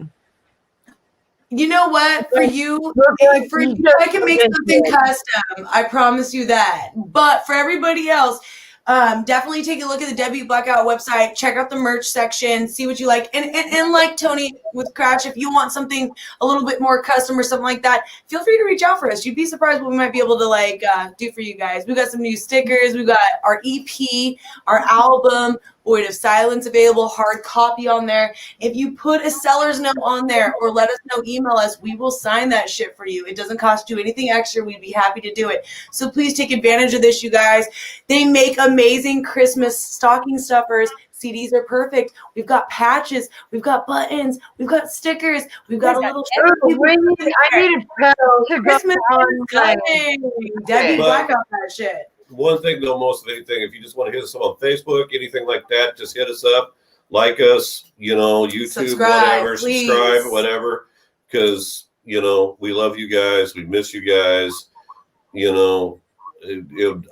You know what? For you, I can make something custom. I promise you that. But for everybody else, definitely take a look at the Debbie Blackout website. Check out the merch section. See what you like. And like Tony with Crash, if you want something a little bit more custom or something like that, feel free to reach out for us. You'd be surprised what we might be able to do for you guys. We've got some new stickers. We've got our EP, our album, Void of Silence available, hard copy on there. If you put a seller's note on there or let us know, email us, we will sign that shit for you. It doesn't cost you anything extra. We'd be happy to do it. So please take advantage of this, you guys. They make amazing Christmas stocking stuffers. CDs are perfect. We've got patches. We've got buttons. We've got stickers. We've got a little. I need a pedal to go Christmas on. Debbie Blackout that shit. One thing though, most of anything, if you just want to hit us up on Facebook, anything like that, just hit us up. like us, YouTube, Subscribe, whatever, please. subscribe, whatever, because, we love you guys. We miss you guys.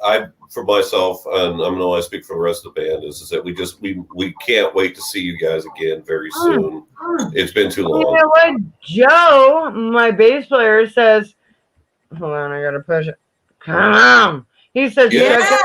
I, for myself, and I know I speak for the rest of the band, is that we can't wait to see you guys again very soon. It's been too long. You know what? Joe, my bass player, says, hold on, I gotta push it. Come on. He says, Yes.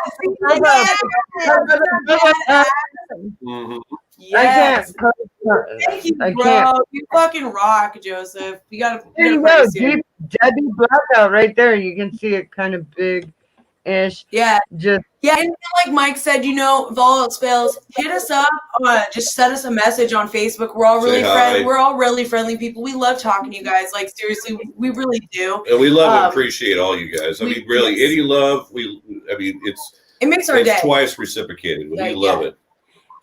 Mhm. Yes. I can't. Thank you, I bro. can't. You fucking rock, Joseph. You gotta There you go. Deep Debbie blackout right there. You can see it kind of big-ish. Yeah. Just And like Mike said, if all else fails, hit us up. Just send us a message on Facebook. We're all really friendly. We're all really friendly people. We love talking to you guys. Like seriously, we really do. And we love and appreciate all you guys. I mean, really, any love, it makes our day. Twice reciprocated. We love it.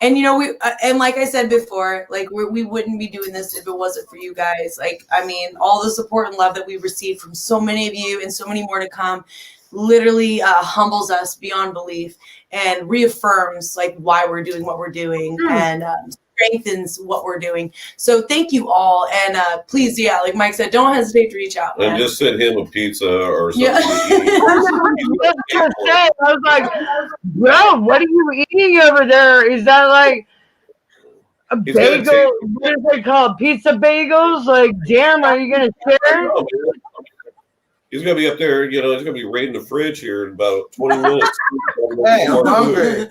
And and like I said before, like we wouldn't be doing this if it wasn't for you guys. Like, I mean, all the support and love that we've received from so many of you and so many more to come literally humbles us beyond belief and reaffirms like why we're doing what we're doing and strengthens what we're doing. So thank you all. And please, like Mike said, don't hesitate to reach out. And just send him a pizza or something. Yeah. I was like, bro, what are you eating over there? Is that like a bagel? What is it called? Pizza bagels? Like, damn, are you going to share? He's going to be up there, he's going to be raiding the fridge here in about 20 minutes. Hey, I'm hungry.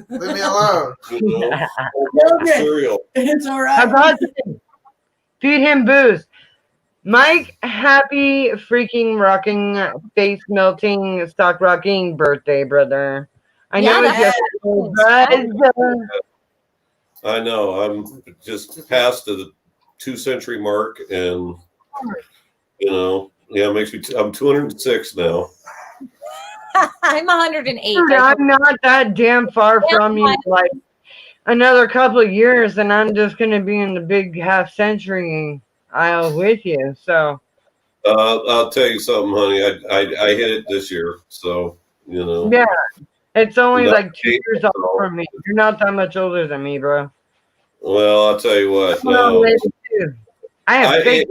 Leave me alone. Cereal. It's all right. How about feed him booze? Mike, happy freaking rocking, face melting, stock rocking birthday, brother. I know it's I know. I'm just past the 2-century mark, and it makes me. I'm 206 now. I'm 108. Dude, I'm not that damn far from you. Like another couple of years, and I'm just gonna be in the big half-century aisle with you. So I'll tell you something, honey. I hit it this year, so Yeah, it's only like 2 years old from me. You're not that much older than me, bro. Well, I'll tell you what. I have the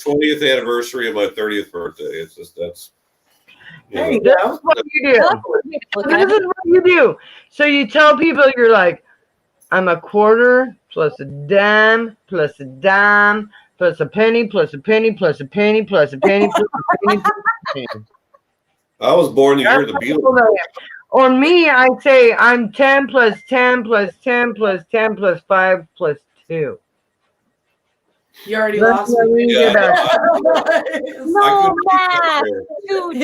20th anniversary of my 30th birthday. It's just that's. There you go. That's what you do. This is what you do. So you tell people you're like, I'm a quarter plus a dime plus a dime plus a penny plus a penny plus a penny plus a penny plus a penny plus a penny. I was born the year of the Beatles. Or me, I say I'm 10 plus 10 plus 10 plus 10 plus 5 plus 2. You already lost me. Yeah, no math. Dude,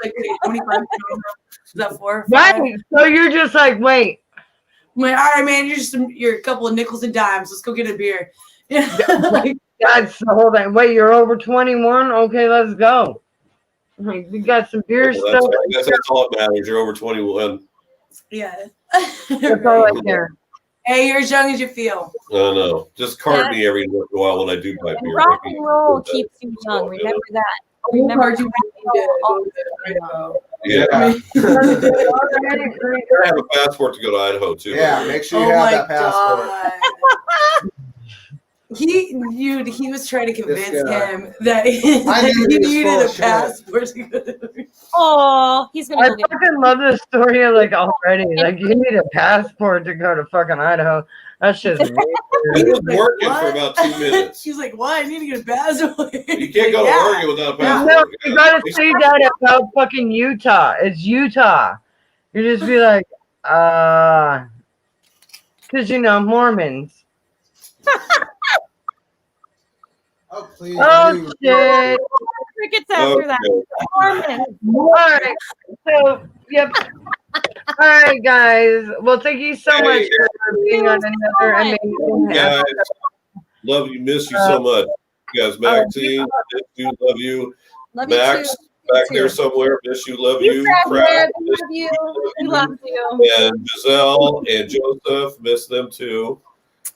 like 25. Is that 4 or 5? Right. So you're just like, wait. I'm like, all right, man, you're a couple of nickels and dimes. Let's go get a beer. That's the whole thing. Wait, you're over 21? Okay, let's go. We got some beer stuff. That's all that matters. You're over 21. Yeah. That's all I care. Hey, you're as young as you feel. I know. Just card me every once in a while when I do my beer. Rock and roll keeps you young. Remember that. Remember you Yeah. I have a passport to go to Idaho too. Yeah, make sure you have that passport. He was trying to convince him that he needed a passport to go to. Oh, he's gonna. I fucking love this story like already. Like you need a passport to go to fucking Idaho. That's just. He was working for about 2 minutes. She's like, "What? I need to get a passport." You can't go to Oregon without a passport. No, you gotta say that about fucking Utah. It's Utah. You just be like, because Mormons. Oh, please. Oh shit. Crickets after that. Mormon. All right. So, yep. All right, guys. Well, thank you so much for being on another amazing guys. Love you. Miss you so much. You guys, Maxine, miss you, love you. Love Max, you too. back there somewhere. Miss you, love you. Love you. We love you. And Giselle and Joseph, miss them too.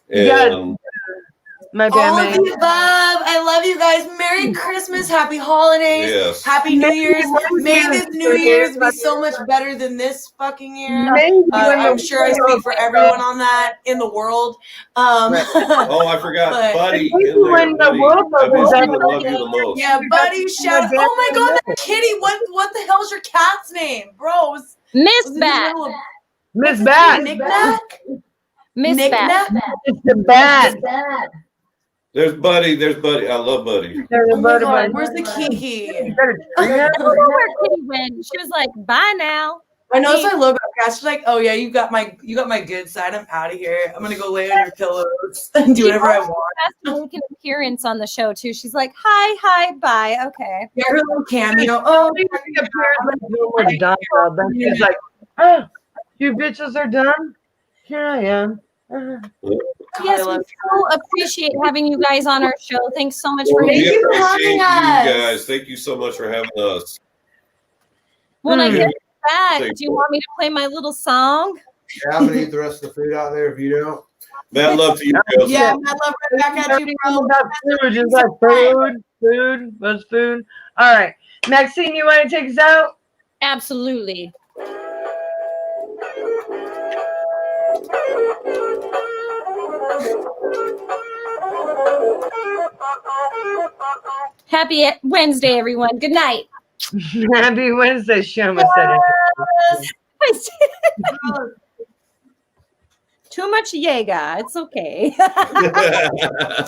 And yes. My All of bandmate. the above. I love you guys. Merry Christmas. Happy holidays. Yes. Happy New Year's. May Year's. this New Year's be so much better than this fucking year. Maybe I'm sure I speak for everyone on that in the world. Oh, I forgot, But- Buddy. Maybe In there, when the Buddy. world I bet opens she up, would love you the most. Yeah, buddy, shout. Oh my god, that kitty. What the hell's your cat's name? Bro, was Miss in the Bat. middle of Miss Bat. Knick-knack? Miss Bat. Knick-knack? It's the Bat. There's Buddy. There's Buddy. I love Buddy. There's a Oh my bird of god, mine. where's the Kiki? You better treat I her. don't know where Kitty went. She was like, bye now. I know I love that cat. She's like, oh yeah, you got my good side. I'm out of here. I'm gonna go lay on your pillows and do whatever I want. That's to make an appearance on the show too. She's like, hi, bye. Okay. Yeah, her little cameo. Oh, We're done. Then she's like, oh, you bitches are done? Here I am. Yes, we so appreciate having you guys on our show. Thanks so much for We Thank being you for appreciate you having us. guys. Thank you so much for having us. When I Mm. get back, Thank do you want me to play my little song? Yeah, I'm gonna eat the rest of the food out there if you don't. Mad love to you, Joseph. yeah, I love right back at you, bro. About food, just like food. What's food? All right. Maxine, you want to take us out? Absolutely. Happy Wednesday, everyone. Good night. Happy Wednesday, Shoma said it. Too much Jaeger. It's okay.